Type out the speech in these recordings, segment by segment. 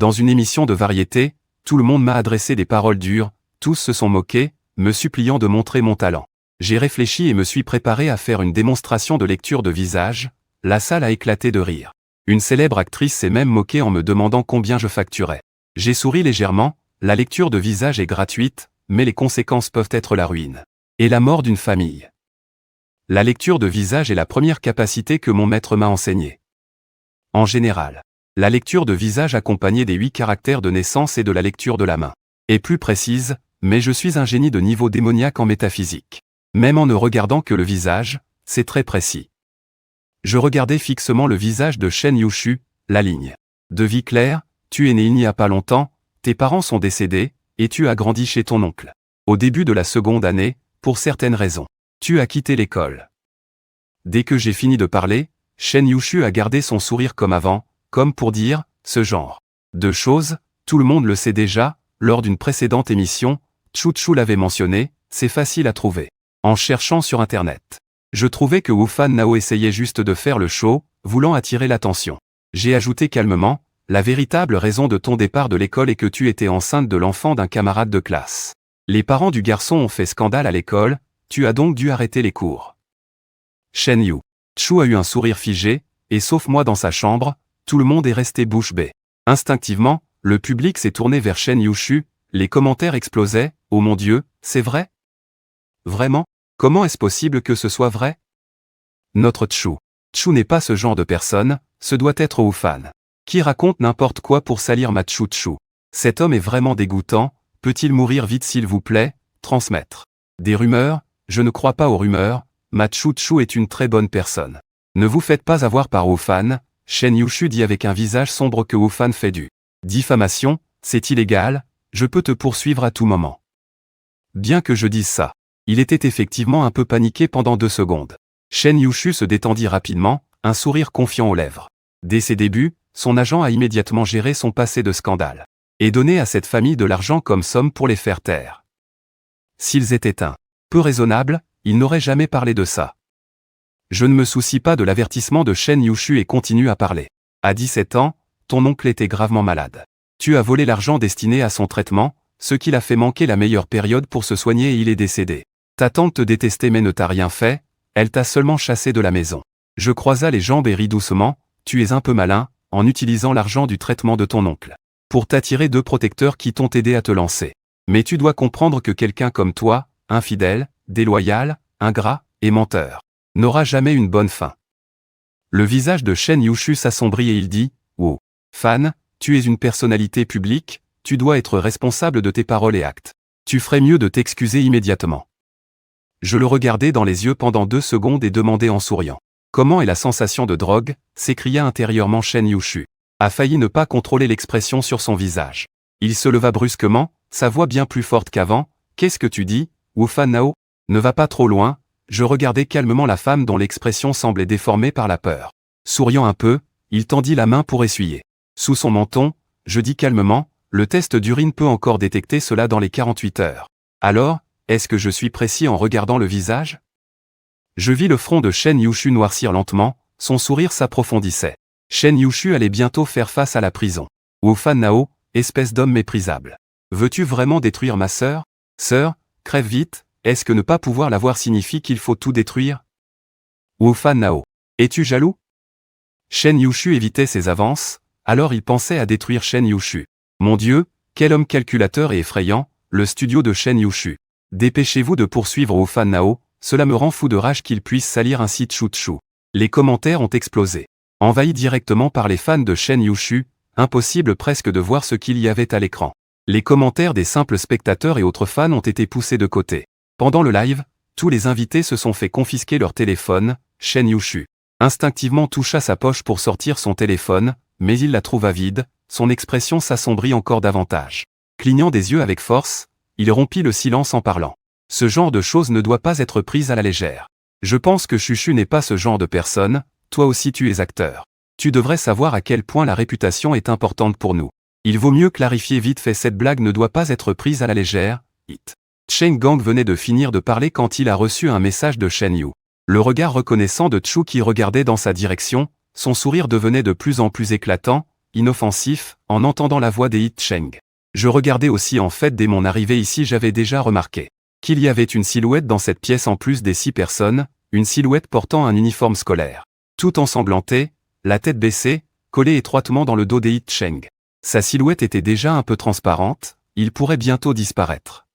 Dans une émission de variété, tout le monde m'a adressé des paroles dures, tous se sont moqués, me suppliant de montrer mon talent. J'ai réfléchi et me suis préparé à faire une démonstration de lecture de visage, la salle a éclaté de rire. Une célèbre actrice s'est même moquée en me demandant combien je facturais. J'ai souri légèrement, la lecture de visage est gratuite, mais les conséquences peuvent être la ruine. Et la mort d'une famille. La lecture de visage est la première capacité que mon maître m'a enseignée. En général, la lecture de visage accompagnée des 8 caractères de naissance et de la lecture de la main est plus précise, mais je suis un génie de niveau démoniaque en métaphysique. Même en ne regardant que le visage, c'est très précis. Je regardais fixement le visage de Shen Yushu, la ligne. De vie claire, tu es né il n'y a pas longtemps, tes parents sont décédés, et tu as grandi chez ton oncle. Au début de la seconde année, pour certaines raisons, tu as quitté l'école. Dès que j'ai fini de parler, Shen Yushu a gardé son sourire comme avant, comme pour dire, ce genre de choses, tout le monde le sait déjà, lors d'une précédente émission, Chu l'avait mentionné, c'est facile à trouver. En cherchant sur internet. Je trouvais que Wufan Nao essayait juste de faire le show, voulant attirer l'attention. J'ai ajouté calmement, la véritable raison de ton départ de l'école est que tu étais enceinte de l'enfant d'un camarade de classe. Les parents du garçon ont fait scandale à l'école, tu as donc dû arrêter les cours. Shen Yushu a eu un sourire figé, et sauf moi dans sa chambre, tout le monde est resté bouche bée. Instinctivement, le public s'est tourné vers Shen Yushu, les commentaires explosaient, oh mon Dieu, c'est vrai? Vraiment? Comment est-ce possible que ce soit vrai? Notre Chu n'est pas ce genre de personne, ce doit être Wufan. Qui raconte n'importe quoi pour salir ma Chu. Cet homme est vraiment dégoûtant, peut-il mourir vite s'il vous plaît? Transmettre des rumeurs? Je ne crois pas aux rumeurs, ma Chu est une très bonne personne. Ne vous faites pas avoir par Wufan, Shen Yushu dit avec un visage sombre que Wufan fait du diffamation, c'est illégal, je peux te poursuivre à tout moment. Bien que je dise ça. Il était effectivement un peu paniqué pendant 2 secondes. Shen Yushu se détendit rapidement, un sourire confiant aux lèvres. Dès ses débuts, son agent a immédiatement géré son passé de scandale. Et donné à cette famille de l'argent comme somme pour les faire taire. S'ils étaient un peu raisonnables, ils n'auraient jamais parlé de ça. Je ne me soucie pas de l'avertissement de Shen Yushu et continue à parler. À 17 ans, ton oncle était gravement malade. Tu as volé l'argent destiné à son traitement, ce qui l'a fait manquer la meilleure période pour se soigner et il est décédé. Ta tante te détestait mais ne t'a rien fait, elle t'a seulement chassé de la maison. Je croisa les jambes et ris doucement, tu es un peu malin, en utilisant l'argent du traitement de ton oncle. Pour t'attirer 2 protecteurs qui t'ont aidé à te lancer. Mais tu dois comprendre que quelqu'un comme toi, infidèle, déloyal, ingrat, et menteur, n'aura jamais une bonne fin. Le visage de Shen Yushu s'assombrit et il dit, oh, Fan, tu es une personnalité publique, tu dois être responsable de tes paroles et actes. Tu ferais mieux de t'excuser immédiatement. Je le regardai dans les yeux pendant 2 secondes et demandai en souriant. Comment est la sensation de drogue? S'écria intérieurement Shen Yushu. A failli ne pas contrôler l'expression sur son visage. Il se leva brusquement, sa voix bien plus forte qu'avant. Qu'est-ce que tu dis, Wufan Nao? Ne va pas trop loin. Je regardai calmement la femme dont l'expression semblait déformée par la peur. Souriant un peu, il tendit la main pour essuyer. Sous son menton, je dis calmement, le test d'urine peut encore détecter cela dans les 48 heures. Alors, est-ce que je suis précis en regardant le visage? Je vis le front de Shen Yushu noircir lentement, son sourire s'approfondissait. Shen Yushu allait bientôt faire face à la prison. Wufan Nao, espèce d'homme méprisable. Veux-tu vraiment détruire ma sœur? Sœur, crève vite, est-ce que ne pas pouvoir la voir signifie qu'il faut tout détruire? Wufan Nao. Es-tu jaloux? Shen Yushu évitait ses avances, alors il pensait à détruire Shen Yushu. Mon Dieu, quel homme calculateur et effrayant, le studio de Shen Yushu. Dépêchez-vous de poursuivre Wufan Nao, cela me rend fou de rage qu'il puisse salir ainsi Chu. Les commentaires ont explosé. Envahis directement par les fans de Shen Yushu, impossible presque de voir ce qu'il y avait à l'écran. Les commentaires des simples spectateurs et autres fans ont été poussés de côté. Pendant le live, tous les invités se sont fait confisquer leur téléphone. Shen Yushu instinctivement toucha sa poche pour sortir son téléphone, mais il la trouva vide, son expression s'assombrit encore davantage. Clignant des yeux avec force, il rompit le silence en parlant. Ce genre de choses ne doit pas être prise à la légère. Je pense que Chuchu n'est pas ce genre de personne, toi aussi tu es acteur. Tu devrais savoir à quel point la réputation est importante pour nous. Il vaut mieux clarifier vite fait, cette blague ne doit pas être prise à la légère. Chen Gang venait de finir de parler quand il a reçu un message de Shen Yu. Le regard reconnaissant de Chu qui regardait dans sa direction, son sourire devenait de plus en plus éclatant. inoffensif, en entendant la voix des Hit Cheng. Je regardais aussi en fait dès mon arrivée ici j'avais déjà remarqué qu'il y avait une silhouette dans cette pièce en plus des 6 personnes, une silhouette portant un uniforme scolaire. Tout ensanglanté, la tête baissée, collée étroitement dans le dos des Hit Cheng. Sa silhouette était déjà un peu transparente, il pourrait bientôt disparaître.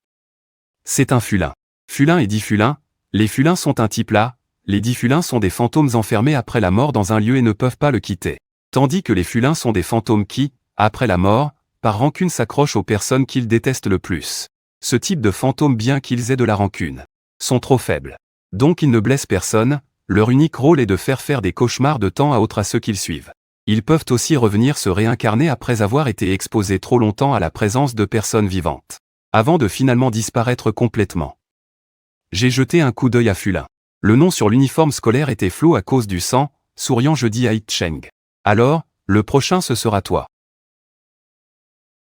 C'est un fulin. Fulin et 10 fulins, les fulins sont un type là, les 10 fulins sont des fantômes enfermés après la mort dans un lieu et ne peuvent pas le quitter. Tandis que les fulins sont des fantômes qui, après la mort, par rancune s'accrochent aux personnes qu'ils détestent le plus. Ce type de fantômes, bien qu'ils aient de la rancune, sont trop faibles. Donc ils ne blessent personne, leur unique rôle est de faire des cauchemars de temps à autre à ceux qu'ils suivent. Ils peuvent aussi revenir se réincarner après avoir été exposés trop longtemps à la présence de personnes vivantes, avant de finalement disparaître complètement. J'ai jeté un coup d'œil à Fulin. Le nom sur l'uniforme scolaire était flou à cause du sang, souriant je dis à Hit Cheng. Alors, le prochain ce sera toi.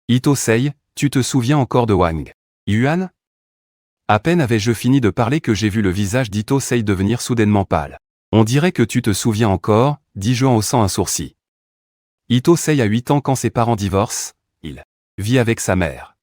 Ito Sei, tu te souviens encore de Wang Yuan? À peine avais-je fini de parler que j'ai vu le visage d'Ito Sei devenir soudainement pâle. On dirait que tu te souviens encore, dis-je en haussant un sourcil. Ito Sei a 8 ans quand ses parents divorcent, il vit avec sa mère.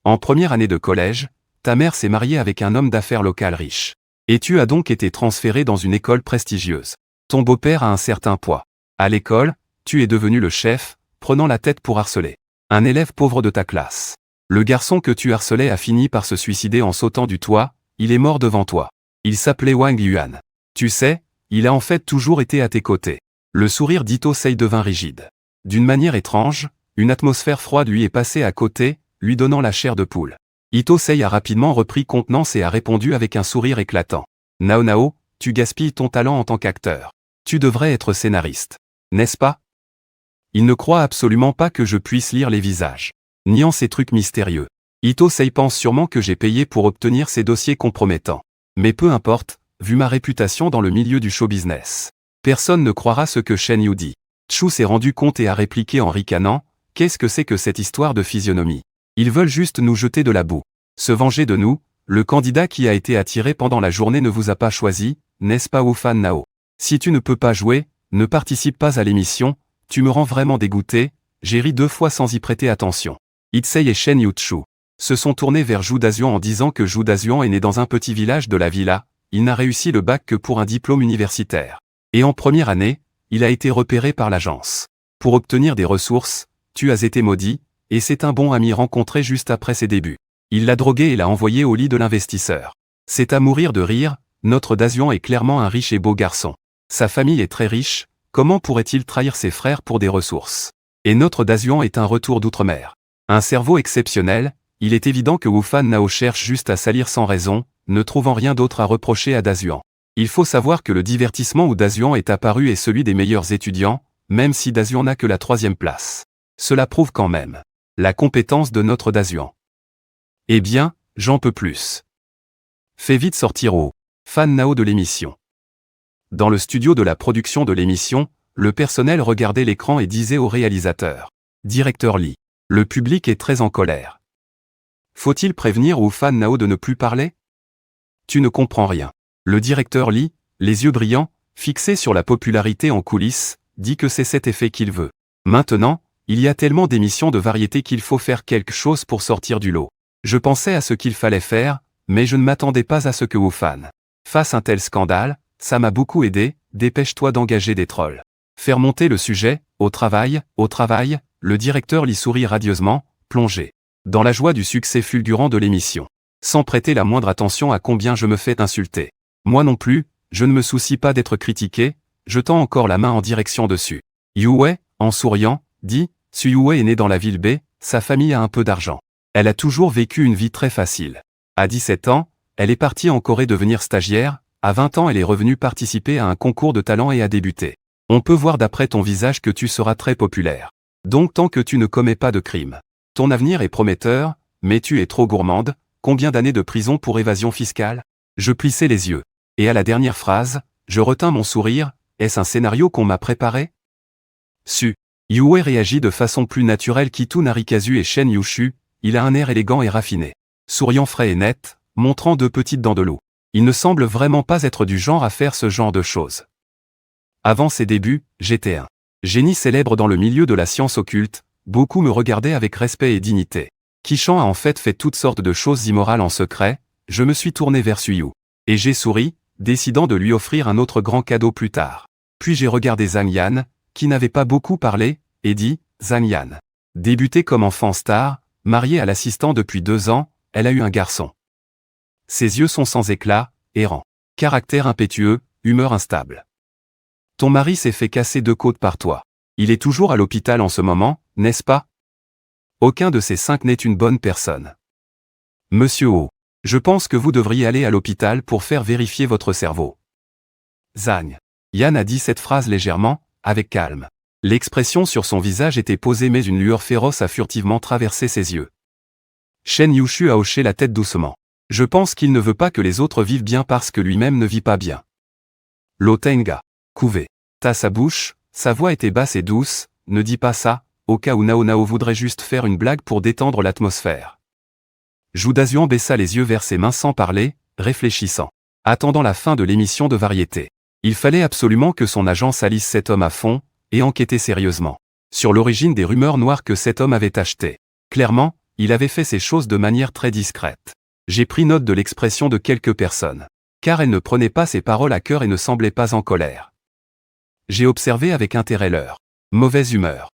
En première année de collège, ta mère s'est mariée avec un homme d'affaires local riche. Et tu as donc été transféré dans une école prestigieuse. Ton beau-père a un certain poids. À l'école, tu es devenu le chef, prenant la tête pour harceler un élève pauvre de ta classe. Le garçon que tu harcelais a fini par se suicider en sautant du toit, il est mort devant toi. Il s'appelait Wang Yuan. Tu sais, il a en fait toujours été à tes côtés. Le sourire d'Ito Sei devint rigide. D'une manière étrange, une atmosphère froide lui est passée à côté, lui donnant la chair de poule. Ito Sei a rapidement repris contenance et a répondu avec un sourire éclatant. Nao Nao, tu gaspilles ton talent en tant qu'acteur. Tu devrais être scénariste. N'est-ce pas? Il ne croit absolument pas que je puisse lire les visages. Niant ces trucs mystérieux. Ito Sei pense sûrement que j'ai payé pour obtenir ces dossiers compromettants. Mais peu importe, vu ma réputation dans le milieu du show business. Personne ne croira ce que Shen Yu dit. Chu s'est rendu compte et a répliqué en ricanant, qu'est-ce que c'est que cette histoire de physionomie? Ils veulent juste nous jeter de la boue. Se venger de nous, le candidat qui a été attiré pendant la journée ne vous a pas choisi, n'est-ce pas Wufan Nao? Si tu ne peux pas jouer, ne participe pas à l'émission, tu me rends vraiment dégoûté, j'ai ri 2 fois sans y prêter attention. Itsei et Shen Yuchu se sont tournés vers Zhu Dazuan en disant que Zhu Dazuan est né dans un petit village de la villa, il n'a réussi le bac que pour un diplôme universitaire. Et en première année, il a été repéré par l'agence. Pour obtenir des ressources, tu as été maudit, et c'est un bon ami rencontré juste après ses débuts. Il l'a drogué et l'a envoyé au lit de l'investisseur. C'est à mourir de rire, notre Dazuan est clairement un riche et beau garçon. Sa famille est très riche, comment pourrait-il trahir ses frères pour des ressources? Et notre Dazuan est un retour d'outre-mer. Un cerveau exceptionnel, il est évident que Wufan Nao cherche juste à salir sans raison, ne trouvant rien d'autre à reprocher à Dazuan. Il faut savoir que le divertissement où Dazuan est apparu est celui des meilleurs étudiants, même si Dazuan n'a que la 3e place. Cela prouve quand même la compétence de notre Dazuan. Eh bien, j'en peux plus. Fais vite sortir au fan Nao de l'émission. Dans le studio de la production de l'émission, le personnel regardait l'écran et disait au réalisateur. Directeur Lee. Le public est très en colère. Faut-il prévenir Wufan Nao de ne plus parler? Tu ne comprends rien. Le directeur Lee, les yeux brillants, fixés sur la popularité en coulisses, dit que c'est cet effet qu'il veut. Maintenant, il y a tellement d'émissions de variété qu'il faut faire quelque chose pour sortir du lot. Je pensais à ce qu'il fallait faire, mais je ne m'attendais pas à ce que Wufan fasse un tel scandale, ça m'a beaucoup aidé, dépêche-toi d'engager des trolls. Faire monter le sujet, au travail, le directeur Lee sourit radieusement, plongé dans la joie du succès fulgurant de l'émission. Sans prêter la moindre attention à combien je me fais insulter. Moi non plus, je ne me soucie pas d'être critiqué, je tends encore la main en direction dessus. Yue, en souriant, dit, Su Yue est né dans la ville B, sa famille a un peu d'argent. Elle a toujours vécu une vie très facile. À 17 ans, elle est partie en Corée devenir stagiaire, à 20 ans elle est revenue participer à un concours de talent et a débuté. On peut voir d'après ton visage que tu seras très populaire. Donc tant que tu ne commets pas de crime. Ton avenir est prometteur, mais tu es trop gourmande, combien d'années de prison pour évasion fiscale? Je plissai les yeux. Et à la dernière phrase, je retins mon sourire, est-ce un scénario qu'on m'a préparé? Su. Yue réagit de façon plus naturelle qu'Itu Narikazu et Shen Yushu, il a un air élégant et raffiné. Souriant frais et net, montrant 2 petites dents de loup. Il ne semble vraiment pas être du genre à faire ce genre de choses. Avant ses débuts, j'étais un Génie célèbre dans le milieu de la science occulte, beaucoup me regardaient avec respect et dignité. Kishan a en fait toutes sortes de choses immorales en secret, je me suis tourné vers Suyu. Et j'ai souri, décidant de lui offrir un autre grand cadeau plus tard. Puis j'ai regardé Zhang Yan, qui n'avait pas beaucoup parlé, et dit, Zhang Yan. Débutée comme enfant star, mariée à l'assistant depuis 2 ans, elle a eu un garçon. Ses yeux sont sans éclat, errants. Caractère impétueux, humeur instable. Ton mari s'est fait casser 2 côtes par toi. Il est toujours à l'hôpital en ce moment, n'est-ce pas? Aucun de ces 5 n'est une bonne personne. Monsieur O. Je pense que vous devriez aller à l'hôpital pour faire vérifier votre cerveau. Zhang Yan a dit cette phrase légèrement, avec calme. L'expression sur son visage était posée mais une lueur féroce a furtivement traversé ses yeux. Shen Yushu a hoché la tête doucement. Je pense qu'il ne veut pas que les autres vivent bien parce que lui-même ne vit pas bien. Lo Tenga. Couvé. Ta sa bouche, sa voix était basse et douce, ne dis pas ça, au cas où Nao Nao voudrait juste faire une blague pour détendre l'atmosphère. Zhu Dazuan baissa les yeux vers ses mains sans parler, réfléchissant. Attendant la fin de l'émission de variété. Il fallait absolument que son agent salisse cet homme à fond, et enquêter sérieusement. Sur l'origine des rumeurs noires que cet homme avait achetées. Clairement, il avait fait ces choses de manière très discrète. J'ai pris note de l'expression de quelques personnes. Car elles ne prenaient pas ses paroles à cœur et ne semblaient pas en colère. J'ai observé avec intérêt leur mauvaise humeur.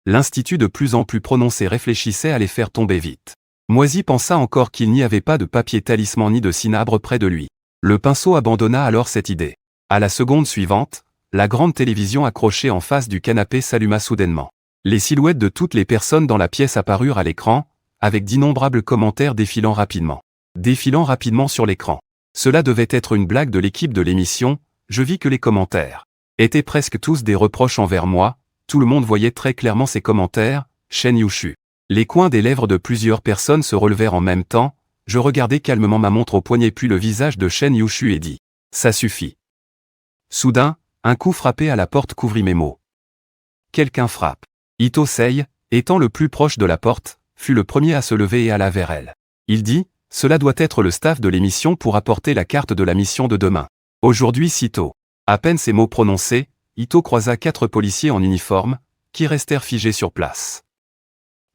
L'institut de plus en plus prononcé réfléchissait à les faire tomber vite. Moisy pensa encore qu'il n'y avait pas de papier talisman ni de cinabre près de lui. Le pinceau abandonna alors cette idée. À la seconde suivante, la grande télévision accrochée en face du canapé s'alluma soudainement. Les silhouettes de toutes les personnes dans la pièce apparurent à l'écran, avec d'innombrables commentaires défilant rapidement sur l'écran. Cela devait être une blague de l'équipe de l'émission, je vis que les commentaires étaient presque tous des reproches envers moi, tout le monde voyait très clairement ces commentaires, Shen Yushu. Les coins des lèvres de plusieurs personnes se relevèrent en même temps, je regardai calmement ma montre au poignet puis le visage de Shen Yushu et dis « Ça suffit ». Soudain, un coup frappé à la porte couvrit mes mots. Quelqu'un frappe. Ito Sei, étant le plus proche de la porte, fut le premier à se lever et alla vers elle. Il dit « Cela doit être le staff de l'émission pour apporter la carte de la mission de demain. Aujourd'hui sitôt. » À peine ces mots prononcés, Ito croisa 4 policiers en uniforme, qui restèrent figés sur place.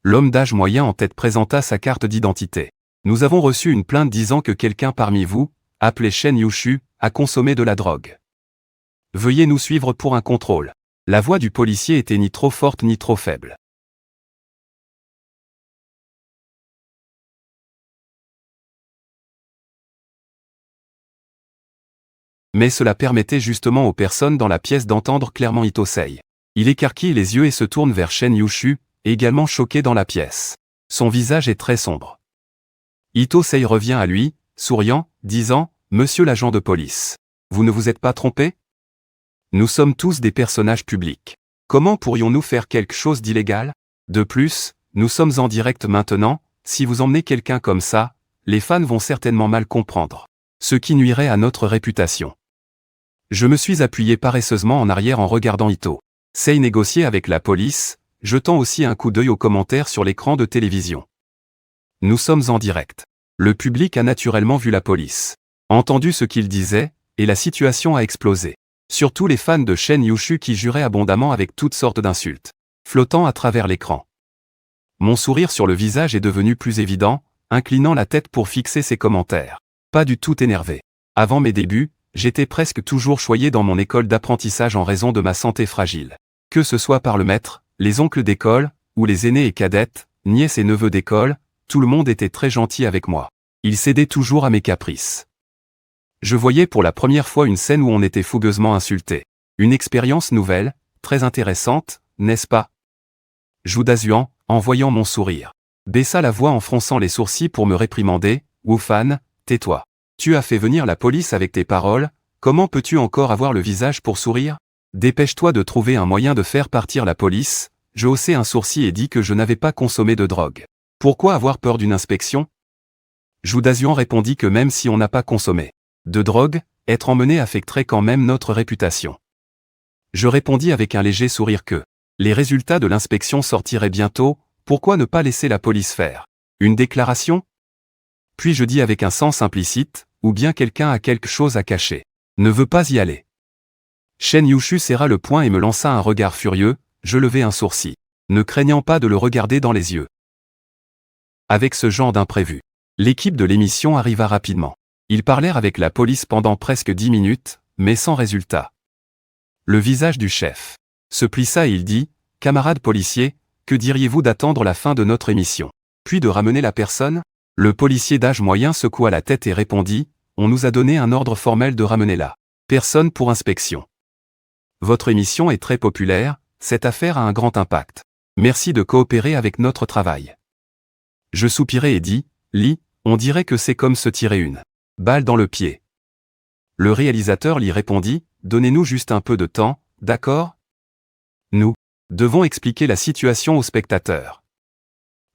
L'homme d'âge moyen en tête présenta sa carte d'identité. Nous avons reçu une plainte disant que quelqu'un parmi vous, appelé Shen Yushu, a consommé de la drogue. Veuillez nous suivre pour un contrôle. La voix du policier était ni trop forte ni trop faible. Mais cela permettait justement aux personnes dans la pièce d'entendre clairement Ito Sei. Il écarquille les yeux et se tourne vers Shen Yushu, également choqué dans la pièce. Son visage est très sombre. Ito Sei revient à lui, souriant, disant « Monsieur l'agent de police. Vous ne vous êtes pas trompé ? Nous sommes tous des personnages publics. Comment pourrions-nous faire quelque chose d'illégal? De plus, nous sommes en direct maintenant, si vous emmenez quelqu'un comme ça, les fans vont certainement mal comprendre. Ce qui nuirait à notre réputation. » Je me suis appuyé paresseusement en arrière en regardant Ito Sei négocier avec la police, jetant aussi un coup d'œil aux commentaires sur l'écran de télévision. Nous sommes en direct. Le public a naturellement vu la police, entendu ce qu'il disait, et la situation a explosé. Surtout les fans de Shen Yushu qui juraient abondamment avec toutes sortes d'insultes, flottant à travers l'écran. Mon sourire sur le visage est devenu plus évident, inclinant la tête pour fixer ses commentaires. Pas du tout énervé. Avant mes débuts, j'étais presque toujours choyé dans mon école d'apprentissage en raison de ma santé fragile. Que ce soit par le maître, les oncles d'école, ou les aînés et cadettes, nièces et neveux d'école, tout le monde était très gentil avec moi. Ils cédaient toujours à mes caprices. Je voyais pour la première fois une scène où on était fougueusement insulté. Une expérience nouvelle, très intéressante, n'est-ce pas? Zhu Dazuan, en voyant mon sourire, baissa la voix en fronçant les sourcils pour me réprimander. Wu Fan, tais-toi. Tu as fait venir la police avec tes paroles, comment peux-tu encore avoir le visage pour sourire? Dépêche-toi de trouver un moyen de faire partir la police. Je haussai un sourcil et dis que je n'avais pas consommé de drogue. Pourquoi avoir peur d'une inspection? Zhu Dazuan répondit que même si on n'a pas consommé de drogue, être emmené affecterait quand même notre réputation. Je répondis avec un léger sourire que les résultats de l'inspection sortiraient bientôt, pourquoi ne pas laisser la police faire une déclaration? Puis je dis avec un sens implicite, ou bien quelqu'un a quelque chose à cacher, ne veut pas y aller. Shen Yushu serra le poing et me lança un regard furieux, je levai un sourcil, ne craignant pas de le regarder dans les yeux. Avec ce genre d'imprévu, l'équipe de l'émission arriva rapidement. Ils parlèrent avec la police pendant presque 10 minutes, mais sans résultat. Le visage du chef se plissa et il dit, « Camarades policiers, que diriez-vous d'attendre la fin de notre émission, puis de ramener la personne ?» Le policier d'âge moyen secoua la tête et répondit, « On nous a donné un ordre formel de ramener la personne pour inspection. Votre émission est très populaire, cette affaire a un grand impact. Merci de coopérer avec notre travail. » Je soupirai et dis, « Lee, on dirait que c'est comme se tirer une balle dans le pied. » Le réalisateur Lee répondit, « Donnez-nous juste un peu de temps, d'accord ? Nous devons expliquer la situation aux spectateurs. »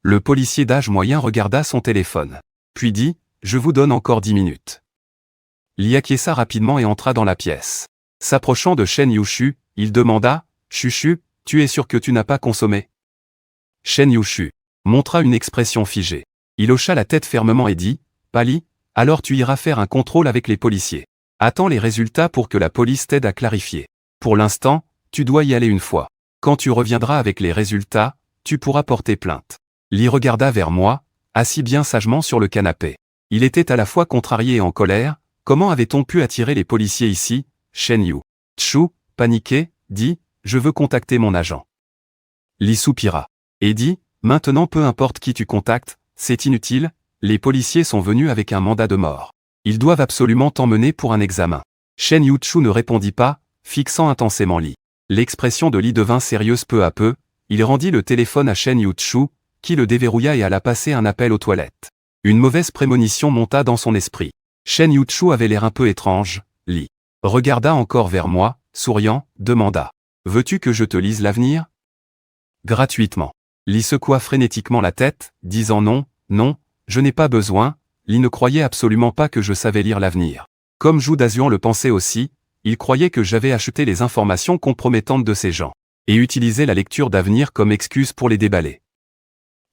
Le policier d'âge moyen regarda son téléphone, puis dit, « Je vous donne encore 10 minutes. » Lee acquiesça rapidement et entra dans la pièce. S'approchant de Shen Yushu, il demanda, « Chuchu, tu es sûr que tu n'as pas consommé ?» Shen Yushu montra une expression figée. Il hocha la tête fermement et dit, « Pali, alors tu iras faire un contrôle avec les policiers. Attends les résultats pour que la police t'aide à clarifier. Pour l'instant, tu dois y aller une fois. Quand tu reviendras avec les résultats, tu pourras porter plainte. » Lee regarda vers moi, assis bien sagement sur le canapé. Il était à la fois contrarié et en colère. Comment avait-on pu attirer les policiers ici? Shen Yushu, paniqué, dit, « Je veux contacter mon agent. » Lee soupira et dit, « Maintenant peu importe qui tu contactes, c'est inutile, les policiers sont venus avec un mandat de mort. Ils doivent absolument t'emmener pour un examen. » Shen Yushu ne répondit pas, fixant intensément Lee. L'expression de Lee devint sérieuse peu à peu, il rendit le téléphone à Shen Yushu, qui le déverrouilla et alla passer un appel aux toilettes. Une mauvaise prémonition monta dans son esprit. Shen Yushu avait l'air un peu étrange. Lee regarda encore vers moi, souriant, demanda, « Veux-tu que je te lise l'avenir ?» Gratuitement. Lee secoua frénétiquement la tête, disant non, non, je n'ai pas besoin. Lee ne croyait absolument pas que je savais lire l'avenir. Comme Zhu Dazuan le pensait aussi, il croyait que j'avais acheté les informations compromettantes de ces gens, et utilisé la lecture d'avenir comme excuse pour les déballer.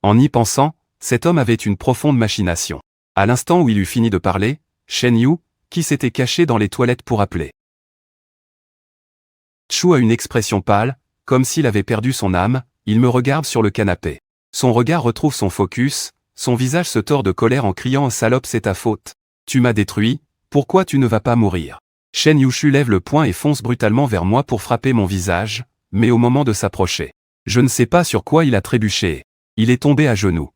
En y pensant, cet homme avait une profonde machination. À l'instant où il eut fini de parler, Shen Yu, qui s'était caché dans les toilettes pour appeler Chu a une expression pâle, comme s'il avait perdu son âme, il me regarde sur le canapé. Son regard retrouve son focus, son visage se tord de colère en criant « Salope, c'est ta faute. Tu m'as détruit, pourquoi tu ne vas pas mourir ?» Shen Yushu lève le poing et fonce brutalement vers moi pour frapper mon visage, mais au moment de s'approcher, je ne sais pas sur quoi il a trébuché. Il est tombé à genoux.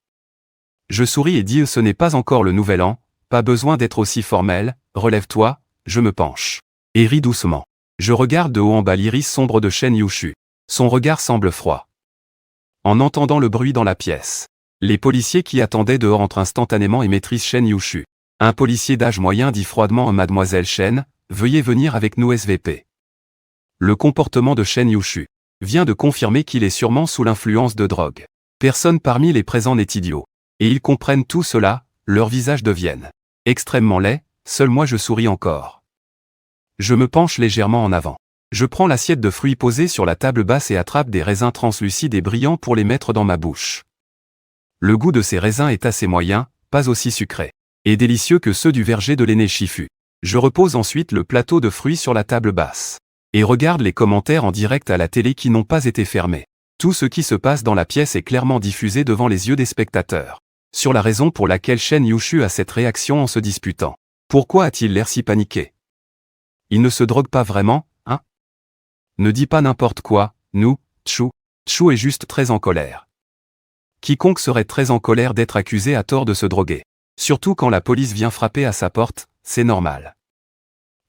Je souris et dis « Ce n'est pas encore le nouvel an, pas besoin d'être aussi formel, relève-toi », je me penche. Et ris doucement. Je regarde de haut en bas l'iris sombre de Shen Yushu. Son regard semble froid. En entendant le bruit dans la pièce, les policiers qui attendaient dehors entrent instantanément et maîtrisent Shen Yushu. Un policier d'âge moyen dit froidement à Mademoiselle Shen, « Veuillez venir avec nous SVP. » Le comportement de Shen Yushu vient de confirmer qu'il est sûrement sous l'influence de drogue. Personne parmi les présents n'est idiot. Et ils comprennent tout cela, leurs visages deviennent extrêmement laids, seul moi je souris encore. Je me penche légèrement en avant. Je prends l'assiette de fruits posée sur la table basse et attrape des raisins translucides et brillants pour les mettre dans ma bouche. Le goût de ces raisins est assez moyen, pas aussi sucré et délicieux que ceux du verger de l'aîné Shifu. Je repose ensuite le plateau de fruits sur la table basse et regarde les commentaires en direct à la télé qui n'ont pas été fermés. Tout ce qui se passe dans la pièce est clairement diffusé devant les yeux des spectateurs. Sur la raison pour laquelle Shen Yushu a cette réaction en se disputant. Pourquoi a-t-il l'air si paniqué? Il ne se drogue pas vraiment, hein? Ne dis pas n'importe quoi, nous, Chu est juste très en colère. Quiconque serait très en colère d'être accusé à tort de se droguer. Surtout quand la police vient frapper à sa porte, c'est normal.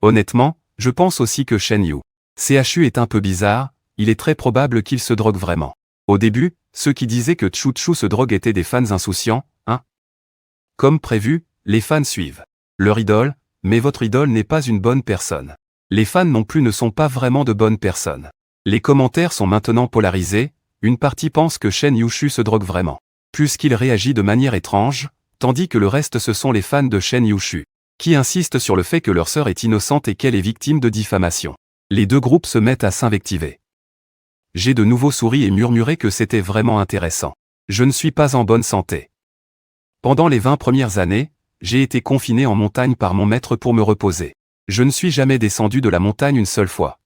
Honnêtement, je pense aussi que Shen Yushu est un peu bizarre, il est très probable qu'il se drogue vraiment. Au début, ceux qui disaient que Chu se drogue étaient des fans insouciants, hein? Comme prévu, les fans suivent leur idole, mais votre idole n'est pas une bonne personne. Les fans non plus ne sont pas vraiment de bonnes personnes. Les commentaires sont maintenant polarisés, une partie pense que Shen Yushu se drogue vraiment, puisqu'il réagit de manière étrange, tandis que le reste ce sont les fans de Shen Yushu, qui insistent sur le fait que leur sœur est innocente et qu'elle est victime de diffamation. Les deux groupes se mettent à s'invectiver. J'ai de nouveau souri et murmuré que c'était vraiment intéressant. Je ne suis pas en bonne santé. Pendant les 20 premières années, j'ai été confiné en montagne par mon maître pour me reposer. Je ne suis jamais descendu de la montagne une seule fois.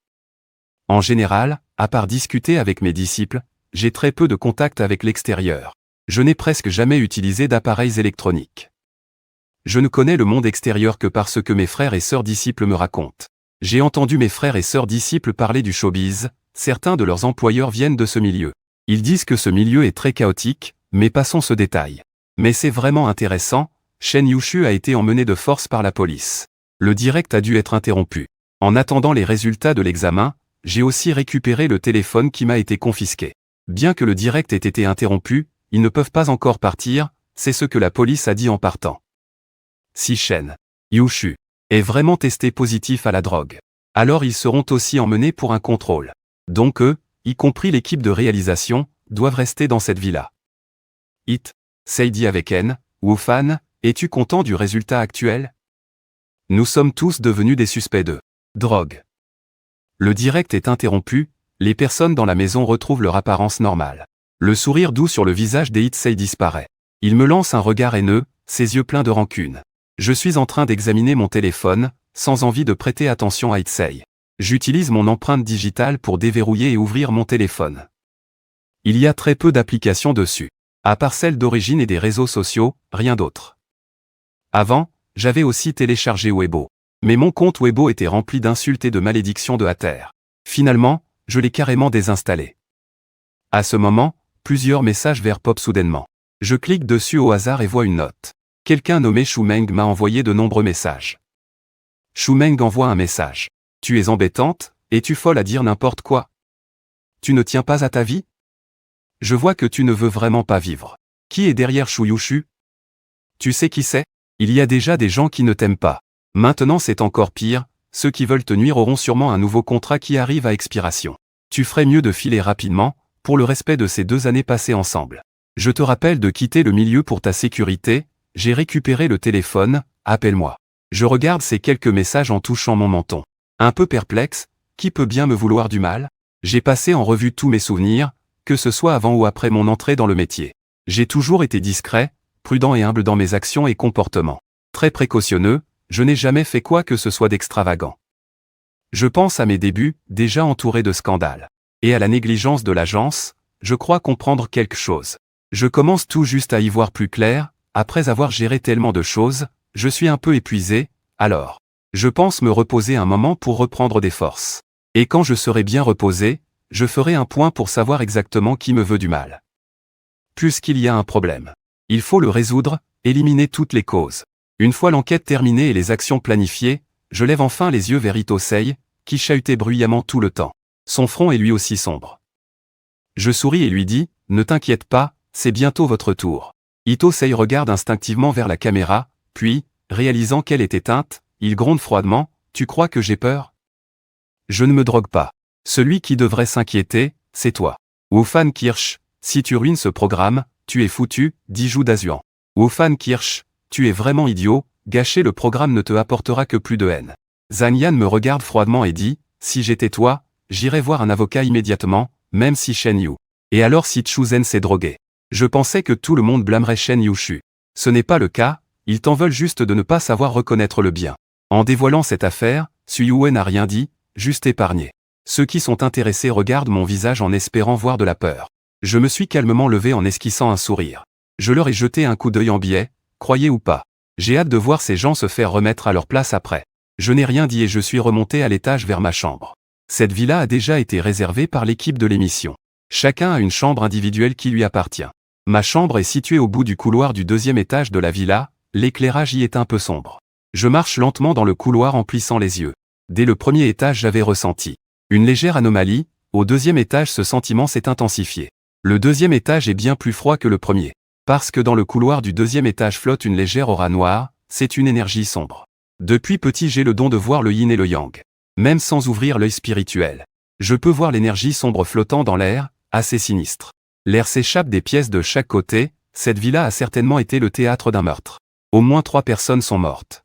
En général, à part discuter avec mes disciples, j'ai très peu de contact avec l'extérieur. Je n'ai presque jamais utilisé d'appareils électroniques. Je ne connais le monde extérieur que par ce que mes frères et sœurs disciples me racontent. J'ai entendu mes frères et sœurs disciples parler du showbiz, certains de leurs employeurs viennent de ce milieu. Ils disent que ce milieu est très chaotique, mais passons ce détail. Mais c'est vraiment intéressant, Shen Yushu a été emmené de force par la police. Le direct a dû être interrompu. En attendant les résultats de l'examen, j'ai aussi récupéré le téléphone qui m'a été confisqué. Bien que le direct ait été interrompu, ils ne peuvent pas encore partir, c'est ce que la police a dit en partant. Si Shen Yushu est vraiment testé positif à la drogue, alors ils seront aussi emmenés pour un contrôle. Donc eux, y compris l'équipe de réalisation, doivent rester dans cette villa. It Seidi avec N, Wufan, es-tu content du résultat actuel? Nous sommes tous devenus des suspects de drogue. Le direct est interrompu, les personnes dans la maison retrouvent leur apparence normale. Le sourire doux sur le visage d'Itsei disparaît. Il me lance un regard haineux, ses yeux pleins de rancune. Je suis en train d'examiner mon téléphone, sans envie de prêter attention à Itsei. J'utilise mon empreinte digitale pour déverrouiller et ouvrir mon téléphone. Il y a très peu d'applications dessus. À part celles d'origine et des réseaux sociaux, rien d'autre. Avant, j'avais aussi téléchargé Weibo. Mais mon compte Weibo était rempli d'insultes et de malédictions de hater. Finalement, je l'ai carrément désinstallé. À ce moment, plusieurs messages vers pop soudainement. Je clique dessus au hasard et vois une note. Quelqu'un nommé Shumeng m'a envoyé de nombreux messages. Shumeng envoie un message. Tu es embêtante, es-tu folle à dire n'importe quoi? Tu ne tiens pas à ta vie? Je vois que tu ne veux vraiment pas vivre. Qui est derrière Shu Yushu? Tu sais qui c'est? Il y a déjà des gens qui ne t'aiment pas. Maintenant c'est encore pire, ceux qui veulent te nuire auront sûrement un nouveau contrat qui arrive à expiration. Tu ferais mieux de filer rapidement, pour le respect de ces 2 années passées ensemble. Je te rappelle de quitter le milieu pour ta sécurité, j'ai récupéré le téléphone, appelle-moi. Je regarde ces quelques messages en touchant mon menton. Un peu perplexe, qui peut bien me vouloir du mal? J'ai passé en revue tous mes souvenirs, que ce soit avant ou après mon entrée dans le métier. J'ai toujours été discret, prudent et humble dans mes actions et comportements. Très précautionneux, je n'ai jamais fait quoi que ce soit d'extravagant. Je pense à mes débuts, déjà entourés de scandales. Et à la négligence de l'agence, je crois comprendre quelque chose. Je commence tout juste à y voir plus clair, après avoir géré tellement de choses, je suis un peu épuisé, alors. Je pense me reposer un moment pour reprendre des forces. Et quand je serai bien reposé, je ferai un point pour savoir exactement qui me veut du mal. Puisqu'il y a un problème, il faut le résoudre, éliminer toutes les causes. Une fois l'enquête terminée et les actions planifiées, je lève enfin les yeux vers Itosei, qui chahutait bruyamment tout le temps. Son front est lui aussi sombre. Je souris et lui dis, ne t'inquiète pas, c'est bientôt votre tour. Itosei regarde instinctivement vers la caméra, puis, réalisant qu'elle est éteinte, il gronde froidement, tu crois que j'ai peur? Je ne me drogue pas. Celui qui devrait s'inquiéter, c'est toi. Wufan Kirsch, si tu ruines ce programme, tu es foutu, dit Zhu Dazuan. Wufan Kirsch, tu es vraiment idiot, gâcher le programme ne te apportera que plus de haine. Zhang Yan me regarde froidement et dit, si j'étais toi, j'irais voir un avocat immédiatement, même si Shen Yu. Et alors si Chu Zhen s'est drogué? Je pensais que tout le monde blâmerait Shen Yushu. Ce n'est pas le cas, ils t'en veulent juste de ne pas savoir reconnaître le bien. En dévoilant cette affaire, Su Yue n'a rien dit, juste épargné. Ceux qui sont intéressés regardent mon visage en espérant voir de la peur. Je me suis calmement levé en esquissant un sourire. Je leur ai jeté un coup d'œil en biais, croyez ou pas. J'ai hâte de voir ces gens se faire remettre à leur place après. Je n'ai rien dit et je suis remonté à l'étage vers ma chambre. Cette villa a déjà été réservée par l'équipe de l'émission. Chacun a une chambre individuelle qui lui appartient. Ma chambre est située au bout du couloir du 2e étage de la villa, l'éclairage y est un peu sombre. Je marche lentement dans le couloir en plissant les yeux. Dès le 1er étage j'avais ressenti une légère anomalie, au 2e étage ce sentiment s'est intensifié. Le 2e étage est bien plus froid que le 1er. Parce que dans le couloir du 2e étage flotte une légère aura noire, c'est une énergie sombre. Depuis petit j'ai le don de voir le yin et le yang. Même sans ouvrir l'œil spirituel. Je peux voir l'énergie sombre flottant dans l'air, assez sinistre. L'air s'échappe des pièces de chaque côté, cette villa a certainement été le théâtre d'un meurtre. Au moins 3 personnes sont mortes.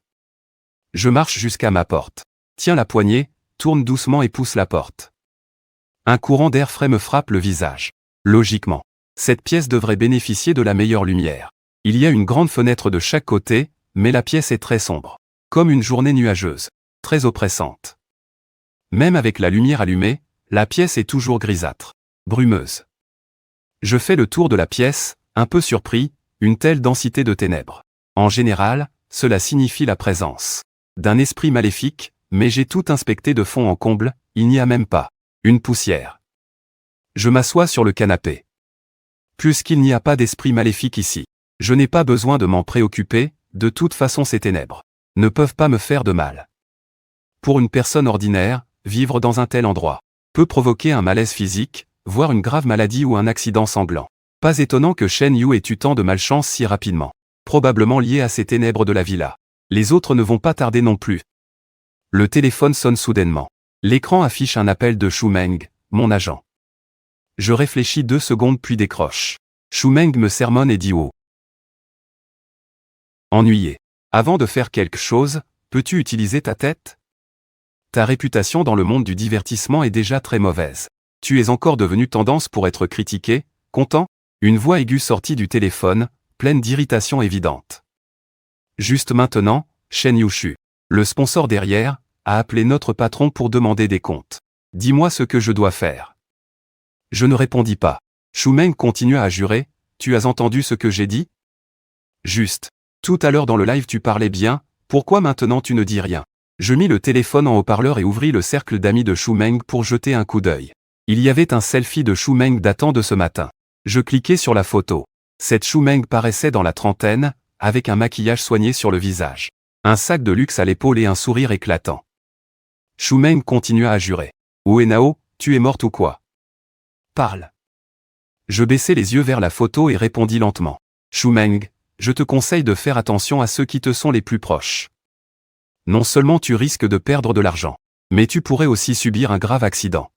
Je marche jusqu'à ma porte. Tiens la poignée, tourne doucement et pousse la porte. Un courant d'air frais me frappe le visage. Logiquement, cette pièce devrait bénéficier de la meilleure lumière. Il y a une grande fenêtre de chaque côté, mais la pièce est très sombre. Comme une journée nuageuse. Très oppressante. Même avec la lumière allumée, La pièce est toujours grisâtre. Brumeuse. Je fais le tour de la pièce, un peu surpris, une telle densité de ténèbres. En général, cela signifie la présence d'un esprit maléfique, mais j'ai tout inspecté de fond en comble, il n'y a même pas une poussière. Je m'assois sur le canapé. Puisqu'il n'y a pas d'esprit maléfique ici, je n'ai pas besoin de m'en préoccuper, de toute façon ces ténèbres ne peuvent pas me faire de mal. Pour une personne ordinaire, vivre dans un tel endroit peut provoquer un malaise physique, voire une grave maladie ou un accident sanglant. Pas étonnant que Shen Yu ait eu tant de malchance si rapidement. Probablement lié à ces ténèbres de la villa. Les autres ne vont pas tarder non plus. Le téléphone sonne soudainement. L'écran affiche un appel de Shu Meng, mon agent. Je réfléchis 2 secondes puis décroche. Shu Meng me sermonne et dit oh. Ennuyé. Avant de faire quelque chose, peux-tu utiliser ta tête? Ta réputation dans le monde du divertissement est déjà très mauvaise. Tu es encore devenu tendance pour être critiqué, content? Une voix aiguë sortit du téléphone, pleine d'irritation évidente. Juste maintenant, Shen Yushu, le sponsor derrière, a appelé notre patron pour demander des comptes. Dis-moi ce que je dois faire. Je ne répondis pas. Shu Meng continua à jurer, tu as entendu ce que j'ai dit? Juste. Tout à l'heure dans le live tu parlais bien, pourquoi maintenant tu ne dis rien? Je mis le téléphone en haut-parleur et ouvris le cercle d'amis de Shu Meng pour jeter un coup d'œil. Il y avait un selfie de Shu Meng datant de ce matin. Je cliquai sur la photo. Cette Shu Meng paraissait dans la trentaine, avec un maquillage soigné sur le visage. Un sac de luxe à l'épaule et un sourire éclatant. Shu Meng continua à jurer. Uenao, tu es morte ou quoi? Parle. Je baissai les yeux vers la photo et répondis lentement. Shu Meng, je te conseille de faire attention à ceux qui te sont les plus proches. Non seulement tu risques de perdre de l'argent, mais tu pourrais aussi subir un grave accident.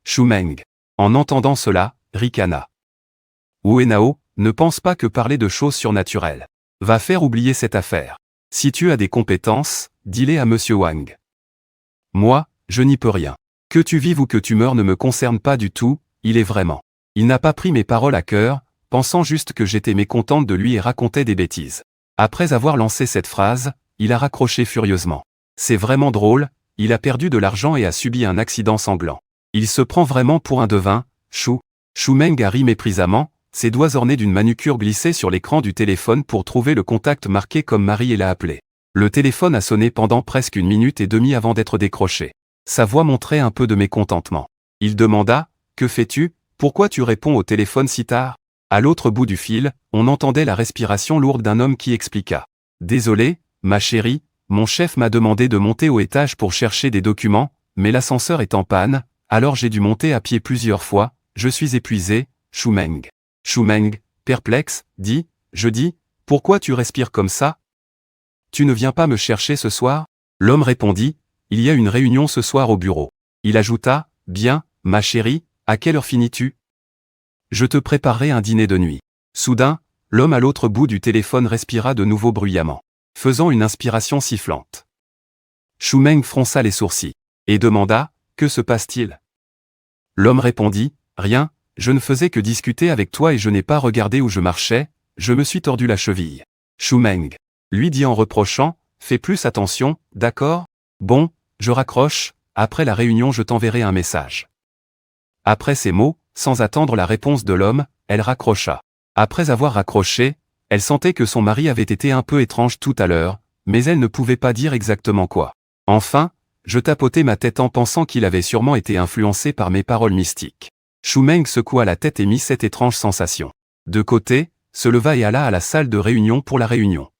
Shu Meng. En entendant cela, ricana. Uenao, ne pense pas que parler de choses surnaturelles va faire oublier cette affaire. Si tu as des compétences, dis-les à Monsieur Wang. Moi, je n'y peux rien. Que tu vives ou que tu meurs ne me concerne pas du tout, il est vraiment. Il n'a pas pris mes paroles à cœur, pensant juste que j'étais mécontente de lui et racontait des bêtises. Après avoir lancé cette phrase, il a raccroché furieusement. C'est vraiment drôle, il a perdu de l'argent et a subi un accident sanglant. Il se prend vraiment pour un devin, Shu Meng a ri méprisamment, ses doigts ornés d'une manucure glissaient sur l'écran du téléphone pour trouver le contact marqué comme Marie l'a appelé. Le téléphone a sonné pendant presque 1 minute et demie avant d'être décroché. Sa voix montrait un peu de mécontentement. Il demanda, « Que fais-tu? Pourquoi tu réponds au téléphone si tard ?» À l'autre bout du fil, on entendait la respiration lourde d'un homme qui expliqua. « Désolé, ma chérie, mon chef m'a demandé de monter au étage pour chercher des documents, mais l'ascenseur est en panne, alors j'ai dû monter à pied plusieurs fois, je suis épuisé, Shu Meng. » Shu Meng, perplexe, dit, « Je dis, pourquoi tu respires comme ça? Tu ne viens pas me chercher ce soir ?» L'homme répondit, « Il y a une réunion ce soir au bureau. » Il ajouta, « Bien, ma chérie, à quelle heure finis-tu? Je te préparerai un dîner de nuit. » Soudain, l'homme à l'autre bout du téléphone respira de nouveau bruyamment, faisant une inspiration sifflante. Shu Meng fronça les sourcils, et demanda, « Que se passe-t-il » L'homme répondit, « Rien, je ne faisais que discuter avec toi et je n'ai pas regardé où je marchais, je me suis tordu la cheville. » Shu Meng lui dit en reprochant, « Fais plus attention, d'accord? Bon, je raccroche, après la réunion je t'enverrai un message. » Après ces mots, sans attendre la réponse de l'homme, elle raccrocha. Après avoir raccroché, elle sentait que son mari avait été un peu étrange tout à l'heure, mais elle ne pouvait pas dire exactement quoi. Enfin, je tapotai ma tête en pensant qu'il avait sûrement été influencé par mes paroles mystiques. Shu Meng secoua la tête et mit cette étrange sensation de côté, se leva et alla à la salle de réunion pour la réunion.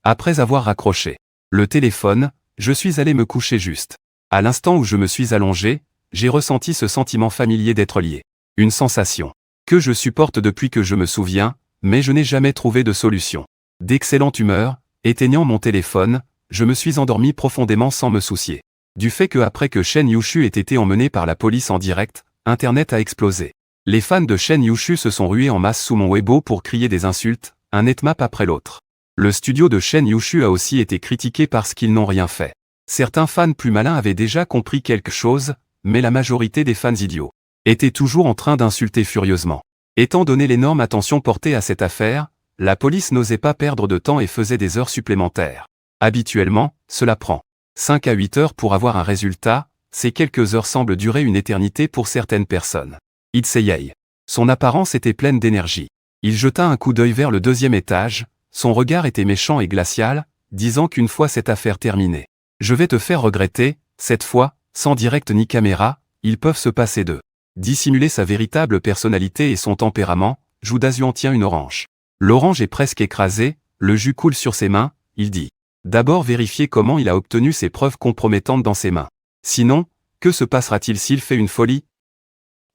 Après avoir raccroché le téléphone, je suis allé me coucher juste. À l'instant où je me suis allongé, j'ai ressenti ce sentiment familier d'être lié. Une sensation que je supporte depuis que je me souviens, mais je n'ai jamais trouvé de solution. D'excellente humeur, éteignant mon téléphone, je me suis endormi profondément sans me soucier du fait que après que Shen Yushu ait été emmené par la police en direct, Internet a explosé. Les fans de Shen Yushu se sont rués en masse sous mon Weibo pour crier des insultes, un netmap après l'autre. Le studio de Shen Yushu a aussi été critiqué parce qu'ils n'ont rien fait. Certains fans plus malins avaient déjà compris quelque chose, mais la majorité des fans idiots étaient toujours en train d'insulter furieusement. Étant donné l'énorme attention portée à cette affaire, la police n'osait pas perdre de temps et faisait des heures supplémentaires. Habituellement, cela prend 5 à 8 heures pour avoir un résultat, ces quelques heures semblent durer une éternité pour certaines personnes. Itsei. Son apparence était pleine d'énergie. Il jeta un coup d'œil vers le deuxième étage, son regard était méchant et glacial, disant qu'une fois cette affaire terminée, je vais te faire regretter, cette fois, sans direct ni caméra, ils peuvent se passer d'eux. Dissimuler sa véritable personnalité et son tempérament, Zhu Dazuan tient une orange. L'orange est presque écrasée, le jus coule sur ses mains, il dit. D'abord vérifier comment il a obtenu ces preuves compromettantes dans ses mains. Sinon, que se passera-t-il s'il fait une folie?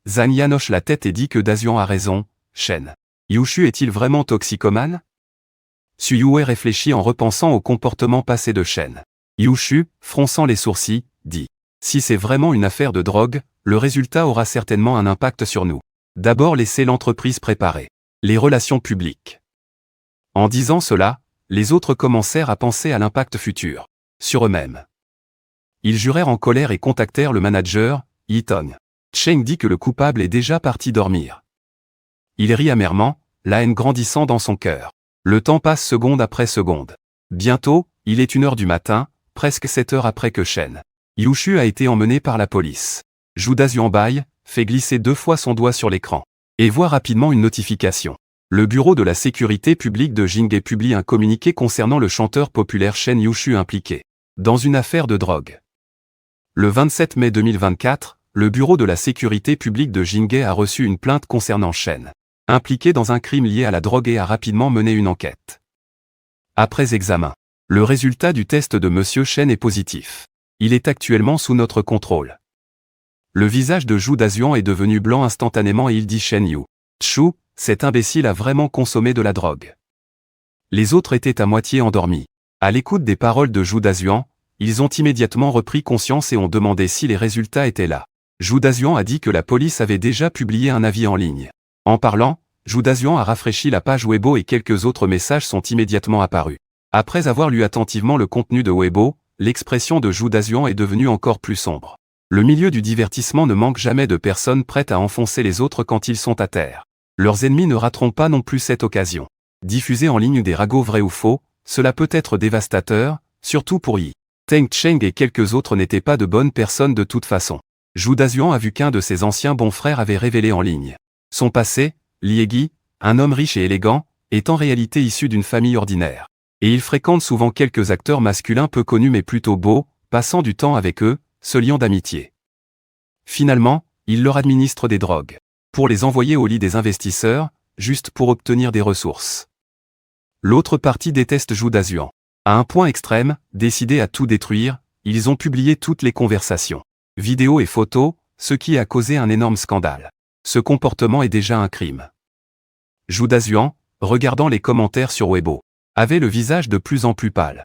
Zhang Yan hoche la tête et dit que Dazuan a raison, Shen. Yushu est-il vraiment toxicomane? Su Yue réfléchit en repensant au comportement passé de Shen. Yushu, fronçant les sourcils, dit. Si c'est vraiment une affaire de drogue, le résultat aura certainement un impact sur nous. D'abord laisser l'entreprise préparer les relations publiques. En disant cela, les autres commencèrent à penser à l'impact futur sur eux-mêmes. Ils jurèrent en colère et contactèrent le manager, Yi-Tong. Cheng dit que le coupable est déjà parti dormir. Il rit amèrement, la haine grandissant dans son cœur. Le temps passe seconde après seconde. Bientôt, il est 1h du matin, presque 7 heures après que Shen Yushu a été emmené par la police. Zhu Dazuan bâille, fait glisser 2 fois son doigt sur l'écran, et voit rapidement une notification. Le bureau de la sécurité publique de Jinghe publie un communiqué concernant le chanteur populaire Shen Yushu impliqué dans une affaire de drogue. Le 27 mai 2024, le bureau de la sécurité publique de Jinghe a reçu une plainte concernant Shen, impliqué dans un crime lié à la drogue et a rapidement mené une enquête. Après examen, le résultat du test de Monsieur Shen est positif. Il est actuellement sous notre contrôle. Le visage de Zhu Dazuan est devenu blanc instantanément et il dit Shen Yu. Tchu, cet imbécile a vraiment consommé de la drogue. Les autres étaient à moitié endormis. À l'écoute des paroles de Zhu Dazuan, ils ont immédiatement repris conscience et ont demandé si les résultats étaient là. Zhu Dazuan a dit que la police avait déjà publié un avis en ligne. En parlant, Zhu Dazuan a rafraîchi la page Weibo et quelques autres messages sont immédiatement apparus. Après avoir lu attentivement le contenu de Weibo, l'expression de Zhu Dazuan est devenue encore plus sombre. Le milieu du divertissement ne manque jamais de personnes prêtes à enfoncer les autres quand ils sont à terre. Leurs ennemis ne rateront pas non plus cette occasion. Diffuser en ligne des ragots vrais ou faux, cela peut être dévastateur, surtout pour Yi Teng Cheng et quelques autres n'étaient pas de bonnes personnes de toute façon. Zhu Dazuan a vu qu'un de ses anciens bons frères avait révélé en ligne son passé, Liegi, un homme riche et élégant, est en réalité issu d'une famille ordinaire. Et il fréquente souvent quelques acteurs masculins peu connus mais plutôt beaux, passant du temps avec eux, se liant d'amitié. Finalement, il leur administre des drogues, pour les envoyer au lit des investisseurs, juste pour obtenir des ressources. L'autre partie déteste Zhu Dazuan. À un point extrême, décidés à tout détruire, ils ont publié toutes les conversations, vidéos et photos, ce qui a causé un énorme scandale. Ce comportement est déjà un crime. Zhu Dazuan, regardant les commentaires sur Weibo, avait le visage de plus en plus pâle.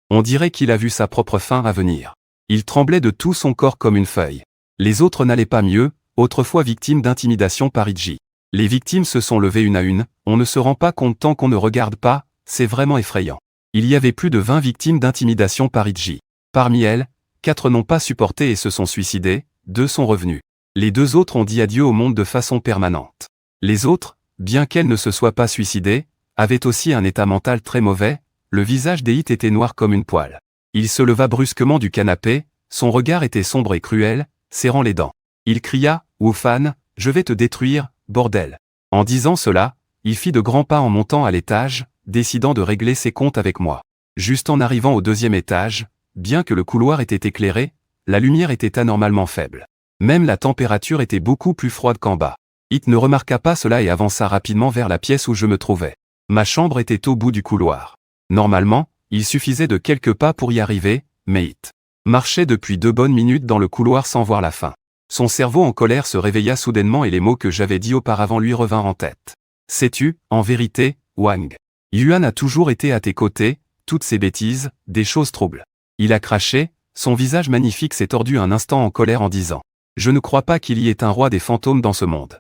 On dirait qu'il a vu sa propre fin à venir. Il tremblait de tout son corps comme une feuille. Les autres n'allaient pas mieux, autrefois victimes d'intimidation par Iji. Les victimes se sont levées une à une, on ne se rend pas compte tant qu'on ne regarde pas, c'est vraiment effrayant. Il y avait plus de 20 victimes d'intimidation par Iji. Parmi elles, 4 n'ont pas supporté et se sont suicidées, 2 sont revenus. Les 2 autres ont dit adieu au monde de façon permanente. Les autres, bien qu'elles ne se soient pas suicidées, avaient aussi un état mental très mauvais, le visage d'Eit était noir comme une poêle. Il se leva brusquement du canapé, son regard était sombre et cruel, serrant les dents. Il cria, « Wu Fan, je vais te détruire, bordel !» En disant cela, il fit de grands pas en montant à l'étage, décidant de régler ses comptes avec moi. Juste en arrivant au 2e étage, bien que le couloir était éclairé, la lumière était anormalement faible. Même la température était beaucoup plus froide qu'en bas. It ne remarqua pas cela et avança rapidement vers la pièce où je me trouvais. Ma chambre était au bout du couloir. Normalement, il suffisait de quelques pas pour y arriver, mais It marchait depuis 2 bonnes minutes dans le couloir sans voir la fin. Son cerveau en colère se réveilla soudainement et les mots que j'avais dit auparavant lui revinrent en tête. Sais-tu, en vérité, Wang Yuan a toujours été à tes côtés, toutes ces bêtises, des choses troubles. Il a craché, son visage magnifique s'est tordu un instant en colère en disant « Je ne crois pas qu'il y ait un roi des fantômes dans ce monde. »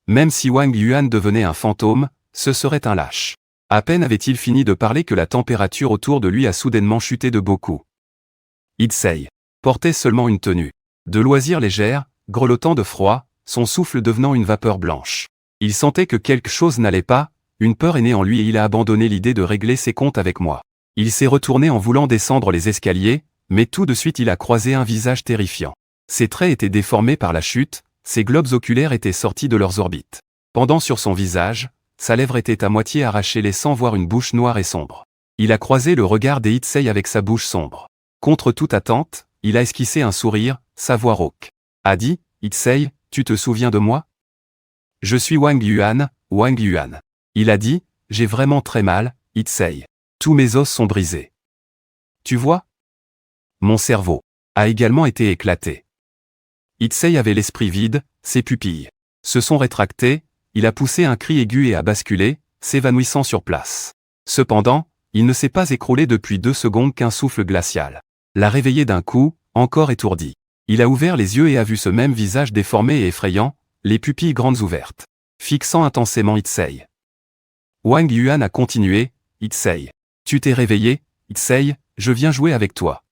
Même si Wang Yuan devenait un fantôme, ce serait un lâche. À peine avait-il fini de parler que la température autour de lui a soudainement chuté de beaucoup. Itsei portait seulement une tenue de loisir légère, grelottant de froid, son souffle devenant une vapeur blanche. Il sentait que quelque chose n'allait pas, une peur est née en lui et il a abandonné l'idée de régler ses comptes avec moi. Il s'est retourné en voulant descendre les escaliers, Mais tout de suite il a croisé un visage terrifiant. Ses traits étaient déformés par la chute, ses globes oculaires étaient sortis de leurs orbites. Pendant sur son visage, sa lèvre était à moitié arrachée laissant voir une bouche noire et sombre. Il a croisé le regard des Itsei avec sa bouche sombre. Contre toute attente, il a esquissé un sourire, sa voix rauque. A dit, Itsei, tu te souviens de moi? Je suis Wang Yuan, Wang Yuan. Il a dit, j'ai vraiment très mal, Itsei. Tous mes os sont brisés. Tu vois? Mon cerveau a également été éclaté. Itsei avait l'esprit vide, ses pupilles se sont rétractées, il a poussé un cri aigu et a basculé, s'évanouissant sur place. Cependant, il ne s'est pas écroulé depuis 2 secondes qu'un souffle glacial l'a réveillé d'un coup, encore étourdi. Il a ouvert les yeux et a vu ce même visage déformé et effrayant, les pupilles grandes ouvertes, fixant intensément Itsei. Wang Yuan a continué, Itsei. Tu t'es réveillé, Itsei, je viens jouer avec toi.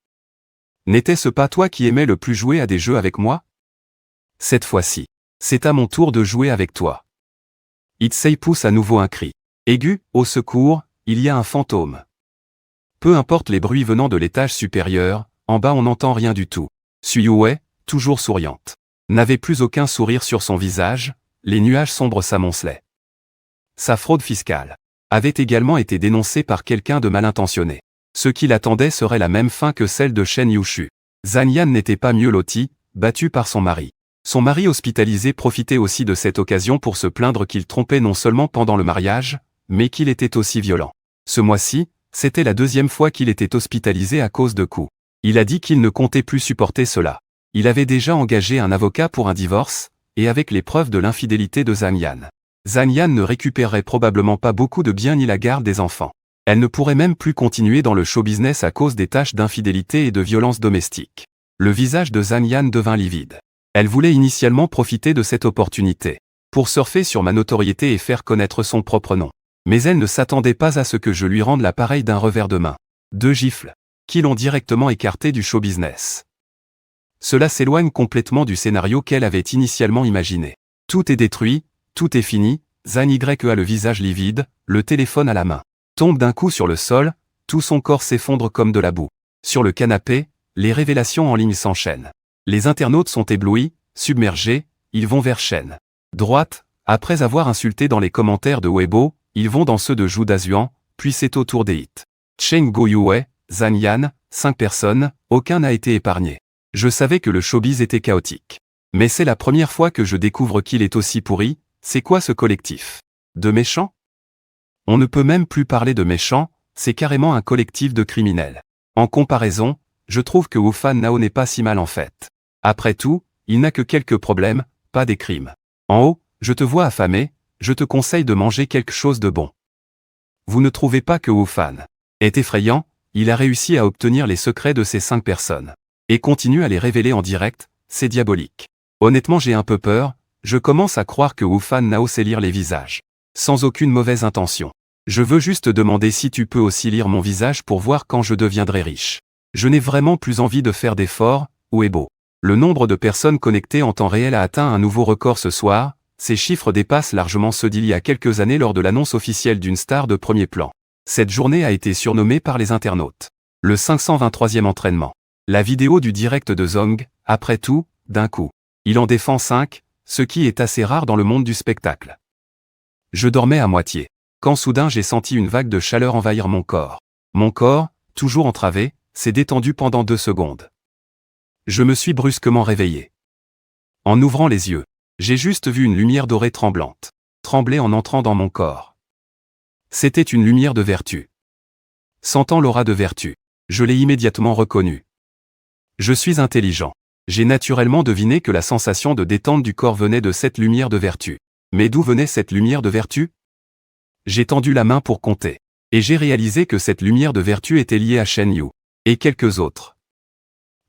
N'était-ce pas toi qui aimais le plus jouer à des jeux avec moi? Cette fois-ci, c'est à mon tour de jouer avec toi. Itsei pousse à nouveau un cri aigu, au secours, il y a un fantôme. Peu importe les bruits venant de l'étage supérieur, en bas on n'entend rien du tout. Suyue, toujours souriante, n'avait plus aucun sourire sur son visage, les nuages sombres s'amoncelaient. Sa fraude fiscale avait également été dénoncée par quelqu'un de mal intentionné. Ce qui l'attendait serait la même fin que celle de Shen Yushu. Zhang Yan n'était pas mieux loti, battu par son mari. Son mari hospitalisé profitait aussi de cette occasion pour se plaindre qu'il trompait non seulement pendant le mariage, mais qu'il était aussi violent. Ce mois-ci, c'était la 2e fois qu'il était hospitalisé à cause de coups. Il a dit qu'il ne comptait plus supporter cela. Il avait déjà engagé un avocat pour un divorce, et avec les preuves de l'infidélité de Zhang Yan. Zhang Yan ne récupérerait probablement pas beaucoup de biens ni la garde des enfants. Elle ne pourrait même plus continuer dans le show-business à cause des tâches d'infidélité et de violence domestique. Le visage de Zhang Yan devint livide. Elle voulait initialement profiter de cette opportunité pour surfer sur ma notoriété et faire connaître son propre nom. Mais elle ne s'attendait pas à ce que je lui rende l'appareil d'un revers de main. 2 gifles, qui l'ont directement écarté du show-business. Cela s'éloigne complètement du scénario qu'elle avait initialement imaginé. Tout est détruit, tout est fini, Zhang Y a le visage livide, le téléphone à la main. Tombe d'un coup sur le sol, tout son corps s'effondre comme de la boue. Sur le canapé, les révélations en ligne s'enchaînent. Les internautes sont éblouis, submergés, ils vont vers Shen. Droite, après avoir insulté dans les commentaires de Weibo, ils vont dans ceux de Zhu Dazuan, puis c'est au tour des hits. Cheng Goyue, Zhang Yan, 5 personnes, aucun n'a été épargné. Je savais que le showbiz était chaotique. Mais c'est la première fois que je découvre qu'il est aussi pourri. C'est quoi ce collectif? De méchants? On ne peut même plus parler de méchants, c'est carrément un collectif de criminels. En comparaison, je trouve que Wu Fan Nao n'est pas si mal en fait. Après tout, il n'a que quelques problèmes, pas des crimes. En haut, je te vois affamé, je te conseille de manger quelque chose de bon. Vous ne trouvez pas que Wu Fan est effrayant? Il a réussi à obtenir les secrets de ces 5 personnes. Et continue à les révéler en direct, c'est diabolique. Honnêtement j'ai un peu peur, je commence à croire que Wu Fan Nao sait lire les visages. Sans aucune mauvaise intention. Je veux juste demander si tu peux aussi lire mon visage pour voir quand je deviendrai riche. Je n'ai vraiment plus envie de faire d'efforts, Weibo. Le nombre de personnes connectées en temps réel a atteint un nouveau record ce soir, ces chiffres dépassent largement ceux d'il y a quelques années lors de l'annonce officielle d'une star de premier plan. Cette journée a été surnommée par les internautes le 523e entraînement. La vidéo du direct de Zong, après tout, d'un coup. Il en défend 5, ce qui est assez rare dans le monde du spectacle. Je dormais à moitié, quand soudain j'ai senti une vague de chaleur envahir mon corps. Mon corps, toujours entravé, s'est détendu pendant 2 secondes. Je me suis brusquement réveillé. En ouvrant les yeux, j'ai juste vu une lumière dorée tremblante, trembler en entrant dans mon corps. C'était une lumière de vertu. Sentant l'aura de vertu, je l'ai immédiatement reconnue. Je suis intelligent. J'ai naturellement deviné que la sensation de détente du corps venait de cette lumière de vertu. Mais d'où venait cette lumière de vertu? J'ai tendu la main pour compter. Et j'ai réalisé que cette lumière de vertu était liée à Shen Yu. Et quelques autres.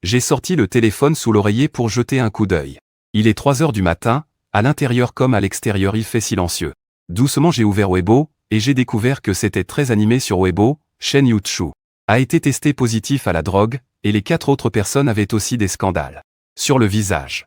J'ai sorti le téléphone sous l'oreiller pour jeter un coup d'œil. Il est 3 heures du matin, à l'intérieur comme à l'extérieur il fait silencieux. Doucement j'ai ouvert Weibo, et j'ai découvert que c'était très animé sur Weibo. Shen Yu-chu a été testé positif à la drogue, et les 4 autres personnes avaient aussi des scandales sur le visage.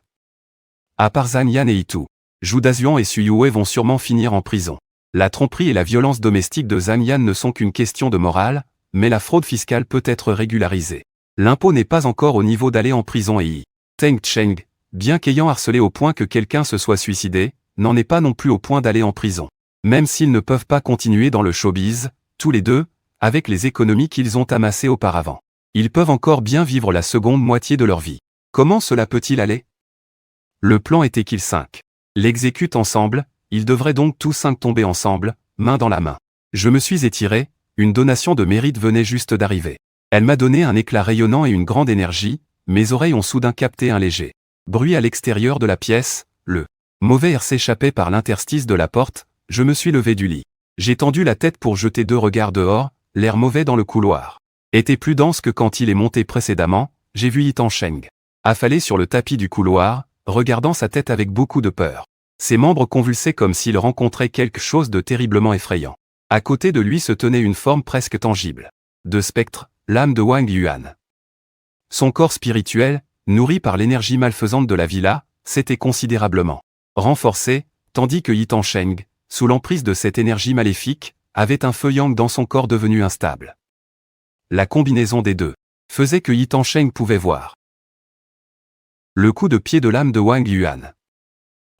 À part Zhang Yan et Itu, Zhu Dazuan et Suyue vont sûrement finir en prison. La tromperie et la violence domestique de Zhang Yan ne sont qu'une question de morale, mais la fraude fiscale peut être régularisée. L'impôt n'est pas encore au niveau d'aller en prison et Yi Teng Cheng, bien qu'ayant harcelé au point que quelqu'un se soit suicidé, n'en est pas non plus au point d'aller en prison. Même s'ils ne peuvent pas continuer dans le showbiz, tous les deux, avec les économies qu'ils ont amassées auparavant. Ils peuvent encore bien vivre la seconde moitié de leur vie. Comment cela peut-il aller? Le plan était qu'ils l'exécutent ensemble, ils devraient donc tous 5 tomber ensemble, main dans la main. Je me suis étiré, une donation de mérite venait juste d'arriver. Elle m'a donné un éclat rayonnant et une grande énergie, mes oreilles ont soudain capté un léger bruit à l'extérieur de la pièce, le mauvais air s'échappait par l'interstice de la porte, je me suis levé du lit. J'ai tendu la tête pour jeter 2 regards dehors, l'air mauvais dans le couloir était plus dense que quand il est monté précédemment, j'ai vu Yi Cheng affalé sur le tapis du couloir, regardant sa tête avec beaucoup de peur. Ses membres convulsaient comme s'il rencontrait quelque chose de terriblement effrayant. À côté de lui se tenait une forme presque tangible de spectre, l'âme de Wang Yuan. Son corps spirituel, nourri par l'énergie malfaisante de la villa, s'était considérablement renforcé, tandis que Yi Cheng, sous l'emprise de cette énergie maléfique, avait un feu yang dans son corps devenu instable. La combinaison des deux faisait que Yi Cheng pouvait voir le coup de pied de l'âme de Wang Yuan.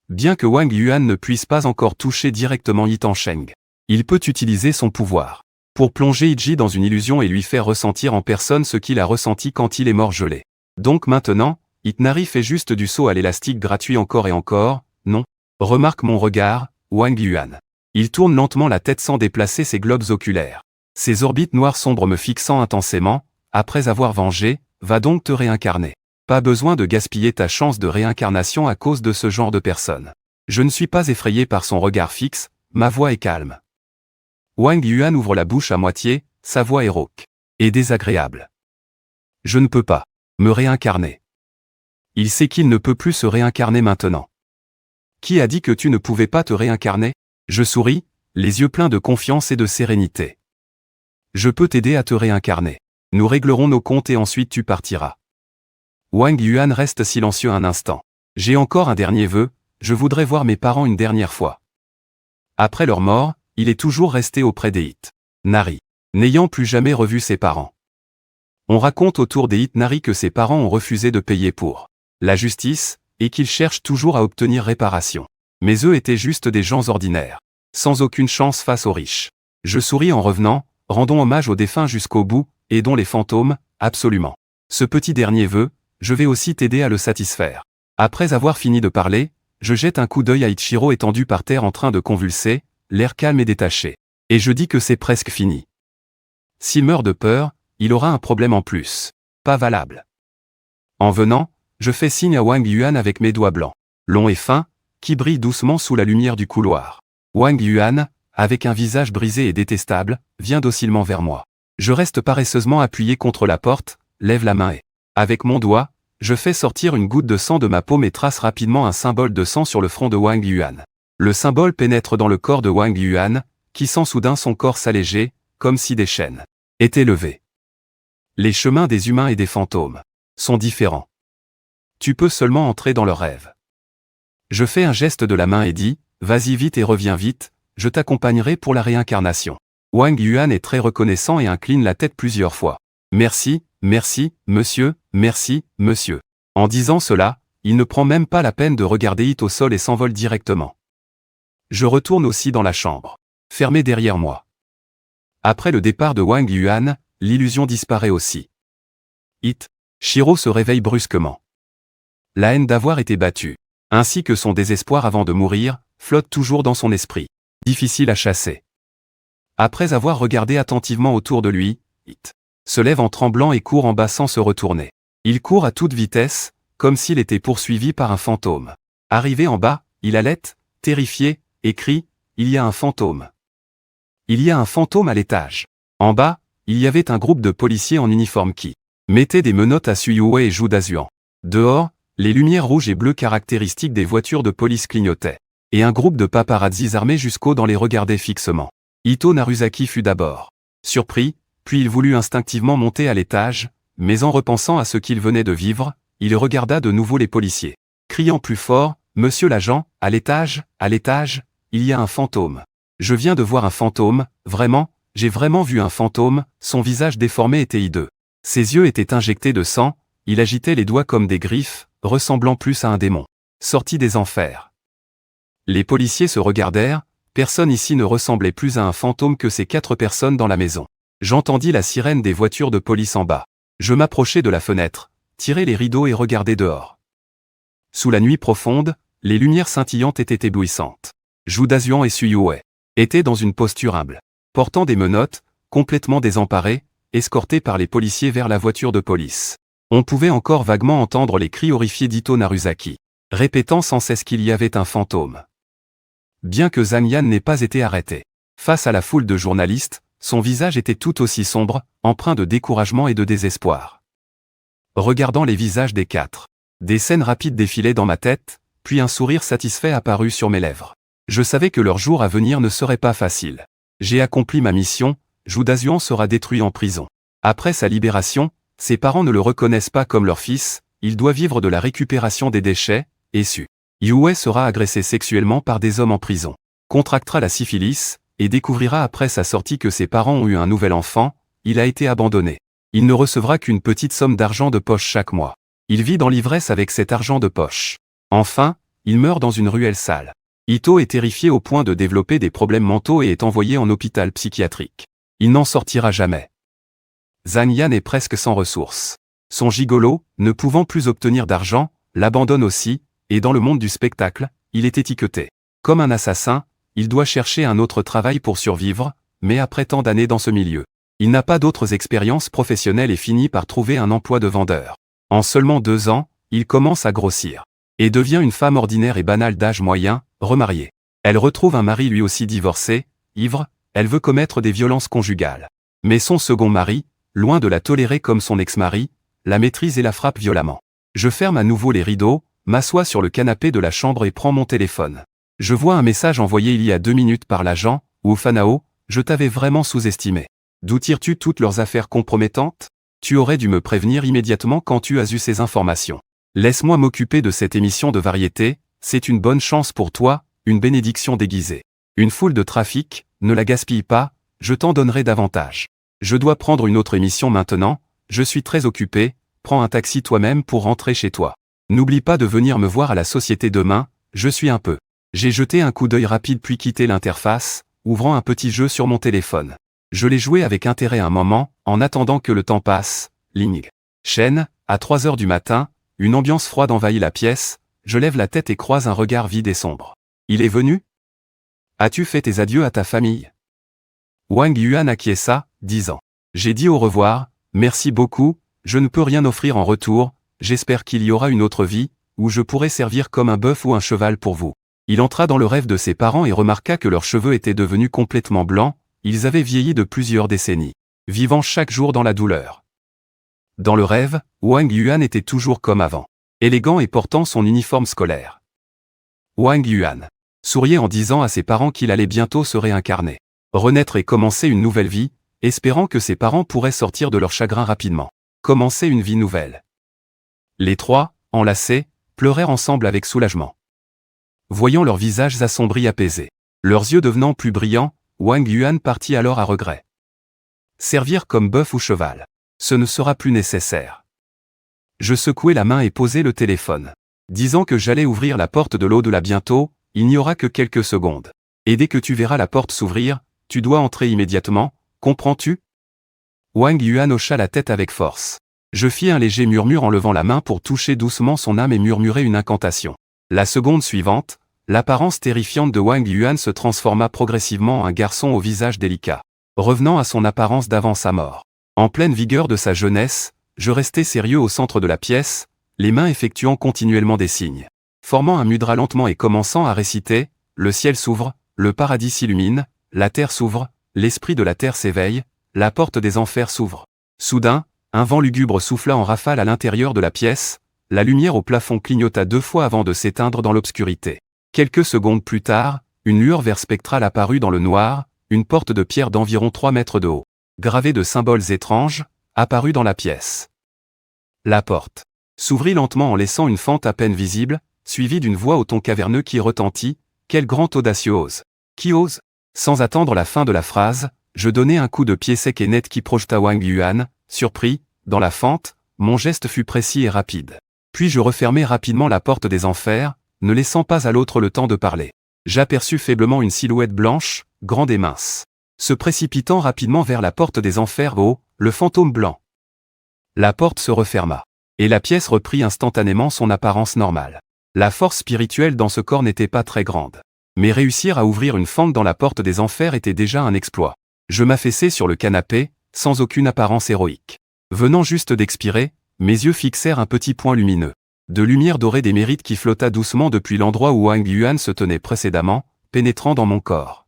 Bien que Wang Yuan ne puisse pas encore toucher directement Yi Cheng, il peut utiliser son pouvoir pour plonger Yi dans une illusion et lui faire ressentir en personne ce qu'il a ressenti quand il est mort gelé. Donc maintenant, Itnari fait juste du saut à l'élastique gratuit encore et encore, non. Remarque mon regard, Wang Yuan. Il tourne lentement la tête sans déplacer ses globes oculaires. Ses orbites noires sombres me fixant intensément, après avoir vengé, va donc te réincarner. Pas besoin de gaspiller ta chance de réincarnation à cause de ce genre de personne. Je ne suis pas effrayé par son regard fixe, ma voix est calme. Wang Yuan ouvre la bouche à moitié, sa voix est rauque et désagréable. Je ne peux pas me réincarner. Il sait qu'il ne peut plus se réincarner maintenant. Qui a dit que tu ne pouvais pas te réincarner? Je souris, les yeux pleins de confiance et de sérénité. Je peux t'aider à te réincarner. Nous réglerons nos comptes et ensuite tu partiras. Wang Yuan reste silencieux un instant. J'ai encore un dernier vœu, je voudrais voir mes parents une dernière fois. Après leur mort, il est toujours resté auprès des Itnari, n'ayant plus jamais revu ses parents. On raconte autour des Itnari que ses parents ont refusé de payer pour la justice, et qu'ils cherchent toujours à obtenir réparation. Mais eux étaient juste des gens ordinaires, sans aucune chance face aux riches. Je souris en revenant, rendons hommage aux défunts jusqu'au bout, aidons les fantômes, absolument. Ce petit dernier vœu, je vais aussi t'aider à le satisfaire. Après avoir fini de parler, je jette un coup d'œil à Ichiro étendu par terre en train de convulser, l'air calme et détaché. Et je dis que c'est presque fini. S'il meurt de peur, il aura un problème en plus. Pas valable. En venant, je fais signe à Wang Yuan avec mes doigts blancs, longs et fins, qui brillent doucement sous la lumière du couloir. Wang Yuan, avec un visage brisé et détestable, vient docilement vers moi. Je reste paresseusement appuyé contre la porte, lève la main et, avec mon doigt, je fais sortir une goutte de sang de ma paume et trace rapidement un symbole de sang sur le front de Wang Yuan. Le symbole pénètre dans le corps de Wang Yuan, qui sent soudain son corps s'alléger, comme si des chaînes étaient levées. Les chemins des humains et des fantômes sont différents. Tu peux seulement entrer dans leurs rêves. Je fais un geste de la main et dis, vas-y vite et reviens vite, je t'accompagnerai pour la réincarnation. Wang Yuan est très reconnaissant et incline la tête plusieurs fois. Merci, merci, monsieur, merci, monsieur. En disant cela, il ne prend même pas la peine de regarder It au sol et s'envole directement. Je retourne aussi dans la chambre, fermée derrière moi. Après le départ de Wang Yuan, l'illusion disparaît aussi. Ichiro se réveille brusquement. La haine d'avoir été battu, ainsi que son désespoir avant de mourir, flotte toujours dans son esprit. Difficile à chasser. Après avoir regardé attentivement autour de lui, It se lève en tremblant et court en bas sans se retourner. Il court à toute vitesse, comme s'il était poursuivi par un fantôme. Arrivé en bas, il halète, terrifié, et crie, « Il y a un fantôme. Il y a un fantôme à l'étage. » En bas, il y avait un groupe de policiers en uniforme qui mettaient des menottes à Suyue et Jou Dazuan. Dehors, les lumières rouges et bleues caractéristiques des voitures de police clignotaient. Et un groupe de paparazzis armés jusqu'aux dents les regardait fixement. Ito Naruzaki fut d'abord surpris, puis il voulut instinctivement monter à l'étage, mais en repensant à ce qu'il venait de vivre, il regarda de nouveau les policiers, criant plus fort, « Monsieur l'agent, à l'étage, il y a un fantôme. Je viens de voir un fantôme, vraiment, j'ai vraiment vu un fantôme. » Son visage déformé était hideux. Ses yeux étaient injectés de sang, il agitait les doigts comme des griffes, ressemblant plus à un démon. Sorti des enfers. Les policiers se regardèrent, personne ici ne ressemblait plus à un fantôme que ces 4 personnes dans la maison. J'entendis la sirène des voitures de police en bas. Je m'approchai de la fenêtre, tirai les rideaux et regardai dehors. Sous la nuit profonde, les lumières scintillantes étaient éblouissantes. Zhu Dazuan et Su Yue étaient dans une posture humble, portant des menottes, complètement désemparés, escortés par les policiers vers la voiture de police. On pouvait encore vaguement entendre les cris horrifiés d'Ito Naruzaki, répétant sans cesse qu'il y avait un fantôme. Bien que Zhang Yan n'ait pas été arrêté, face à la foule de journalistes, son visage était tout aussi sombre, empreint de découragement et de désespoir. Regardant les visages des 4, des scènes rapides défilaient dans ma tête, puis un sourire satisfait apparut sur mes lèvres. Je savais que leur jour à venir ne serait pas facile. J'ai accompli ma mission, Zhu Dazuan sera détruit en prison. Après sa libération, ses parents ne le reconnaissent pas comme leur fils, il doit vivre de la récupération des déchets, et Su Yue sera agressé sexuellement par des hommes en prison, contractera la syphilis, et découvrira après sa sortie que ses parents ont eu un nouvel enfant, il a été abandonné. Il ne recevra qu'une petite somme d'argent de poche chaque mois. Il vit dans l'ivresse avec cet argent de poche. Enfin, il meurt dans une ruelle sale. Ito est terrifié au point de développer des problèmes mentaux et est envoyé en hôpital psychiatrique. Il n'en sortira jamais. Zhang Yan est presque sans ressources. Son gigolo, ne pouvant plus obtenir d'argent, l'abandonne aussi, et dans le monde du spectacle, il est étiqueté. Comme un assassin, il doit chercher un autre travail pour survivre, mais après tant d'années dans ce milieu, il n'a pas d'autres expériences professionnelles et finit par trouver un emploi de vendeur. En seulement 2 ans, il commence à grossir, et devient une femme ordinaire et banale d'âge moyen, remariée. Elle retrouve un mari lui aussi divorcé, ivre, elle veut commettre des violences conjugales. Mais son second mari, loin de la tolérer comme son ex-mari, la maîtrise et la frappe violemment. Je ferme à nouveau les rideaux, m'assois sur le canapé de la chambre et prends mon téléphone. Je vois un message envoyé il y a 2 minutes par l'agent, ou Fanao, je t'avais vraiment sous-estimé. D'où tires-tu toutes leurs affaires compromettantes? Tu aurais dû me prévenir immédiatement quand tu as eu ces informations. Laisse-moi m'occuper de cette émission de variété, c'est une bonne chance pour toi, une bénédiction déguisée. Une foule de trafic, ne la gaspille pas, je t'en donnerai davantage. Je dois prendre une autre émission maintenant, je suis très occupé, prends un taxi toi-même pour rentrer chez toi. N'oublie pas de venir me voir à la société demain, je suis un peu. J'ai jeté un coup d'œil rapide puis quitté l'interface, ouvrant un petit jeu sur mon téléphone. Je l'ai joué avec intérêt un moment, en attendant que le temps passe. Ligne. Chaîne, à 3 heures du matin, une ambiance froide envahit la pièce, je lève la tête et croise un regard vide et sombre. Il est venu? As-tu fait tes adieux à ta famille? Wang Yuan acquiesça, disant. J'ai dit au revoir, merci beaucoup, je ne peux rien offrir en retour, j'espère qu'il y aura une autre vie, où je pourrai servir comme un bœuf ou un cheval pour vous. Il entra dans le rêve de ses parents et remarqua que leurs cheveux étaient devenus complètement blancs, ils avaient vieilli de plusieurs décennies, vivant chaque jour dans la douleur. Dans le rêve, Wang Yuan était toujours comme avant, élégant et portant son uniforme scolaire. Wang Yuan souriait en disant à ses parents qu'il allait bientôt se réincarner, renaître et commencer une nouvelle vie, espérant que ses parents pourraient sortir de leur chagrin rapidement, commencer une vie nouvelle. Les 3, enlacés, pleurèrent ensemble avec soulagement. Voyant leurs visages assombris apaisés, leurs yeux devenant plus brillants, Wang Yuan partit alors à regret. Servir comme bœuf ou cheval, ce ne sera plus nécessaire. Je secouai la main et posai le téléphone, disant que j'allais ouvrir la porte de l'au-delà bientôt, il n'y aura que quelques secondes. Et dès que tu verras la porte s'ouvrir, tu dois entrer immédiatement, comprends-tu? Wang Yuan hocha la tête avec force. Je fis un léger murmure en levant la main pour toucher doucement son âme et murmurer une incantation. La seconde suivante, l'apparence terrifiante de Wang Yuan se transforma progressivement en un garçon au visage délicat, revenant à son apparence d'avant sa mort. En pleine vigueur de sa jeunesse, je restais sérieux au centre de la pièce, les mains effectuant continuellement des signes, formant un mudra lentement et commençant à réciter, le ciel s'ouvre, le paradis s'illumine, la terre s'ouvre, l'esprit de la terre s'éveille, la porte des enfers s'ouvre. Soudain, un vent lugubre souffla en rafale à l'intérieur de la pièce, la lumière au plafond clignota 2 fois avant de s'éteindre dans l'obscurité. Quelques secondes plus tard, une lueur vert spectrale apparut dans le noir, une porte de pierre d'environ 3 mètres de haut, gravée de symboles étranges, apparut dans la pièce. La porte s'ouvrit lentement en laissant une fente à peine visible, suivie d'une voix au ton caverneux qui retentit, « Quel grand audacieux ose! Qui ose ?» Sans attendre la fin de la phrase, je donnai un coup de pied sec et net qui projeta Wang Yuan, surpris, dans la fente, mon geste fut précis et rapide. Puis je refermai rapidement la porte des enfers, ne laissant pas à l'autre le temps de parler. J'aperçus faiblement une silhouette blanche, grande et mince, se précipitant rapidement vers la porte des enfers. Oh, le fantôme blanc! La porte se referma. Et la pièce reprit instantanément son apparence normale. La force spirituelle dans ce corps n'était pas très grande. Mais réussir à ouvrir une fente dans la porte des enfers était déjà un exploit. Je m'affaissai sur le canapé, sans aucune apparence héroïque. Venant juste d'expirer, mes yeux fixèrent un petit point lumineux. De lumière dorée des mérites qui flotta doucement depuis l'endroit où Wang Yuan se tenait précédemment, pénétrant dans mon corps.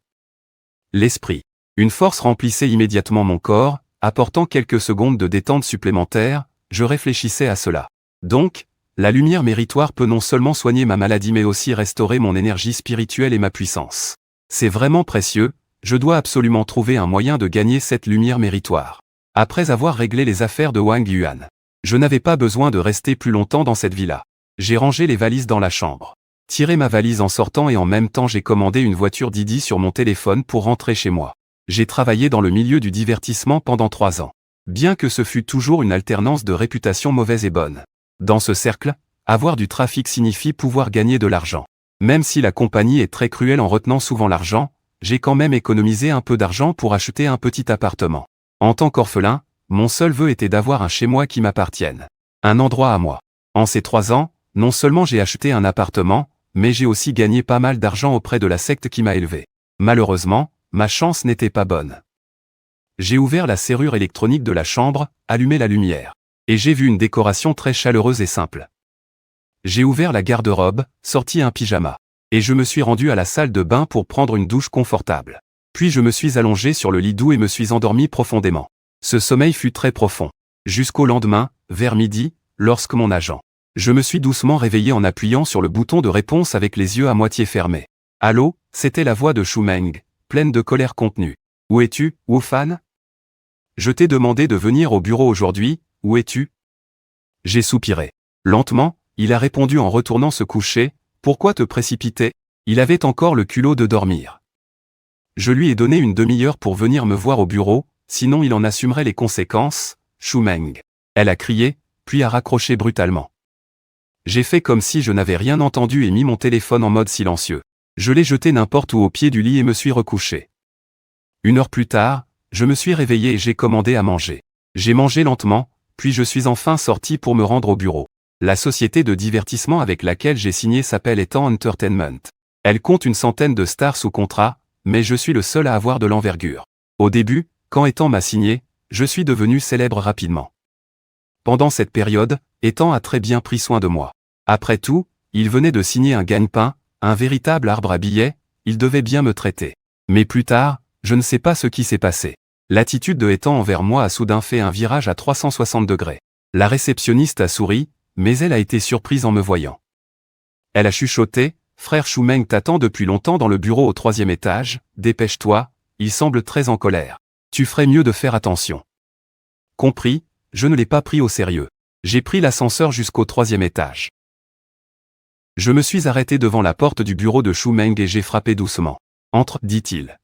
L'esprit. Une force remplissait immédiatement mon corps, apportant quelques secondes de détente supplémentaire. Je réfléchissais à cela. Donc, la lumière méritoire peut non seulement soigner ma maladie mais aussi restaurer mon énergie spirituelle et ma puissance. C'est vraiment précieux, je dois absolument trouver un moyen de gagner cette lumière méritoire. Après avoir réglé les affaires de Wang Yuan, je n'avais pas besoin de rester plus longtemps dans cette villa. J'ai rangé les valises dans la chambre. Tiré ma valise en sortant et en même temps j'ai commandé une voiture Didi sur mon téléphone pour rentrer chez moi. J'ai travaillé dans le milieu du divertissement pendant 3 ans. Bien que ce fût toujours une alternance de réputation mauvaise et bonne. Dans ce cercle, avoir du trafic signifie pouvoir gagner de l'argent. Même si la compagnie est très cruelle en retenant souvent l'argent, j'ai quand même économisé un peu d'argent pour acheter un petit appartement. En tant qu'orphelin, mon seul vœu était d'avoir un chez-moi qui m'appartienne. Un endroit à moi. En ces 3 ans, non seulement j'ai acheté un appartement, mais j'ai aussi gagné pas mal d'argent auprès de la secte qui m'a élevé. Malheureusement, ma chance n'était pas bonne. J'ai ouvert la serrure électronique de la chambre, allumé la lumière. Et j'ai vu une décoration très chaleureuse et simple. J'ai ouvert la garde-robe, sorti un pyjama. Et je me suis rendu à la salle de bain pour prendre une douche confortable. Puis je me suis allongé sur le lit doux et me suis endormi profondément. Ce sommeil fut très profond. Jusqu'au lendemain, vers midi, lorsque mon agent. Je me suis doucement réveillé en appuyant sur le bouton de réponse avec les yeux à moitié fermés. Allô, c'était la voix de Shu Meng, pleine de colère contenue. Où es-tu, Wu Fan? Je t'ai demandé de venir au bureau aujourd'hui, où es-tu? J'ai soupiré. Lentement, il a répondu en retournant se coucher, pourquoi te précipiter? Il avait encore le culot de dormir. Je lui ai donné une demi-heure pour venir me voir au bureau, sinon il en assumerait les conséquences, Shu Meng. Elle a crié, puis a raccroché brutalement. J'ai fait comme si je n'avais rien entendu et mis mon téléphone en mode silencieux. Je l'ai jeté n'importe où au pied du lit et me suis recouché. 1 heure plus tard, je me suis réveillé et j'ai commandé à manger. J'ai mangé lentement, puis je suis enfin sorti pour me rendre au bureau. La société de divertissement avec laquelle j'ai signé s'appelle Etan Entertainment. Elle compte une centaine de stars sous contrat, mais je suis le seul à avoir de l'envergure. Au début, quand Etan m'a signé, je suis devenu célèbre rapidement. Pendant cette période, Etan a très bien pris soin de moi. Après tout, il venait de signer un gagne-pain, un véritable arbre à billets, il devait bien me traiter. Mais plus tard, je ne sais pas ce qui s'est passé. L'attitude de Etan envers moi a soudain fait un virage à 360 degrés. La réceptionniste a souri, mais elle a été surprise en me voyant. Elle a chuchoté, « Frère Shu Meng t'attend depuis longtemps dans le bureau au 3e étage, dépêche-toi, il semble très en colère. Tu ferais mieux de faire attention. » Compris, je ne l'ai pas pris au sérieux. J'ai pris l'ascenseur jusqu'au 3e étage. Je me suis arrêté devant la porte du bureau de Shu Meng et j'ai frappé doucement. « Entre, dit-il. »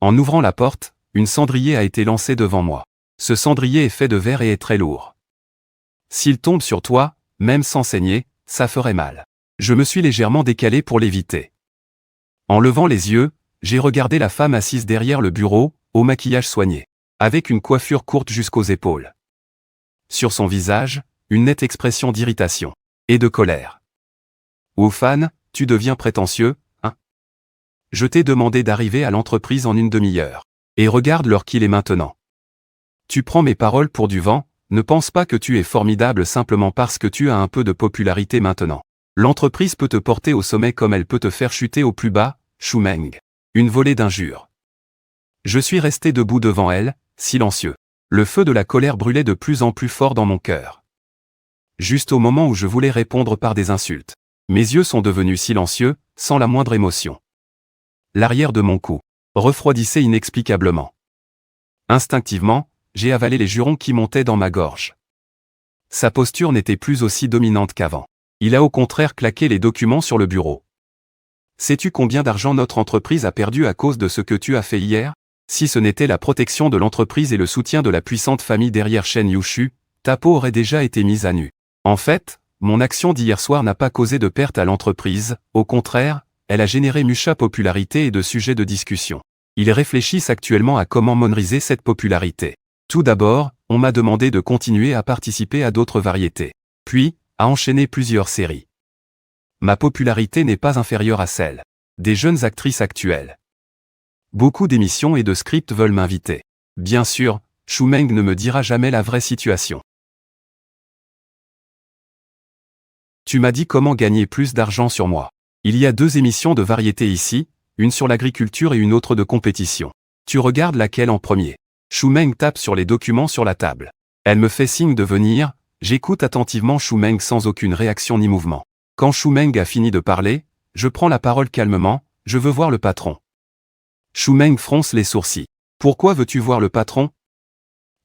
En ouvrant la porte, une cendrier a été lancée devant moi. Ce cendrier est fait de verre et est très lourd. S'il tombe sur toi, même sans saigner, ça ferait mal. Je me suis légèrement décalé pour l'éviter. En levant les yeux, j'ai regardé la femme assise derrière le bureau, au maquillage soigné, avec une coiffure courte jusqu'aux épaules. Sur son visage, une nette expression d'irritation et de colère. « Wu Fan, tu deviens prétentieux, hein? Je t'ai demandé d'arriver à l'entreprise en 1 demi-heure. Et regarde l'heure qu'il est maintenant. Tu prends mes paroles pour du vent, ne pense pas que tu es formidable simplement parce que tu as un peu de popularité maintenant. L'entreprise peut te porter au sommet comme elle peut te faire chuter au plus bas, Shu Meng. » Une volée d'injures. Je suis resté debout devant elle, silencieux. Le feu de la colère brûlait de plus en plus fort dans mon cœur. Juste au moment où je voulais répondre par des insultes. Mes yeux sont devenus silencieux, sans la moindre émotion. L'arrière de mon cou refroidissait inexplicablement. Instinctivement, j'ai avalé les jurons qui montaient dans ma gorge. Sa posture n'était plus aussi dominante qu'avant. Il a au contraire claqué les documents sur le bureau. Sais-tu combien d'argent notre entreprise a perdu à cause de ce que tu as fait hier? Si ce n'était la protection de l'entreprise et le soutien de la puissante famille derrière Shen Yushu, ta peau aurait déjà été mise à nu. En fait, mon action d'hier soir n'a pas causé de perte à l'entreprise, au contraire, elle a généré mucha popularité et de sujets de discussion. Ils réfléchissent actuellement à comment moneriser cette popularité. Tout d'abord, on m'a demandé de continuer à participer à d'autres variétés. Puis, à enchaîner plusieurs séries. Ma popularité n'est pas inférieure à celle des jeunes actrices actuelles. Beaucoup d'émissions et de scripts veulent m'inviter. Bien sûr, Shu Meng ne me dira jamais la vraie situation. Tu m'as dit comment gagner plus d'argent sur moi. Il y a 2 émissions de variété ici, une sur l'agriculture et une autre de compétition. Tu regardes laquelle en premier? Shu Meng tape sur les documents sur la table. Elle me fait signe de venir, j'écoute attentivement Shu Meng sans aucune réaction ni mouvement. Quand Shu Meng a fini de parler, je prends la parole calmement, je veux voir le patron. Shu Meng fronce les sourcils. Pourquoi veux-tu voir le patron?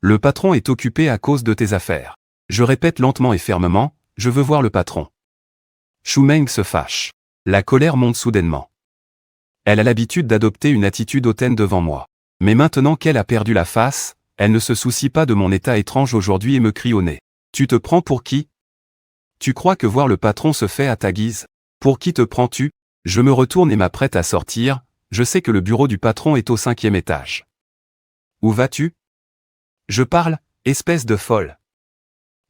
Le patron est occupé à cause de tes affaires. Je répète lentement et fermement, je veux voir le patron. Shu Meng se fâche. La colère monte soudainement. Elle a l'habitude d'adopter une attitude hautaine devant moi. Mais maintenant qu'elle a perdu la face, elle ne se soucie pas de mon état étrange aujourd'hui et me crie au nez. Tu te prends pour qui? Tu crois que voir le patron se fait à ta guise? Pour qui te prends-tu? Je me retourne et m'apprête à sortir, je sais que le bureau du patron est au 5e étage. Où vas-tu? Je parle, espèce de folle.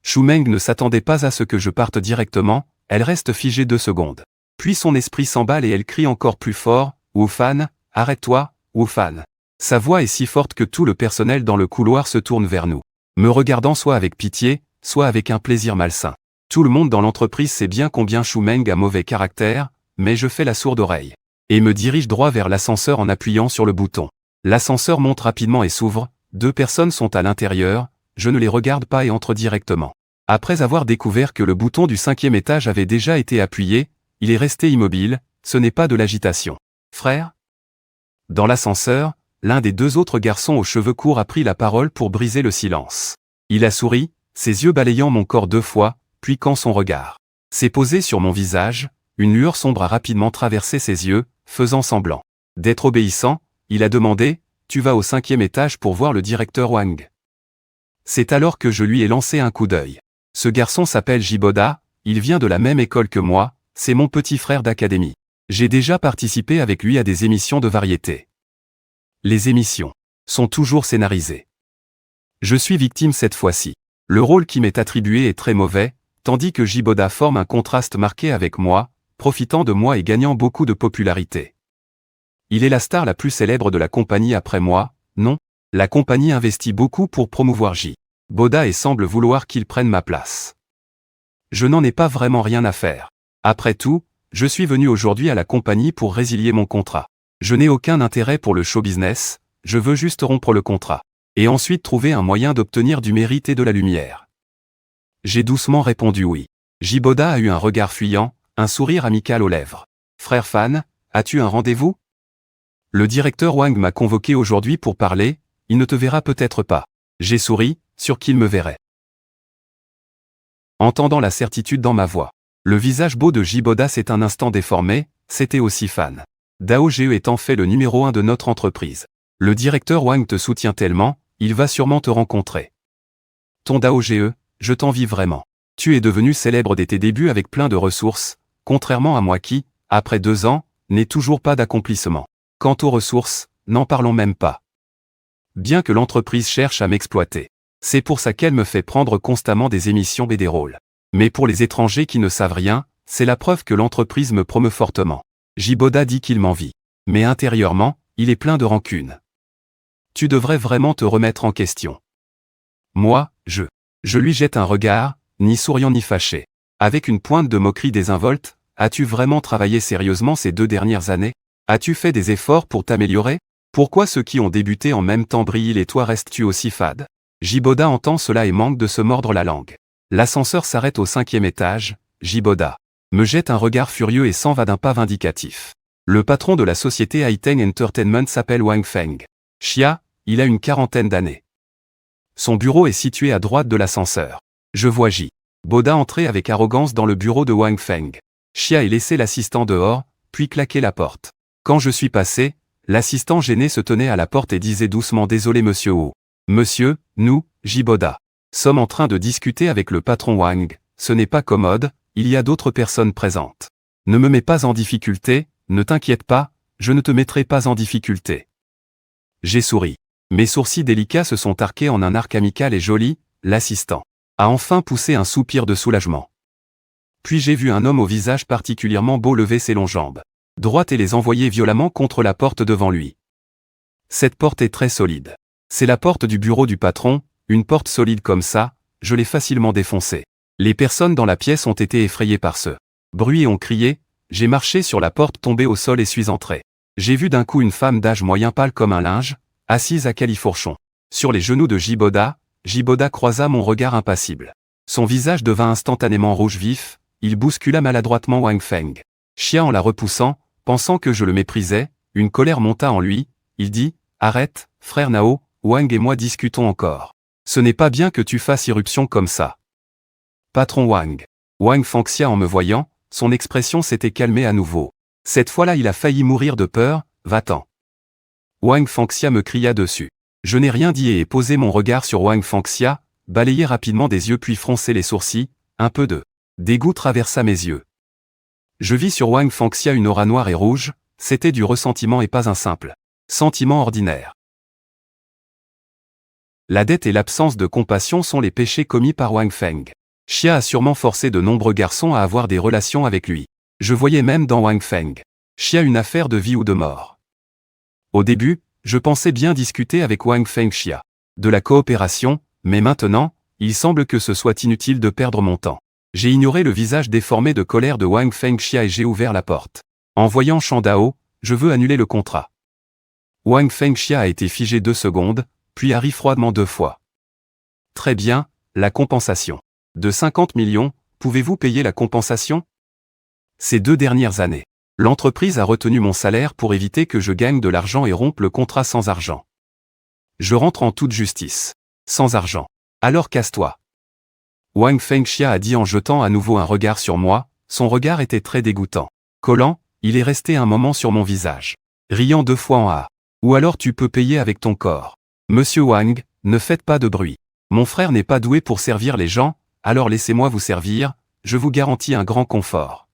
Shu Meng ne s'attendait pas à ce que je parte directement, elle reste figée 2 secondes. Puis son esprit s'emballe et elle crie encore plus fort, Wu Fan, arrête-toi, Wu Fan. Sa voix est si forte que tout le personnel dans le couloir se tourne vers nous, me regardant soit avec pitié, soit avec un plaisir malsain. Tout le monde dans l'entreprise sait bien combien Shu Meng a mauvais caractère, mais je fais la sourde oreille. Et me dirige droit vers l'ascenseur en appuyant sur le bouton. L'ascenseur monte rapidement et s'ouvre, 2 personnes sont à l'intérieur, je ne les regarde pas et entre directement. Après avoir découvert que le bouton du 5e étage avait déjà été appuyé, il est resté immobile, ce n'est pas de l'agitation. Frère? Dans l'ascenseur, l'un des 2 autres garçons aux cheveux courts a pris la parole pour briser le silence. Il a souri, ses yeux balayant mon corps 2 fois, puis quand son regard s'est posé sur mon visage, une lueur sombre a rapidement traversé ses yeux, faisant semblant d'être obéissant, il a demandé, tu vas au 5e étage pour voir le directeur Wang. C'est alors que je lui ai lancé un coup d'œil. Ce garçon s'appelle Jiboda, il vient de la même école que moi, c'est mon petit frère d'académie. J'ai déjà participé avec lui à des émissions de variété. Les émissions sont toujours scénarisées. Je suis victime cette fois-ci. Le rôle qui m'est attribué est très mauvais, tandis que Jiboda forme un contraste marqué avec moi, profitant de moi et gagnant beaucoup de popularité. Il est la star la plus célèbre de la compagnie après moi, non? La compagnie investit beaucoup pour promouvoir Jiboda et semble vouloir qu'il prenne ma place. Je n'en ai pas vraiment rien à faire. Après tout, je suis venu aujourd'hui à la compagnie pour résilier mon contrat. Je n'ai aucun intérêt pour le show business, je veux juste rompre le contrat. Et ensuite trouver un moyen d'obtenir du mérite et de la lumière. J'ai doucement répondu oui. Jiboda a eu un regard fuyant, un sourire amical aux lèvres. Frère Fan, as-tu un rendez-vous? Le directeur Wang m'a convoqué aujourd'hui pour parler, il ne te verra peut-être pas. J'ai souri, sûr qu'il me verrait. Entendant la certitude dans ma voix. Le visage beau de Jiboda s'est un instant déformé, c'était aussi Fan. Dao Ge est en fait le numéro 1 de notre entreprise. Le directeur Wang te soutient tellement, il va sûrement te rencontrer. Ton Dao Ge, je t'envie vraiment. Tu es devenu célèbre dès tes débuts avec plein de ressources, contrairement à moi qui, après 2 ans, n'ai toujours pas d'accomplissement. Quant aux ressources, n'en parlons même pas. Bien que l'entreprise cherche à m'exploiter. C'est pour ça qu'elle me fait prendre constamment des émissions et des rôles. Mais pour les étrangers qui ne savent rien, c'est la preuve que l'entreprise me promeut fortement. Jiboda dit qu'il m'envie. Mais intérieurement, il est plein de rancune. Tu devrais vraiment te remettre en question. Moi, je lui jette un regard, ni souriant ni fâché. Avec une pointe de moquerie désinvolte, as-tu vraiment travaillé sérieusement ces 2 dernières années? As-tu fait des efforts pour t'améliorer? Pourquoi ceux qui ont débuté en même temps brillent et toi restes-tu aussi fade? Jiboda entend cela et manque de se mordre la langue. L'ascenseur s'arrête au 5e étage, Jiboda me jette un regard furieux et s'en va d'un pas vindicatif. Le patron de la société Haiteng Entertainment s'appelle Wang Feng. Xia, il a une 40aine d'années. Son bureau est situé à droite de l'ascenseur. Je vois Jiboda entrer avec arrogance dans le bureau de Wang Feng. Xia a laissé l'assistant dehors, puis claqué la porte. Quand je suis passé, L'assistant gêné se tenait à la porte et disait doucement: Désolé monsieur Wu. Monsieur, nous, Jiboda, sommes en train de discuter avec le patron Wang, ce n'est pas commode, il y a d'autres personnes présentes. Ne me mets pas en difficulté, ne t'inquiète pas, je ne te mettrai pas en difficulté. J'ai souri. Mes sourcils délicats se sont arqués en un arc amical et joli, l'assistant a enfin poussé un soupir de soulagement. Puis j'ai vu un homme au visage particulièrement beau lever ses longues jambes droites et les envoyer violemment contre la porte devant lui. Cette porte est très solide. C'est la porte du bureau du patron, une porte solide comme ça, je l'ai facilement défoncée. Les personnes dans la pièce ont été effrayées par ce bruit et ont crié, j'ai marché sur la porte tombée au sol et suis entré. J'ai vu d'un coup une femme d'âge moyen pâle comme un linge, assise à califourchon. Sur les genoux de Jiboda croisa mon regard impassible. Son visage devint instantanément rouge vif, il bouscula maladroitement Wang Feng. Xia en la repoussant, pensant que je le méprisais, une colère monta en lui, il dit, arrête, frère Nao, Wang et moi discutons encore. Ce n'est pas bien que tu fasses irruption comme ça. Patron Wang. Wang Fengxia en me voyant, son expression s'était calmée à nouveau. Cette fois-là il a failli mourir de peur, va-t'en. Wang Fengxia me cria dessus. Je n'ai rien dit et ai posé mon regard sur Wang Fengxia, balayé rapidement des yeux puis froncé les sourcils, un peu de dégoût traversa mes yeux. Je vis sur Wang Fengxia une aura noire et rouge, c'était du ressentiment et pas un simple sentiment ordinaire. La dette et l'absence de compassion sont les péchés commis par Wang Feng. Xia a sûrement forcé de nombreux garçons à avoir des relations avec lui. Je voyais même dans Wang Feng Xia une affaire de vie ou de mort. Au début, je pensais bien discuter avec Wang Feng Xia de la coopération, mais maintenant, il semble que ce soit inutile de perdre mon temps. J'ai ignoré le visage déformé de colère de Wang Feng Xia et j'ai ouvert la porte. En voyant Shan Dao, je veux annuler le contrat. Wang Feng Xia a été figé 2 secondes, puis a ri froidement 2 fois. Très bien, la compensation. De 50 millions, pouvez-vous payer la compensation? Ces 2 dernières années, l'entreprise a retenu mon salaire pour éviter que je gagne de l'argent et rompe le contrat sans argent. Je rentre en toute justice. Sans argent. Alors casse-toi. Wang Feng Xia a dit en jetant à nouveau un regard sur moi, son regard était très dégoûtant. Collant, il est resté un moment sur mon visage. Riant 2 fois en A. Ou alors tu peux payer avec ton corps. Monsieur Wang, ne faites pas de bruit. Mon frère n'est pas doué pour servir les gens, alors laissez-moi vous servir, je vous garantis un grand confort.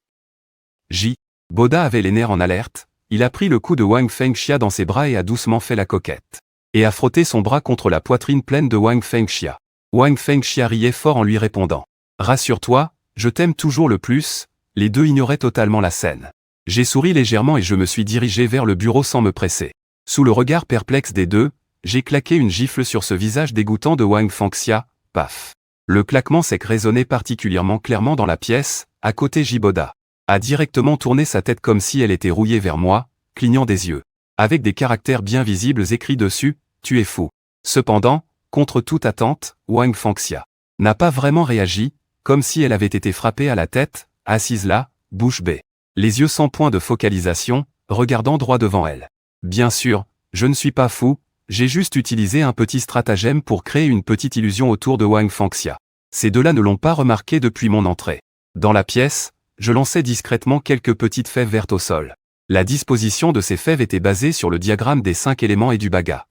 Boda avait les nerfs en alerte, il a pris le cou de Wang Feng Xia dans ses bras et a doucement fait la coquette. Et a frotté son bras contre la poitrine pleine de Wang Feng Xia. Wang Feng Xia riait fort en lui répondant. Rassure-toi, je t'aime toujours le plus, les deux ignoraient totalement la scène. J'ai souri légèrement et je me suis dirigé vers le bureau sans me presser. Sous le regard perplexe des deux, j'ai claqué une gifle sur ce visage dégoûtant de Wang Fengxia, paf. Le claquement sec résonnait particulièrement clairement dans la pièce, à côté Jiboda a directement tourné sa tête comme si elle était rouillée vers moi, clignant des yeux. Avec des caractères bien visibles écrits dessus, tu es fou. Cependant, contre toute attente, Wang Fengxia n'a pas vraiment réagi, comme si elle avait été frappée à la tête, assise là, bouche bée. Les yeux sans point de focalisation, regardant droit devant elle. Bien sûr, je ne suis pas fou, j'ai juste utilisé un petit stratagème pour créer une petite illusion autour de Wang Fengxia. Ces deux-là ne l'ont pas remarqué depuis mon entrée. Dans la pièce, je lançais discrètement quelques petites fèves vertes au sol. La disposition de ces fèves était basée sur le diagramme des 5 éléments et du baga.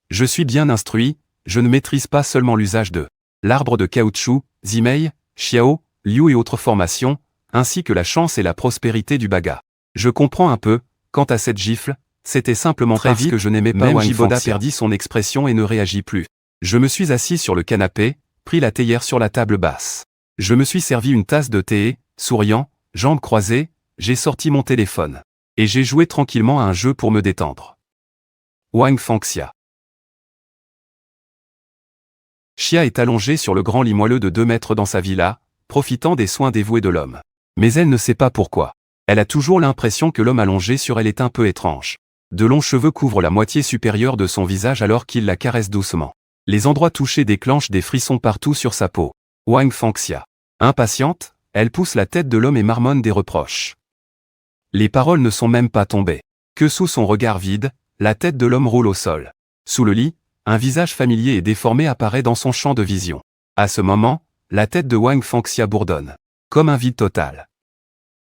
Je suis bien instruit, je ne maîtrise pas seulement l'usage de l'arbre de caoutchouc, Zimei, Xiao, Liu et autres formations, ainsi que la chance et la prospérité du baga. Je comprends un peu, quant à cette gifle, c'était simplement très vite que je n'aimais pas Wang Jiboda perdit son expression et ne réagit plus. Je me suis assis sur le canapé, pris la théière sur la table basse. Je me suis servi une tasse de thé et, souriant, jambes croisées, j'ai sorti mon téléphone. Et j'ai joué tranquillement à un jeu pour me détendre. Wang Fengxia. Xia est allongée sur le grand lit moelleux de 2 mètres dans sa villa, profitant des soins dévoués de l'homme. Mais elle ne sait pas pourquoi. Elle a toujours l'impression que l'homme allongé sur elle est un peu étrange. De longs cheveux couvrent la moitié supérieure de son visage alors qu'il la caresse doucement. Les endroits touchés déclenchent des frissons partout sur sa peau. Wang Fengxia. Impatiente, elle pousse la tête de l'homme et marmonne des reproches. Les paroles ne sont même pas tombées. Que sous son regard vide, la tête de l'homme roule au sol. Sous le lit, un visage familier et déformé apparaît dans son champ de vision. À ce moment, la tête de Wang Fengxia bourdonne. Comme un vide total.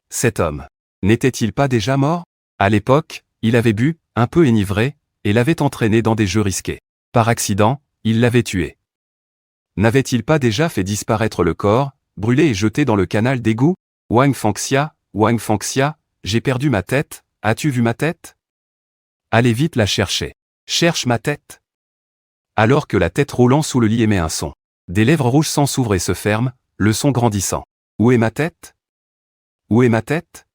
Cet homme. N'était-il pas déjà mort? À l'époque, il avait bu, un peu enivré, et l'avait entraîné dans des jeux risqués. Par accident, il l'avait tué. N'avait-il pas déjà fait disparaître le corps, brûlé et jeté dans le canal d'égout? Wang Fangxia, j'ai perdu ma tête, as-tu vu ma tête? Allez vite la chercher. Cherche ma tête. Alors que la tête roulant sous le lit émet un son. Des lèvres rouges s'ouvrent et se ferment, le son grandissant. Où est ma tête? Où est ma tête?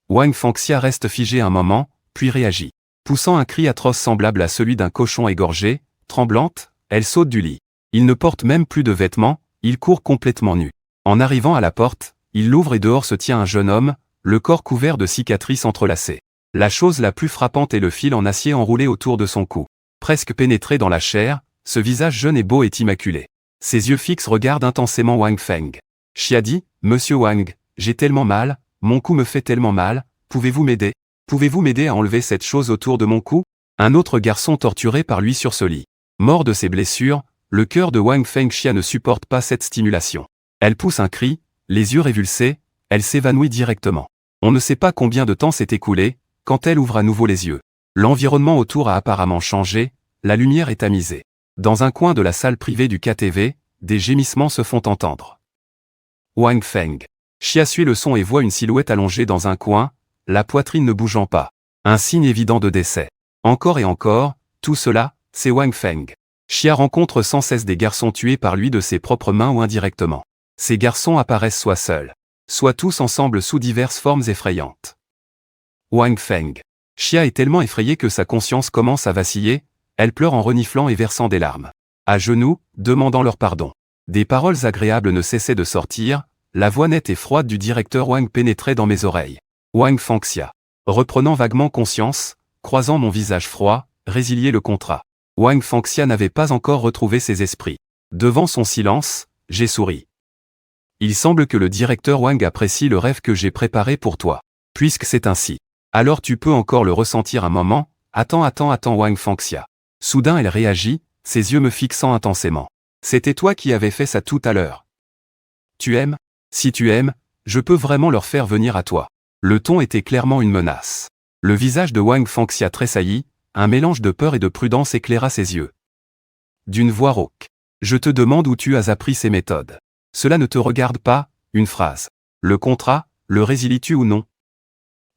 Wang Fangxia reste figé un moment, puis réagit. Poussant un cri atroce semblable à celui d'un cochon égorgé, tremblante, elle saute du lit. Il ne porte même plus de vêtements, il court complètement nu. En arrivant à la porte, il l'ouvre et dehors se tient un jeune homme, le corps couvert de cicatrices entrelacées. La chose la plus frappante est le fil en acier enroulé autour de son cou. Presque pénétré dans la chair, ce visage jeune et beau est immaculé. Ses yeux fixes regardent intensément Wang Feng. Xia dit, Monsieur Wang, j'ai tellement mal, mon cou me fait tellement mal, pouvez-vous m'aider? Pouvez-vous m'aider à enlever cette chose autour de mon cou? Un autre garçon torturé par lui sur ce lit. Mort de ses blessures, le cœur de Wang Fengxia ne supporte pas cette stimulation. Elle pousse un cri, les yeux révulsés, elle s'évanouit directement. On ne sait pas combien de temps s'est écoulé, quand elle ouvre à nouveau les yeux. L'environnement autour a apparemment changé, la lumière est tamisée. Dans un coin de la salle privée du KTV, des gémissements se font entendre. Wang Feng. Xia suit le son et voit une silhouette allongée dans un coin, la poitrine ne bougeant pas. Un signe évident de décès. Encore et encore, tout cela, c'est Wang Feng. Xia rencontre sans cesse des garçons tués par lui de ses propres mains ou indirectement. Ces garçons apparaissent soit seuls, soit tous ensemble sous diverses formes effrayantes. Wang Feng. Xia est tellement effrayée que sa conscience commence à vaciller, elle pleure en reniflant et versant des larmes. À genoux, demandant leur pardon. Des paroles agréables ne cessaient de sortir, la voix nette et froide du directeur Wang pénétrait dans mes oreilles. Wang Fangxia. Reprenant vaguement conscience, croisant mon visage froid, résilier le contrat. Wang Fangxia n'avait pas encore retrouvé ses esprits. Devant son silence, j'ai souri. Il semble que le directeur Wang apprécie le rêve que j'ai préparé pour toi. Puisque c'est ainsi. Alors tu peux encore le ressentir un moment, attends Wang Fangxia. Soudain elle réagit, ses yeux me fixant intensément. C'était toi qui avais fait ça tout à l'heure. Tu aimes? Si tu aimes, je peux vraiment leur faire venir à toi. Le ton était clairement une menace. Le visage de Wang Fangxia tressaillit, un mélange de peur et de prudence éclaira ses yeux. D'une voix rauque. Je te demande où tu as appris ces méthodes. Cela ne te regarde pas, une phrase. Le contrat, le résilies-tu ou non?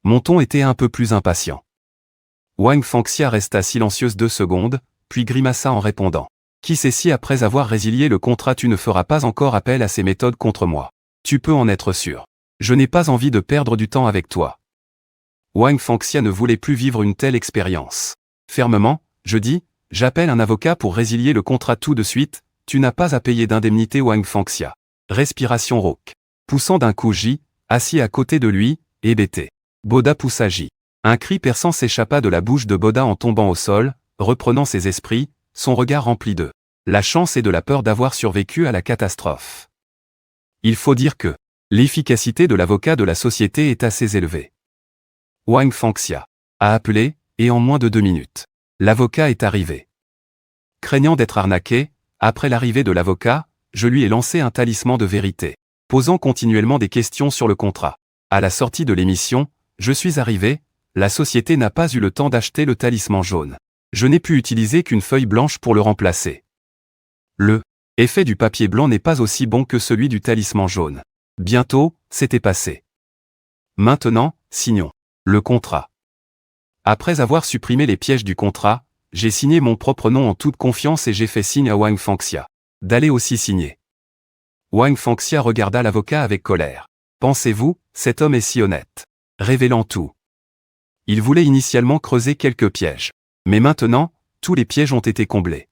Mon ton était un peu plus impatient. Wang Fangxia resta silencieuse 2 secondes, puis grimaça en répondant. Qui sait si après avoir résilié le contrat tu ne feras pas encore appel à ces méthodes contre moi? Tu peux en être sûr. Je n'ai pas envie de perdre du temps avec toi. Wang Fangxia ne voulait plus vivre une telle expérience. Fermement, je dis, j'appelle un avocat pour résilier le contrat tout de suite, tu n'as pas à payer d'indemnité Wang Fangxia. Respiration rauque. Poussant d'un coup J, assis à côté de lui, hébété. Boda poussa J. Un cri perçant s'échappa de la bouche de Boda en tombant au sol, reprenant ses esprits, son regard rempli de la chance et de la peur d'avoir survécu à la catastrophe. Il faut dire que l'efficacité de l'avocat de la société est assez élevée. Wang Fangxia a appelé, et en moins de 2 minutes, l'avocat est arrivé. Craignant d'être arnaqué, après l'arrivée de l'avocat, je lui ai lancé un talisman de vérité, posant continuellement des questions sur le contrat. À la sortie de l'émission, je suis arrivé, la société n'a pas eu le temps d'acheter le talisman jaune. Je n'ai pu utiliser qu'une feuille blanche pour le remplacer. Le effet du papier blanc n'est pas aussi bon que celui du talisman jaune. Bientôt, c'était passé. Maintenant, signons le contrat. Après avoir supprimé les pièges du contrat, j'ai signé mon propre nom en toute confiance et j'ai fait signe à Wang Fangxia d'aller aussi signer. Wang Fangxia regarda l'avocat avec colère. Pensez-vous, cet homme est si honnête, révélant tout. Il voulait initialement creuser quelques pièges. Mais maintenant, tous les pièges ont été comblés.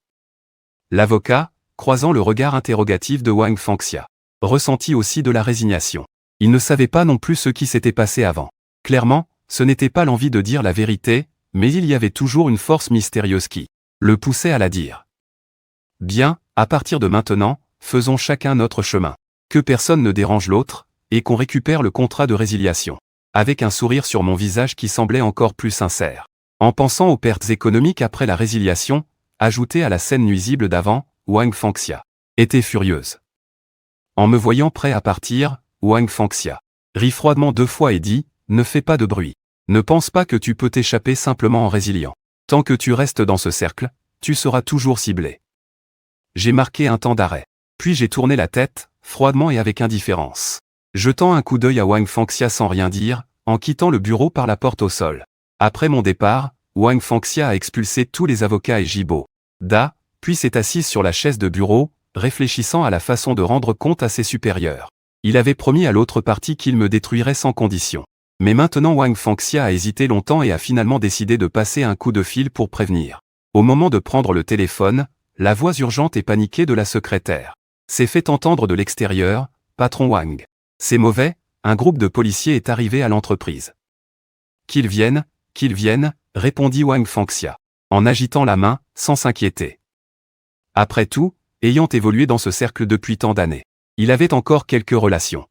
L'avocat, croisant le regard interrogatif de Wang Fangxia, ressentit aussi de la résignation. Il ne savait pas non plus ce qui s'était passé avant. Clairement, ce n'était pas l'envie de dire la vérité, mais il y avait toujours une force mystérieuse qui le poussait à la dire. Bien, à partir de maintenant, faisons chacun notre chemin. Que personne ne dérange l'autre, et qu'on récupère le contrat de résiliation. Avec un sourire sur mon visage qui semblait encore plus sincère. En pensant aux pertes économiques après la résiliation, ajoutées à la scène nuisible d'avant, Wang Fangxia était furieuse. En me voyant prêt à partir, Wang Fangxia rit froidement 2 fois et dit, ne fais pas de bruit. Ne pense pas que tu peux t'échapper simplement en résiliant. Tant que tu restes dans ce cercle, tu seras toujours ciblé. J'ai marqué un temps d'arrêt. Puis j'ai tourné la tête, froidement et avec indifférence. Jetant un coup d'œil à Wang Fangxia sans rien dire, en quittant le bureau par la porte au sol. Après mon départ, Wang Fangxia a expulsé tous les avocats et Jibo Da, puis s'est assise sur la chaise de bureau, réfléchissant à la façon de rendre compte à ses supérieurs. Il avait promis à l'autre partie qu'il me détruirait sans condition. Mais maintenant Wang Fangxia a hésité longtemps et a finalement décidé de passer un coup de fil pour prévenir. Au moment de prendre le téléphone, la voix urgente et paniquée de la secrétaire s'est fait entendre de l'extérieur, « Patron Wang. C'est mauvais, un groupe de policiers est arrivé à l'entreprise. » Qu'ils viennent, répondit Wang Fangxia, en agitant la main, sans s'inquiéter. Après tout, ayant évolué dans ce cercle depuis tant d'années, il avait encore quelques relations.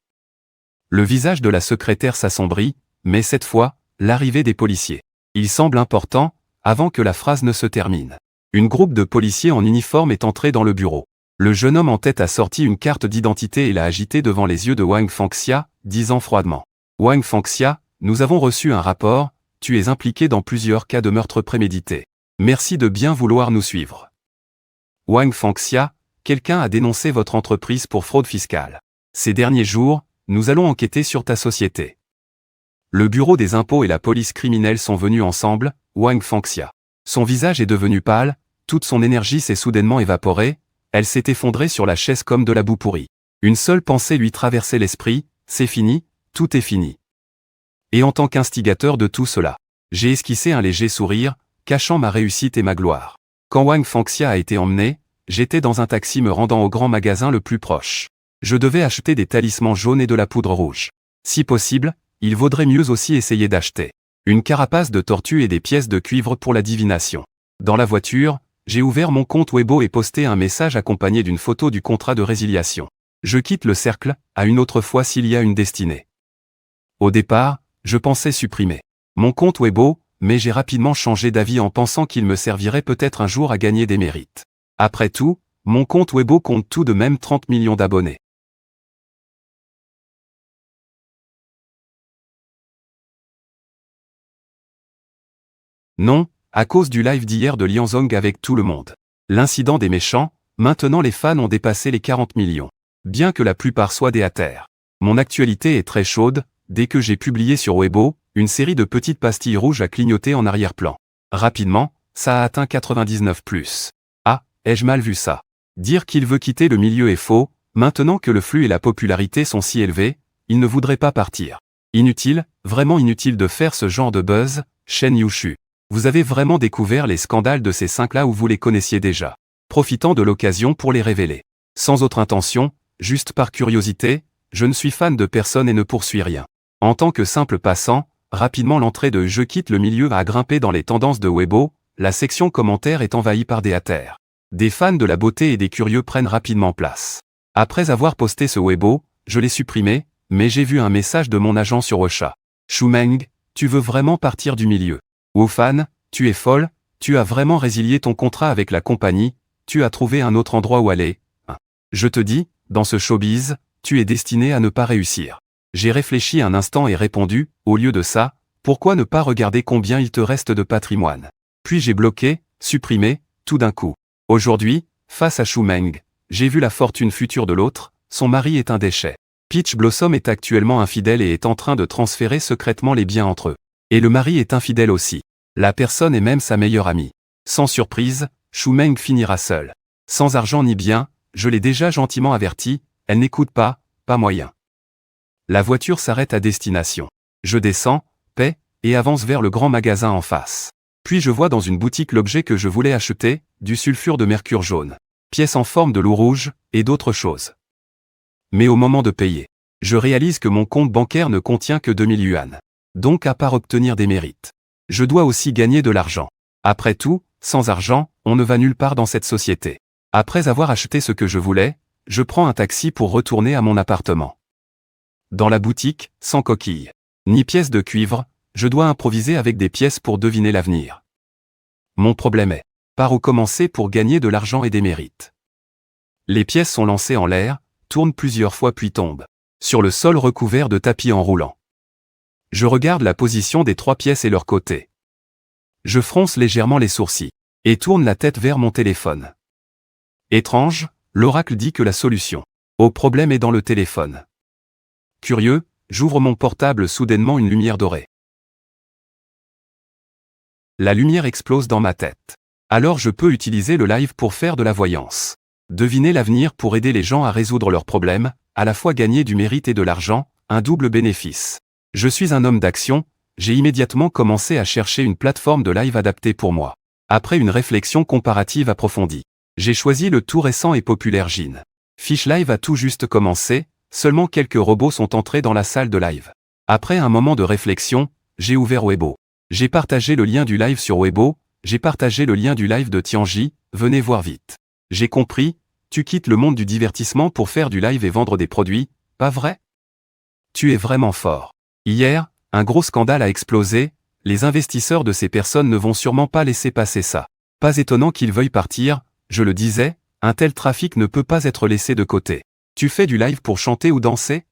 Le visage de la secrétaire s'assombrit, mais cette fois, l'arrivée des policiers. Il semble important, avant que la phrase ne se termine. Un groupe de policiers en uniforme est entré dans le bureau. Le jeune homme en tête a sorti une carte d'identité et l'a agitée devant les yeux de Wang Fangxia, disant froidement. Wang Fangxia, nous avons reçu un rapport, tu es impliqué dans plusieurs cas de meurtre prémédité. Merci de bien vouloir nous suivre. Wang Fangxia, quelqu'un a dénoncé votre entreprise pour fraude fiscale. Ces derniers jours, nous allons enquêter sur ta société. Le bureau des impôts et la police criminelle sont venus ensemble, Wang Fangxia. Son visage est devenu pâle, toute son énergie s'est soudainement évaporée, elle s'est effondrée sur la chaise comme de la boue pourrie. Une seule pensée lui traversait l'esprit, c'est fini, tout est fini. Et en tant qu'instigateur de tout cela, j'ai esquissé un léger sourire, cachant ma réussite et ma gloire. Quand Wang Fangxia a été emmené, j'étais dans un taxi me rendant au grand magasin le plus proche. Je devais acheter des talismans jaunes et de la poudre rouge. Si possible, il vaudrait mieux aussi essayer d'acheter une carapace de tortue et des pièces de cuivre pour la divination. Dans la voiture, j'ai ouvert mon compte Weibo et posté un message accompagné d'une photo du contrat de résiliation. Je quitte le cercle, à une autre fois s'il y a une destinée. Au départ, je pensais supprimer mon compte Weibo, mais j'ai rapidement changé d'avis en pensant qu'il me servirait peut-être un jour à gagner des mérites. Après tout, mon compte Weibo compte tout de même 30 millions d'abonnés. Non, à cause du live d'hier de Lianzong avec tout le monde. L'incident des méchants, maintenant les fans ont dépassé les 40 millions. Bien que la plupart soient des haters. Mon actualité est très chaude, dès que j'ai publié sur Weibo, une série de petites pastilles rouges a clignoté en arrière-plan. Rapidement, ça a atteint 99+. Ah, ai-je mal vu ça? Dire qu'il veut quitter le milieu est faux, maintenant que le flux et la popularité sont si élevés, il ne voudrait pas partir. Inutile, vraiment inutile de faire ce genre de buzz, Shen Yushu. Vous avez vraiment découvert les scandales de ces 5-là ou vous les connaissiez déjà, profitant de l'occasion pour les révéler. Sans autre intention, juste par curiosité, je ne suis fan de personne et ne poursuis rien. En tant que simple passant, rapidement l'entrée de « Je quitte le milieu » a grimpé dans les tendances de Weibo, la section commentaires est envahie par des haters. Des fans de la beauté et des curieux prennent rapidement place. Après avoir posté ce Weibo, je l'ai supprimé, mais j'ai vu un message de mon agent sur Ocha. Shumeng, tu veux vraiment partir du milieu? Wofan, tu es folle, tu as vraiment résilié ton contrat avec la compagnie, tu as trouvé un autre endroit où aller. Je te dis, dans ce showbiz, tu es destiné à ne pas réussir. J'ai réfléchi un instant et répondu, au lieu de ça, pourquoi ne pas regarder combien il te reste de patrimoine? Puis j'ai bloqué, supprimé, tout d'un coup. Aujourd'hui, face à Shumeng, j'ai vu la fortune future de l'autre, son mari est un déchet. Peach Blossom est actuellement infidèle et est en train de transférer secrètement les biens entre eux. Et le mari est infidèle aussi. La personne est même sa meilleure amie. Sans surprise, Shumeng finira seule. Sans argent ni bien, je l'ai déjà gentiment averti, elle n'écoute pas, pas moyen. La voiture s'arrête à destination. Je descends, paie, et avance vers le grand magasin en face. Puis je vois dans une boutique l'objet que je voulais acheter, du sulfure de mercure jaune. Pièces en forme de loup rouge, et d'autres choses. Mais au moment de payer, je réalise que mon compte bancaire ne contient que 2000 yuan. Donc à part obtenir des mérites, je dois aussi gagner de l'argent. Après tout, sans argent, on ne va nulle part dans cette société. Après avoir acheté ce que je voulais, je prends un taxi pour retourner à mon appartement. Dans la boutique, sans coquille, ni pièces de cuivre, je dois improviser avec des pièces pour deviner l'avenir. Mon problème est, par où commencer pour gagner de l'argent et des mérites. Les pièces sont lancées en l'air, tournent plusieurs fois puis tombent sur le sol recouvert de tapis enroulants. Je regarde la position des 3 pièces et leur côté. Je fronce légèrement les sourcils et tourne la tête vers mon téléphone. Étrange, l'oracle dit que la solution au problème est dans le téléphone. Curieux, j'ouvre mon portable, soudainement une lumière dorée. La lumière explose dans ma tête. Alors je peux utiliser le live pour faire de la voyance. Deviner l'avenir pour aider les gens à résoudre leurs problèmes, à la fois gagner du mérite et de l'argent, un double bénéfice. Je suis un homme d'action, j'ai immédiatement commencé à chercher une plateforme de live adaptée pour moi. Après une réflexion comparative approfondie, j'ai choisi le tout récent et populaire Jin. Fish Live a tout juste commencé, seulement quelques robots sont entrés dans la salle de live. Après un moment de réflexion, j'ai ouvert Weibo. J'ai partagé le lien du live sur Weibo, j'ai partagé le lien du live de Tianji, venez voir vite. J'ai compris, tu quittes le monde du divertissement pour faire du live et vendre des produits, pas vrai? Tu es vraiment fort. Hier, un gros scandale a explosé, les investisseurs de ces personnes ne vont sûrement pas laisser passer ça. Pas étonnant qu'ils veuillent partir, je le disais, un tel trafic ne peut pas être laissé de côté. Tu fais du live pour chanter ou danser?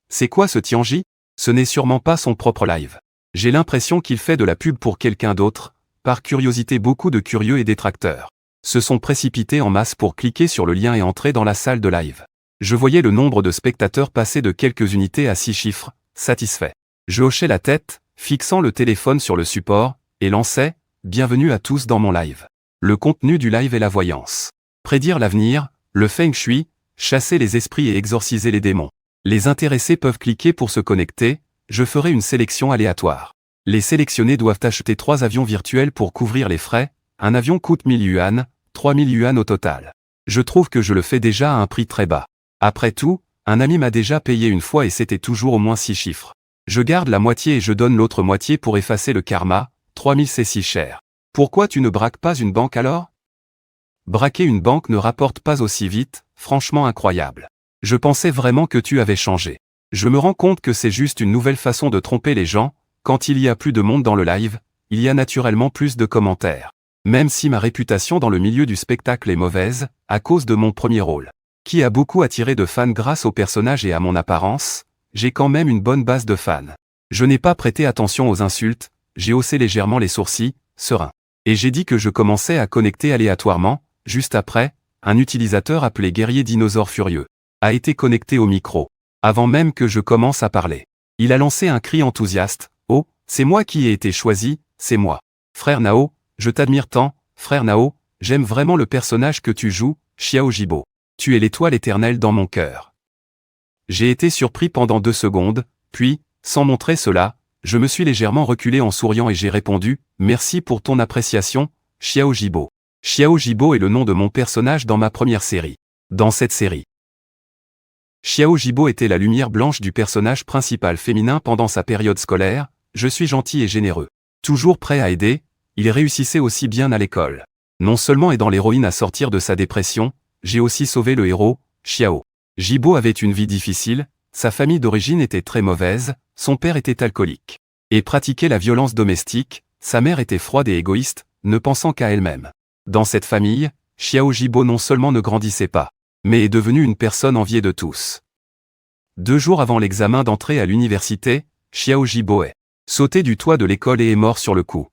C'est quoi ce Tianji? Ce n'est sûrement pas son propre live. J'ai l'impression qu'il fait de la pub pour quelqu'un d'autre. Par curiosité, beaucoup de curieux et détracteurs se sont précipités en masse pour cliquer sur le lien et entrer dans la salle de live. Je voyais le nombre de spectateurs passer de quelques unités à 6 chiffres, satisfait. Je hochais la tête, fixant le téléphone sur le support, et lançais « Bienvenue à tous dans mon live ». Le contenu du live est la voyance. Prédire l'avenir, le feng shui, chasser les esprits et exorciser les démons. Les intéressés peuvent cliquer pour se connecter, je ferai une sélection aléatoire. Les sélectionnés doivent acheter 3 avions virtuels pour couvrir les frais, un avion coûte 1000 yuan, 3000 yuan au total. Je trouve que je le fais déjà à un prix très bas. Après tout, un ami m'a déjà payé une fois et c'était toujours au moins 6 chiffres. Je garde la moitié et je donne l'autre moitié pour effacer le karma, 3000 c'est si cher. Pourquoi tu ne braques pas une banque alors? Braquer une banque ne rapporte pas aussi vite, franchement incroyable. Je pensais vraiment que tu avais changé. Je me rends compte que c'est juste une nouvelle façon de tromper les gens, quand il y a plus de monde dans le live, il y a naturellement plus de commentaires. Même si ma réputation dans le milieu du spectacle est mauvaise, à cause de mon premier rôle, qui a beaucoup attiré de fans grâce au personnage et à mon apparence, j'ai quand même une bonne base de fans. Je n'ai pas prêté attention aux insultes, j'ai haussé légèrement les sourcils, serein. Et j'ai dit que je commençais à connecter aléatoirement, juste après, un utilisateur appelé Guerrier Dinosaure Furieux a été connecté au micro. Avant même que je commence à parler. Il a lancé un cri enthousiaste, « Oh, c'est moi qui ai été choisi, c'est moi. Frère Nao, je t'admire tant, frère Nao, j'aime vraiment le personnage que tu joues, Xiao Jibo. Tu es l'étoile éternelle dans mon cœur. » J'ai été surpris pendant 2 secondes, puis, sans montrer cela, je me suis légèrement reculé en souriant et j'ai répondu, « Merci pour ton appréciation, Xiao Jibo. » Xiao Jibo est le nom de mon personnage dans ma première série. Dans cette série, Xiao Jibo était la lumière blanche du personnage principal féminin pendant sa période scolaire, je suis gentil et généreux. Toujours prêt à aider, il réussissait aussi bien à l'école. Non seulement aidant l'héroïne à sortir de sa dépression, j'ai aussi sauvé le héros, Xiao. Jibo avait une vie difficile, sa famille d'origine était très mauvaise, son père était alcoolique. Et pratiquait la violence domestique, sa mère était froide et égoïste, ne pensant qu'à elle-même. Dans cette famille, Xiao Jibo non seulement ne grandissait pas, mais est devenu une personne enviée de tous. 2 jours avant l'examen d'entrée à l'université, Xiao Jibo est sauté du toit de l'école et est mort sur le coup.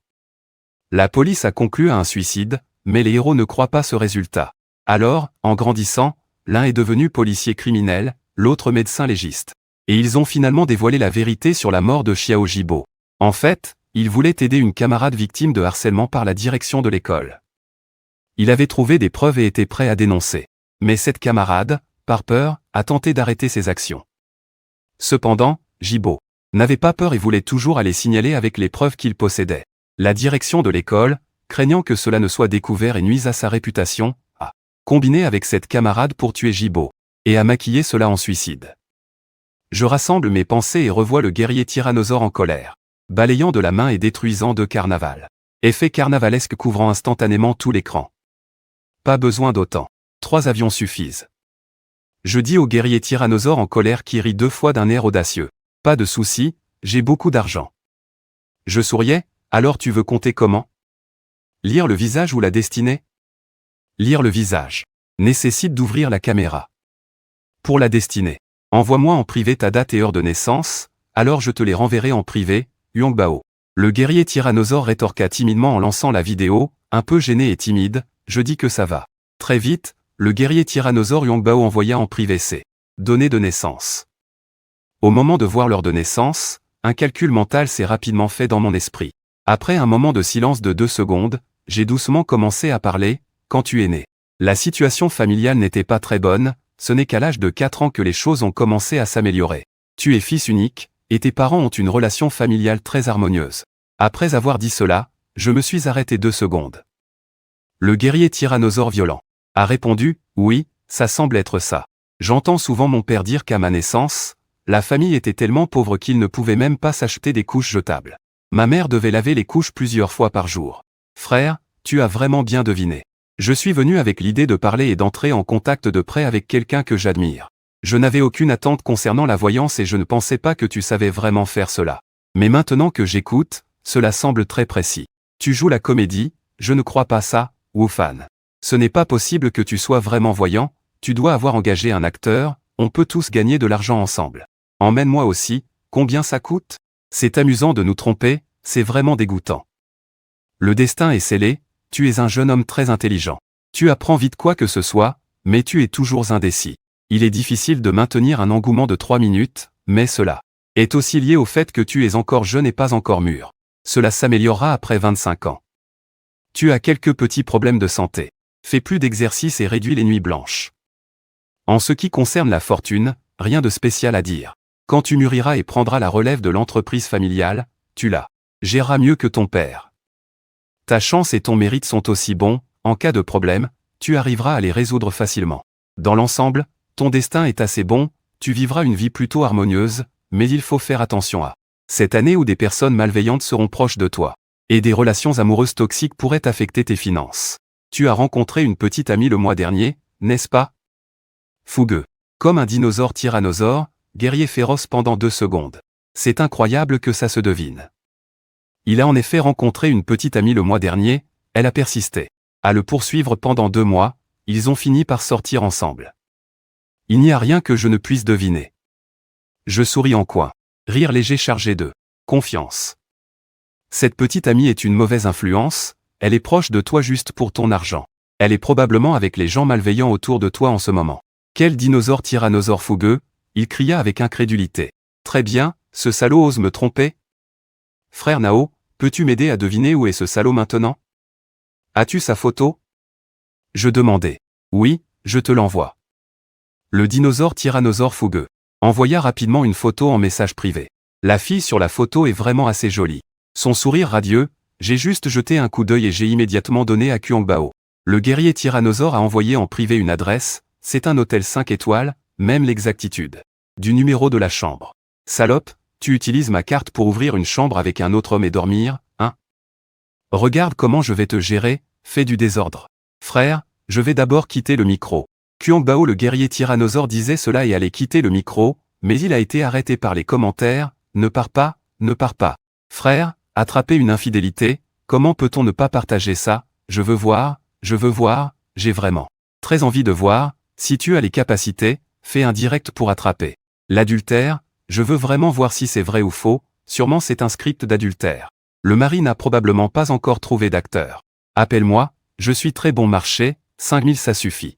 La police a conclu à un suicide, mais les héros ne croient pas ce résultat. Alors, en grandissant, l'un est devenu policier criminel, l'autre médecin légiste. Et ils ont finalement dévoilé la vérité sur la mort de Xiao Jibo. En fait, il voulait aider une camarade victime de harcèlement par la direction de l'école. Il avait trouvé des preuves et était prêt à dénoncer. Mais cette camarade, par peur, a tenté d'arrêter ses actions. Cependant, Jibo n'avait pas peur et voulait toujours aller signaler avec les preuves qu'il possédait. La direction de l'école, craignant que cela ne soit découvert et nuise à sa réputation, a combiné avec cette camarade pour tuer Jibo, et a maquillé cela en suicide. Je rassemble mes pensées et revois le guerrier tyrannosaure en colère, balayant de la main et détruisant 2 carnavals. Effet carnavalesque couvrant instantanément tout l'écran. Pas besoin d'autant. 3 avions suffisent. Je dis au guerrier tyrannosaure en colère qui rit 2 fois d'un air audacieux. Pas de souci, j'ai beaucoup d'argent. Je souriais, alors tu veux compter comment? Lire le visage ou la destinée? Lire le visage nécessite d'ouvrir la caméra. Pour la destinée, envoie-moi en privé ta date et heure de naissance, alors je te les renverrai en privé, Huangbao. Le guerrier tyrannosaure rétorqua timidement en lançant la vidéo, un peu gêné et timide, je dis que ça va. Très vite, le guerrier tyrannosaure Huangbao envoya en privé ses données de naissance. Au moment de voir l'heure de naissance, un calcul mental s'est rapidement fait dans mon esprit. Après un moment de silence de 2 secondes, j'ai doucement commencé à parler, quand tu es né. La situation familiale n'était pas très bonne, ce n'est qu'à l'âge de 4 ans que les choses ont commencé à s'améliorer. Tu es fils unique, et tes parents ont une relation familiale très harmonieuse. Après avoir dit cela, je me suis arrêté 2 secondes. Le guerrier tyrannosaure violent a répondu, oui, ça semble être ça. J'entends souvent mon père dire qu'à ma naissance, la famille était tellement pauvre qu'il ne pouvait même pas s'acheter des couches jetables. Ma mère devait laver les couches plusieurs fois par jour. Frère, tu as vraiment bien deviné. Je suis venu avec l'idée de parler et d'entrer en contact de près avec quelqu'un que j'admire. Je n'avais aucune attente concernant la voyance et je ne pensais pas que tu savais vraiment faire cela. Mais maintenant que j'écoute, cela semble très précis. Tu joues la comédie, je ne crois pas ça, Wufan. Ce n'est pas possible que tu sois vraiment voyant, tu dois avoir engagé un acteur, on peut tous gagner de l'argent ensemble. Emmène-moi aussi, combien ça coûte? C'est amusant de nous tromper, c'est vraiment dégoûtant. Le destin est scellé, tu es un jeune homme très intelligent. Tu apprends vite quoi que ce soit, mais tu es toujours indécis. Il est difficile de maintenir un engouement de 3 minutes, mais cela est aussi lié au fait que tu es encore jeune et pas encore mûr. Cela s'améliorera après 25 ans. Tu as quelques petits problèmes de santé. Fais plus d'exercice et réduis les nuits blanches. En ce qui concerne la fortune, rien de spécial à dire. Quand tu mûriras et prendras la relève de l'entreprise familiale, tu la géreras mieux que ton père. Ta chance et ton mérite sont aussi bons, en cas de problème, tu arriveras à les résoudre facilement. Dans l'ensemble, ton destin est assez bon, tu vivras une vie plutôt harmonieuse, mais il faut faire attention à cette année où des personnes malveillantes seront proches de toi. Et des relations amoureuses toxiques pourraient affecter tes finances. Tu as rencontré une petite amie le mois dernier, n'est-ce pas? Fougueux. Comme un dinosaure tyrannosaure, guerrier féroce pendant 2 secondes. C'est incroyable que ça se devine. Il a en effet rencontré une petite amie le mois dernier, elle a persisté à le poursuivre pendant 2 mois, ils ont fini par sortir ensemble. Il n'y a rien que je ne puisse deviner. Je souris en coin. Rire léger chargé de confiance. Cette petite amie est une mauvaise influence, elle est proche de toi juste pour ton argent. Elle est probablement avec les gens malveillants autour de toi en ce moment. Quel dinosaure tyrannosaure fougueux, il cria avec incrédulité. Très bien, ce salaud ose me tromper? Frère Nao, peux-tu m'aider à deviner où est ce salaud maintenant? As-tu sa photo? Je demandai. Oui, je te l'envoie. Le dinosaure tyrannosaure fougueux envoya rapidement une photo en message privé. La fille sur la photo est vraiment assez jolie. Son sourire radieux, j'ai juste jeté un coup d'œil et j'ai immédiatement donné à Huangbao. Le guerrier tyrannosaure a envoyé en privé une adresse, c'est un hôtel 5 étoiles, même l'exactitude du numéro de la chambre. Salope, tu utilises ma carte pour ouvrir une chambre avec un autre homme et dormir, hein? Regarde comment je vais te gérer, fais du désordre. Frère, je vais d'abord quitter le micro. Huangbao le guerrier tyrannosaure disait cela et allait quitter le micro, mais il a été arrêté par les commentaires, ne pars pas, ne pars pas. Frère, attraper une infidélité, comment peut-on ne pas partager ça? Je veux voir, j'ai vraiment très envie de voir, si tu as les capacités, fais un direct pour attraper l'adultère, je veux vraiment voir si c'est vrai ou faux, sûrement c'est un script d'adultère. Le mari n'a probablement pas encore trouvé d'acteur. Appelle-moi, je suis très bon marché, 5000 ça suffit.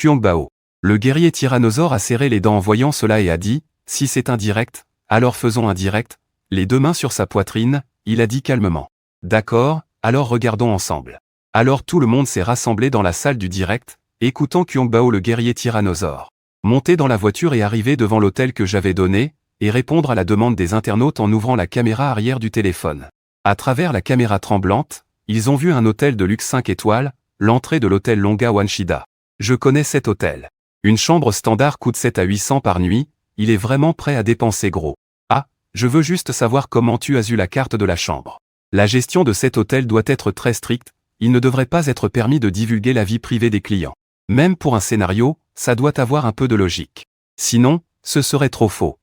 Huangbao. Le guerrier tyrannosaure a serré les dents en voyant cela et a dit, si c'est un direct, alors faisons un direct, les 2 mains sur sa poitrine, il a dit calmement. D'accord, alors regardons ensemble. Alors tout le monde s'est rassemblé dans la salle du direct, écoutant Huangbao le guerrier tyrannosaure monter dans la voiture et arriver devant l'hôtel que j'avais donné, et répondre à la demande des internautes en ouvrant la caméra arrière du téléphone. À travers la caméra tremblante, ils ont vu un hôtel de luxe 5 étoiles, l'entrée de l'hôtel Longa Wanshida. Je connais cet hôtel. Une chambre standard coûte 7 à 800 par nuit, il est vraiment prêt à dépenser gros. Ah, je veux juste savoir comment tu as eu la carte de la chambre. La gestion de cet hôtel doit être très stricte, il ne devrait pas être permis de divulguer la vie privée des clients. Même pour un scénario, ça doit avoir un peu de logique. Sinon, ce serait trop faux.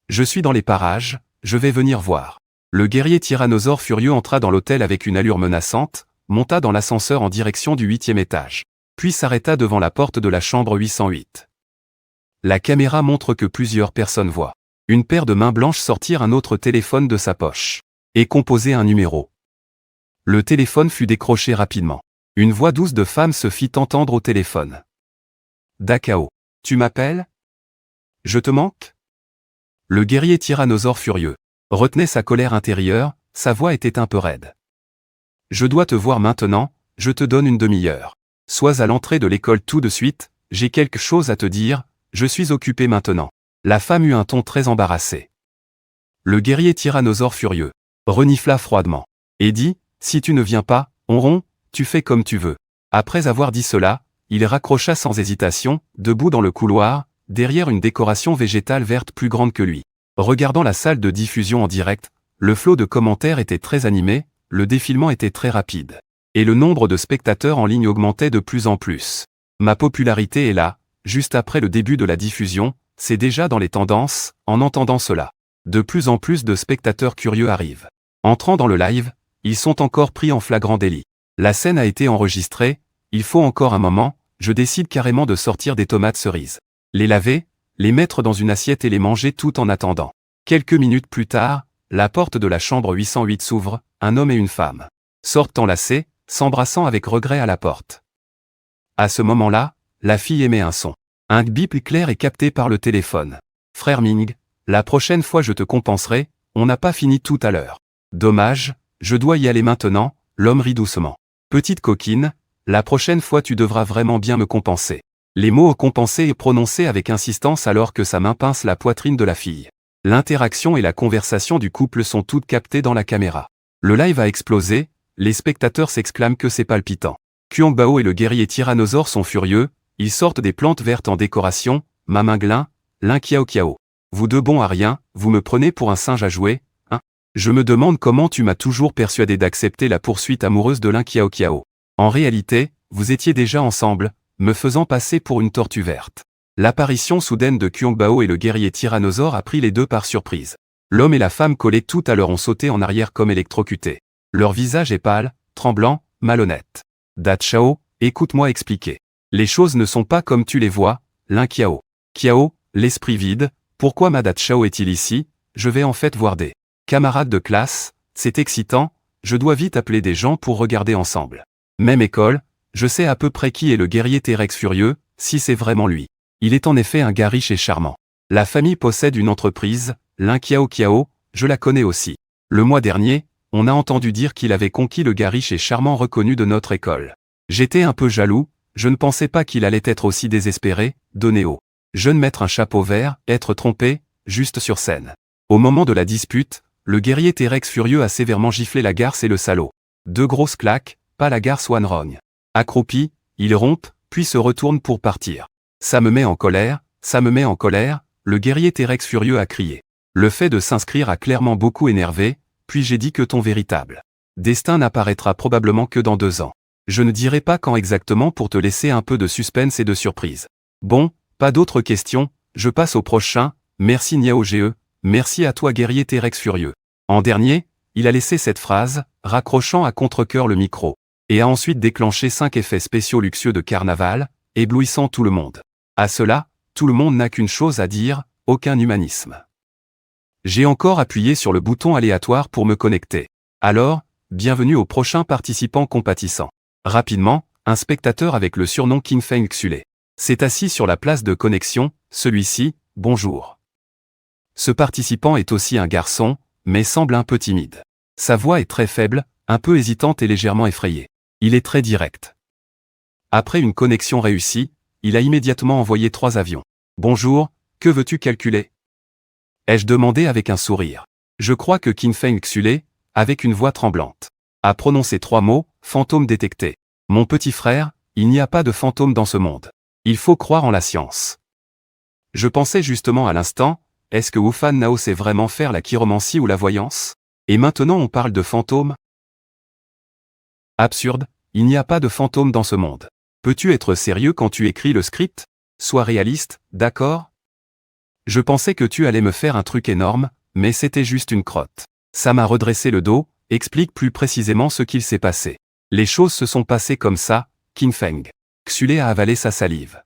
Je suis dans les parages, je vais venir voir. Le guerrier tyrannosaure furieux entra dans l'hôtel avec une allure menaçante, monta dans l'ascenseur en direction du 8e étage, puis s'arrêta devant la porte de la chambre 808. La caméra montre que plusieurs personnes voient Une paire de mains blanches sortirent un autre téléphone de sa poche. Et composer un numéro. Le téléphone fut décroché rapidement. Une voix douce de femme se fit entendre au téléphone. Dakao. Tu m'appelles? Je te manque? Le guerrier tyrannosaure furieux retenait sa colère intérieure, sa voix était un peu raide. Je dois te voir maintenant, je te donne une demi-heure. Sois à l'entrée de l'école tout de suite, j'ai quelque chose à te dire, je suis occupé maintenant. La femme eut un ton très embarrassé. Le guerrier tyrannosaure furieux renifla froidement et dit, si tu ne viens pas, Onron, tu fais comme tu veux. Après avoir dit cela, il raccrocha sans hésitation, debout dans le couloir, derrière une décoration végétale verte plus grande que lui. Regardant la salle de diffusion en direct, le flot de commentaires était très animé, le défilement était très rapide. Et le nombre de spectateurs en ligne augmentait de plus en plus. Ma popularité est là, juste après le début de la diffusion, c'est déjà dans les tendances, en entendant cela. De plus en plus de spectateurs curieux arrivent. Entrant dans le live, ils sont encore pris en flagrant délit. La scène a été enregistrée, il faut encore un moment, je décide carrément de sortir des tomates cerises. Les laver, les mettre dans une assiette et les manger tout en attendant. Quelques minutes plus tard, la porte de la chambre 808 s'ouvre, un homme et une femme sortent enlacés, s'embrassant avec regret à la porte. À ce moment-là, la fille émet un son. Un bip clair est capté par le téléphone. Frère Ming, la prochaine fois je te compenserai, on n'a pas fini tout à l'heure. Dommage, je dois y aller maintenant, l'homme rit doucement. Petite coquine, la prochaine fois tu devras vraiment bien me compenser. Les mots compensés et prononcés avec insistance alors que sa main pince la poitrine de la fille. L'interaction et la conversation du couple sont toutes captées dans la caméra. Le live a explosé, les spectateurs s'exclament que c'est palpitant. Qiangbao et le guerrier tyrannosaure sont furieux, ils sortent des plantes vertes en décoration, ma main glin, l'un Kiao Kiao. Vous deux bons à rien, vous me prenez pour un singe à jouer, hein? Je me demande comment tu m'as toujours persuadé d'accepter la poursuite amoureuse de l'un Kiao Kiao. En réalité, vous étiez déjà ensemble, me faisant passer pour une tortue verte. L'apparition soudaine de Qiangbao et le guerrier tyrannosaure a pris les deux par surprise. L'homme et la femme collés tout à l'heure ont sauté en arrière comme électrocutés. Leur visage est pâle, tremblant, malhonnête. Da Chao, écoute-moi expliquer. Les choses ne sont pas comme tu les vois, l'un Kiao. Kiao, l'esprit vide, pourquoi ma Da Chao est-il ici? Je vais en fait voir des camarades de classe, c'est excitant, je dois vite appeler des gens pour regarder ensemble. Même école, je sais à peu près qui est le guerrier T-Rex furieux, si c'est vraiment lui. Il est en effet un gars riche et charmant. La famille possède une entreprise, l'un Kiao Kiao, je la connais aussi. Le mois dernier, on a entendu dire qu'il avait conquis le gars riche et charmant reconnu de notre école. J'étais un peu jaloux, je ne pensais pas qu'il allait être aussi désespéré, donné au jeune maître un chapeau vert, être trompé, juste sur scène. Au moment de la dispute, le guerrier T-Rex furieux a sévèrement giflé la garce et le salaud. Deux grosses claques, pas la garce Wanrong. Accroupi, il rompt, puis se retourne pour partir. Ça me met en colère, ça me met en colère, le guerrier T-Rex furieux a crié. Le fait de s'inscrire a clairement beaucoup énervé, puis j'ai dit que ton véritable destin n'apparaîtra probablement que dans 2 ans. Je ne dirai pas quand exactement pour te laisser un peu de suspense et de surprise. Bon, pas d'autres questions, je passe au prochain, merci Niao Ge, merci à toi guerrier T-Rex furieux. En dernier, il a laissé cette phrase, raccrochant à contre-cœur le micro, et a ensuite déclenché 5 effets spéciaux luxueux de carnaval, éblouissant tout le monde. À cela, tout le monde n'a qu'une chose à dire, aucun humanisme. J'ai encore appuyé sur le bouton aléatoire pour me connecter. Alors, bienvenue au prochain participant compatissant. Rapidement, un spectateur avec le surnom King Feng Xule s'est assis sur la place de connexion, celui-ci, bonjour. Ce participant est aussi un garçon, mais semble un peu timide. Sa voix est très faible, un peu hésitante et légèrement effrayée. Il est très direct. Après une connexion réussie, il a immédiatement envoyé 3 avions. Bonjour, que veux-tu calculer? Ai-je demandé avec un sourire. Je crois que King Feng Xule, avec une voix tremblante, a prononcé 3 mots, fantôme détecté. Mon petit frère, il n'y a pas de fantôme dans ce monde. Il faut croire en la science. Je pensais justement à l'instant, est-ce que Wu Fan Nao sait vraiment faire la chiromancie ou la voyance? Et maintenant on parle de fantômes? Absurde, il n'y a pas de fantôme dans ce monde. Peux-tu être sérieux quand tu écris le script? Sois réaliste, d'accord? Je pensais que tu allais me faire un truc énorme, mais c'était juste une crotte. Ça m'a redressé le dos, explique plus précisément ce qu'il s'est passé. Les choses se sont passées comme ça, King Feng Xule a avalé sa salive.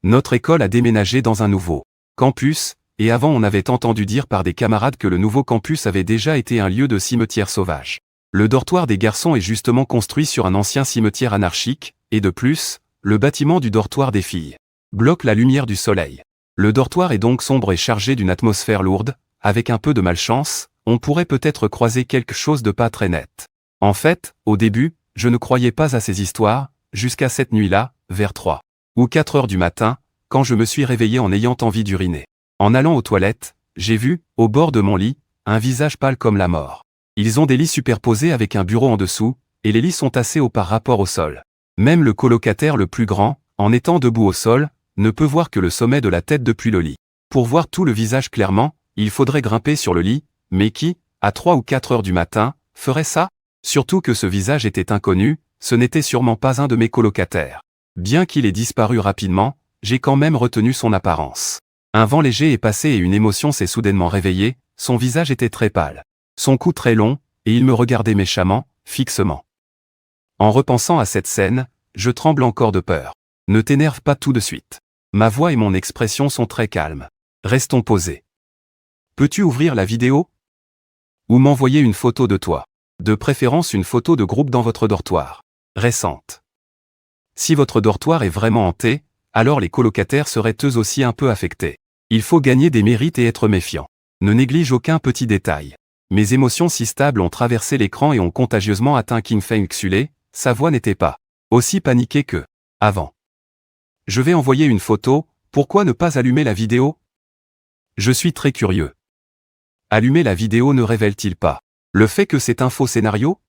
Notre école a déménagé dans un nouveau campus, et avant on avait entendu dire par des camarades que le nouveau campus avait déjà été un lieu de cimetière sauvage. Le dortoir des garçons est justement construit sur un ancien cimetière anarchique, et de plus, le bâtiment du dortoir des filles bloque la lumière du soleil. Le dortoir est donc sombre et chargé d'une atmosphère lourde, avec un peu de malchance, on pourrait peut-être croiser quelque chose de pas très net. En fait, au début, je ne croyais pas à ces histoires, jusqu'à cette nuit-là, vers 3 ou 4 heures du matin, quand je me suis réveillé en ayant envie d'uriner. En allant aux toilettes, j'ai vu, au bord de mon lit, un visage pâle comme la mort. Ils ont des lits superposés avec un bureau en dessous, et les lits sont assez hauts par rapport au sol. Même le colocataire le plus grand, en étant debout au sol, ne peut voir que le sommet de la tête depuis le lit. Pour voir tout le visage clairement, il faudrait grimper sur le lit, mais qui, à 3 ou 4 heures du matin, ferait ça? Surtout que ce visage était inconnu, ce n'était sûrement pas un de mes colocataires. Bien qu'il ait disparu rapidement, j'ai quand même retenu son apparence. Un vent léger est passé et une émotion s'est soudainement réveillée, son visage était très pâle. Son cou très long, et il me regardait méchamment, fixement. En repensant à cette scène, je tremble encore de peur. Ne t'énerve pas tout de suite. Ma voix et mon expression sont très calmes. Restons posés. Peux-tu ouvrir la vidéo? Ou m'envoyer une photo de toi? De préférence une photo de groupe dans votre dortoir. Récente. Si votre dortoir est vraiment hanté, alors les colocataires seraient eux aussi un peu affectés. Il faut gagner des mérites et être méfiant. Ne néglige aucun petit détail. Mes émotions si stables ont traversé l'écran et ont contagieusement atteint King Feng Xulé, sa voix n'était pas aussi paniquée que avant. Je vais envoyer une photo, pourquoi ne pas allumer la vidéo? Je suis très curieux. Allumer la vidéo ne révèle-t-il pas le fait que c'est un faux scénario?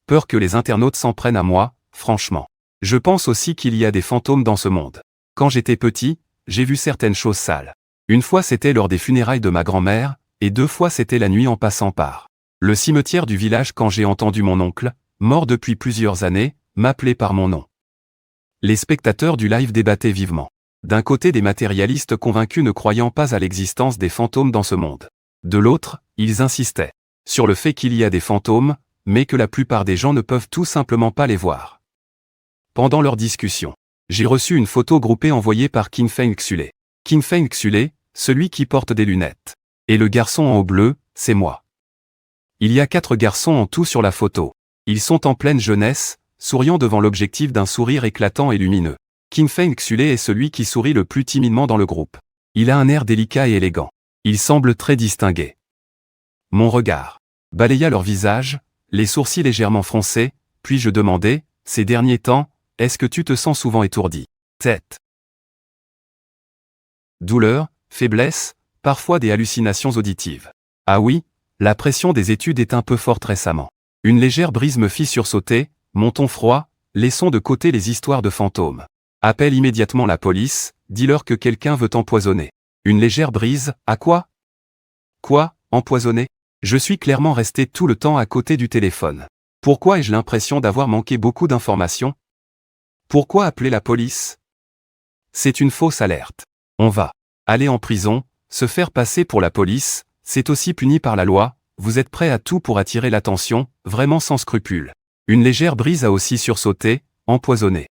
Peur que les internautes s'en prennent à moi, franchement. Je pense aussi qu'il y a des fantômes dans ce monde. Quand j'étais petit, j'ai vu certaines choses sales. Une fois c'était lors des funérailles de ma grand-mère, et 2 fois c'était la nuit en passant par le cimetière du village quand j'ai entendu mon oncle, mort depuis plusieurs années, m'appeler par mon nom. Les spectateurs du live débattaient vivement. D'un côté des matérialistes convaincus ne croyant pas à l'existence des fantômes dans ce monde. De l'autre, ils insistaient sur le fait qu'il y a des fantômes, mais que la plupart des gens ne peuvent tout simplement pas les voir. Pendant leur discussion, j'ai reçu une photo groupée envoyée par King Feng Xulé. King Feng Xulé, celui qui porte des lunettes. Et le garçon en haut bleu, c'est moi. Il y a 4 garçons en tout sur la photo. Ils sont en pleine jeunesse, souriant devant l'objectif d'un sourire éclatant et lumineux. King Feng Xulé est celui qui sourit le plus timidement dans le groupe. Il a un air délicat et élégant. Il semble très distingué. Mon regard balaya leur visage, les sourcils légèrement froncés, puis je demandai, ces derniers temps, est-ce que tu te sens souvent étourdi? Tête. Douleur, faiblesse, parfois des hallucinations auditives. Ah oui, la pression des études est un peu forte récemment. Une légère brise me fit sursauter, mon ton froid, laissons de côté les histoires de fantômes. Appelle immédiatement la police, dis-leur que quelqu'un veut t'empoisonner. Une légère brise, à quoi? Quoi, empoisonner? Je suis clairement resté tout le temps à côté du téléphone. Pourquoi ai-je l'impression d'avoir manqué beaucoup d'informations? Pourquoi appeler la police? C'est une fausse alerte. On va aller en prison, se faire passer pour la police, c'est aussi puni par la loi, vous êtes prêt à tout pour attirer l'attention, vraiment sans scrupule. Une légère brise a aussi sursauté, empoisonné.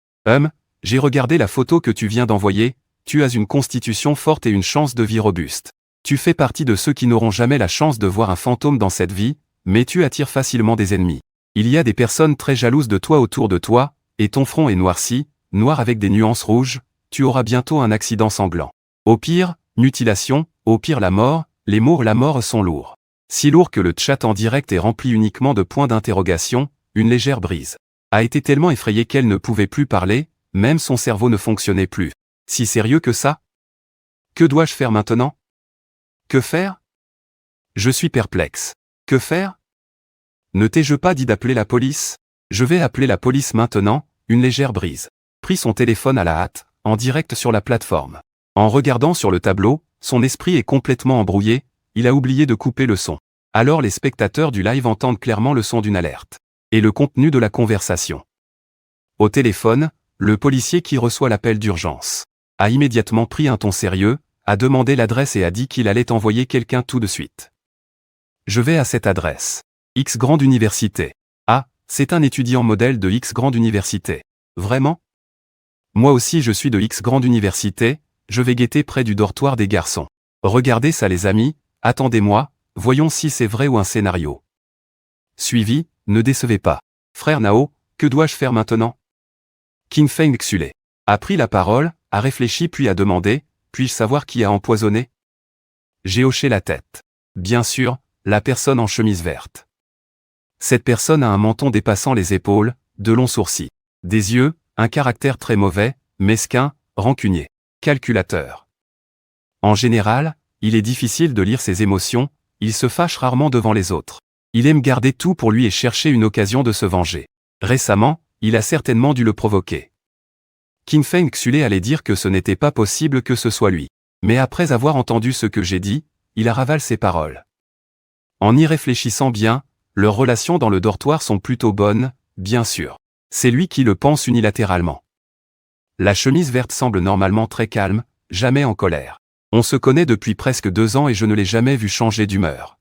J'ai regardé la photo que tu viens d'envoyer, tu as une constitution forte et une chance de vie robuste. Tu fais partie de ceux qui n'auront jamais la chance de voir un fantôme dans cette vie, mais tu attires facilement des ennemis. Il y a des personnes très jalouses de toi autour de toi, et ton front est noirci, noir avec des nuances rouges, tu auras bientôt un accident sanglant. Au pire, mutilation, au pire la mort, les mots la mort sont lourds. Si lourd que le chat en direct est rempli uniquement de points d'interrogation, une légère brise a été tellement effrayée qu'elle ne pouvait plus parler, même son cerveau ne fonctionnait plus. Si sérieux que ça? Que dois-je faire maintenant? Que faire? Je suis perplexe. Que faire? Ne t'ai-je pas dit d'appeler la police? Je vais appeler la police maintenant, une légère brise. Prit son téléphone à la hâte, en direct sur la plateforme. En regardant sur le tableau, son esprit est complètement embrouillé, il a oublié de couper le son. Alors les spectateurs du live entendent clairement le son d'une alerte. Et le contenu de la conversation. Au téléphone, le policier qui reçoit l'appel d'urgence a immédiatement pris un ton sérieux, a demandé l'adresse et a dit qu'il allait envoyer quelqu'un tout de suite. Je vais à cette adresse. X grande université. Ah, c'est un étudiant modèle de X grande université. Vraiment? Moi aussi je suis de X grande université, je vais guetter près du dortoir des garçons. Regardez ça les amis, attendez-moi, voyons si c'est vrai ou un scénario. Suivi, ne décevez pas. Frère Nao, que dois-je faire maintenant? Qin Feng Xule a pris la parole, a réfléchi puis a demandé, puis-je savoir qui a empoisonné? J'ai hoché la tête. Bien sûr, la personne en chemise verte. Cette personne a un menton dépassant les épaules, de longs sourcils, des yeux, un caractère très mauvais, mesquin, rancunier, calculateur. En général, il est difficile de lire ses émotions, il se fâche rarement devant les autres. Il aime garder tout pour lui et chercher une occasion de se venger. Récemment, il a certainement dû le provoquer. Qin Feng Xule allait dire que ce n'était pas possible que ce soit lui. Mais après avoir entendu ce que j'ai dit, il a ravalé ses paroles. En y réfléchissant bien, leurs relations dans le dortoir sont plutôt bonnes, bien sûr. C'est lui qui le pense unilatéralement. La chemise verte semble normalement très calme, jamais en colère. On se connaît depuis presque 2 ans et je ne l'ai jamais vu changer d'humeur.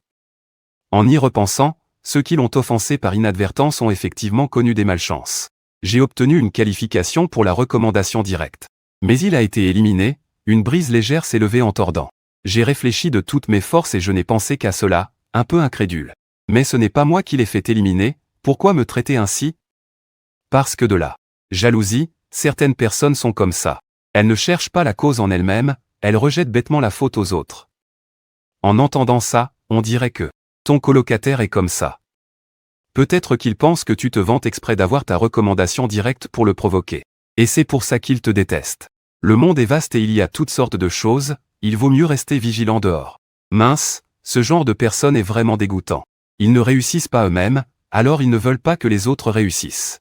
En y repensant, ceux qui l'ont offensé par inadvertance ont effectivement connu des malchances. J'ai obtenu une qualification pour la recommandation directe. Mais il a été éliminé, une brise légère s'est levée en tordant. J'ai réfléchi de toutes mes forces et je n'ai pensé qu'à cela, un peu incrédule. Mais ce n'est pas moi qui l'ai fait éliminer, pourquoi me traiter ainsi? Parce que de la jalousie, certaines personnes sont comme ça. Elles ne cherchent pas la cause en elles-mêmes, elles rejettent bêtement la faute aux autres. En entendant ça, on dirait que ton colocataire est comme ça. Peut-être qu'il pense que tu te vantes exprès d'avoir ta recommandation directe pour le provoquer. Et c'est pour ça qu'il te déteste. Le monde est vaste et il y a toutes sortes de choses, il vaut mieux rester vigilant dehors. Mince, ce genre de personne est vraiment dégoûtant. Ils ne réussissent pas eux-mêmes, alors ils ne veulent pas que les autres réussissent.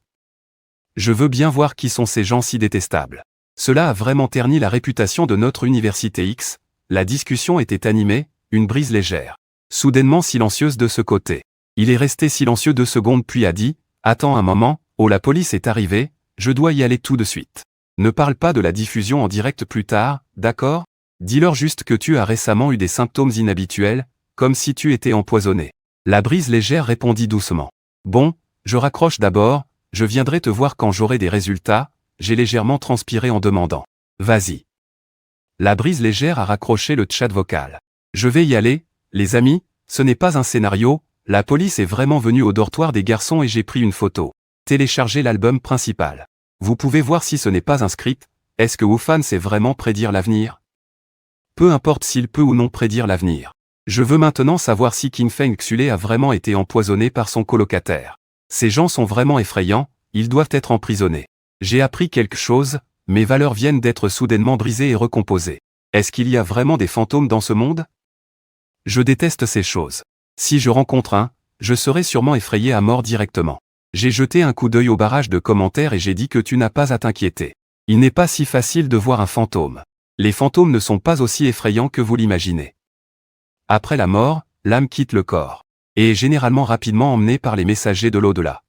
Je veux bien voir qui sont ces gens si détestables. Cela a vraiment terni la réputation de notre université X, la discussion était animée, une brise légère. Soudainement silencieuse de ce côté. Il est resté silencieux 2 secondes puis a dit, « Attends un moment, oh la police est arrivée, je dois y aller tout de suite. Ne parle pas de la diffusion en direct plus tard, d'accord? Dis-leur juste que tu as récemment eu des symptômes inhabituels, comme si tu étais empoisonné. » La brise légère répondit doucement. « Bon, je raccroche d'abord, je viendrai te voir quand j'aurai des résultats. » J'ai légèrement transpiré en demandant. « Vas-y. » La brise légère a raccroché le chat vocal. « Je vais y aller, les amis, ce n'est pas un scénario, la police est vraiment venue au dortoir des garçons et j'ai pris une photo. Téléchargez l'album principal. Vous pouvez voir si ce n'est pas un script, est-ce que Wufan sait vraiment prédire l'avenir? Peu importe s'il peut ou non prédire l'avenir. Je veux maintenant savoir si Qin Feng Xule a vraiment été empoisonné par son colocataire. Ces gens sont vraiment effrayants, ils doivent être emprisonnés. J'ai appris quelque chose, mes valeurs viennent d'être soudainement brisées et recomposées. Est-ce qu'il y a vraiment des fantômes dans ce monde? Je déteste ces choses. Si je rencontre un, je serai sûrement effrayé à mort directement. J'ai jeté un coup d'œil au barrage de commentaires et j'ai dit que tu n'as pas à t'inquiéter. Il n'est pas si facile de voir un fantôme. Les fantômes ne sont pas aussi effrayants que vous l'imaginez. Après la mort, l'âme quitte le corps, et est généralement rapidement emmenée par les messagers de l'au-delà.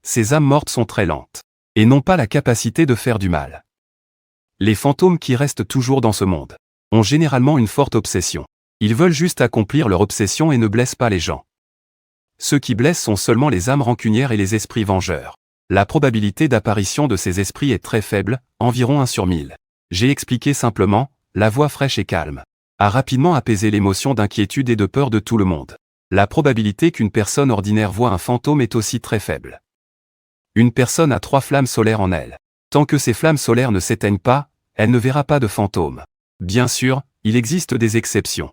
Ces âmes mortes sont très lentes, et n'ont pas la capacité de faire du mal. Les fantômes qui restent toujours dans ce monde ont généralement une forte obsession. Ils veulent juste accomplir leur obsession et ne blessent pas les gens. Ceux qui blessent sont seulement les âmes rancunières et les esprits vengeurs. La probabilité d'apparition de ces esprits est très faible, environ 1 sur 1000. J'ai expliqué simplement, la voix fraîche et calme a rapidement apaisé l'émotion d'inquiétude et de peur de tout le monde. La probabilité qu'une personne ordinaire voie un fantôme est aussi très faible. Une personne a 3 flammes solaires en elle. Tant que ces flammes solaires ne s'éteignent pas, elle ne verra pas de fantôme. Bien sûr, il existe des exceptions.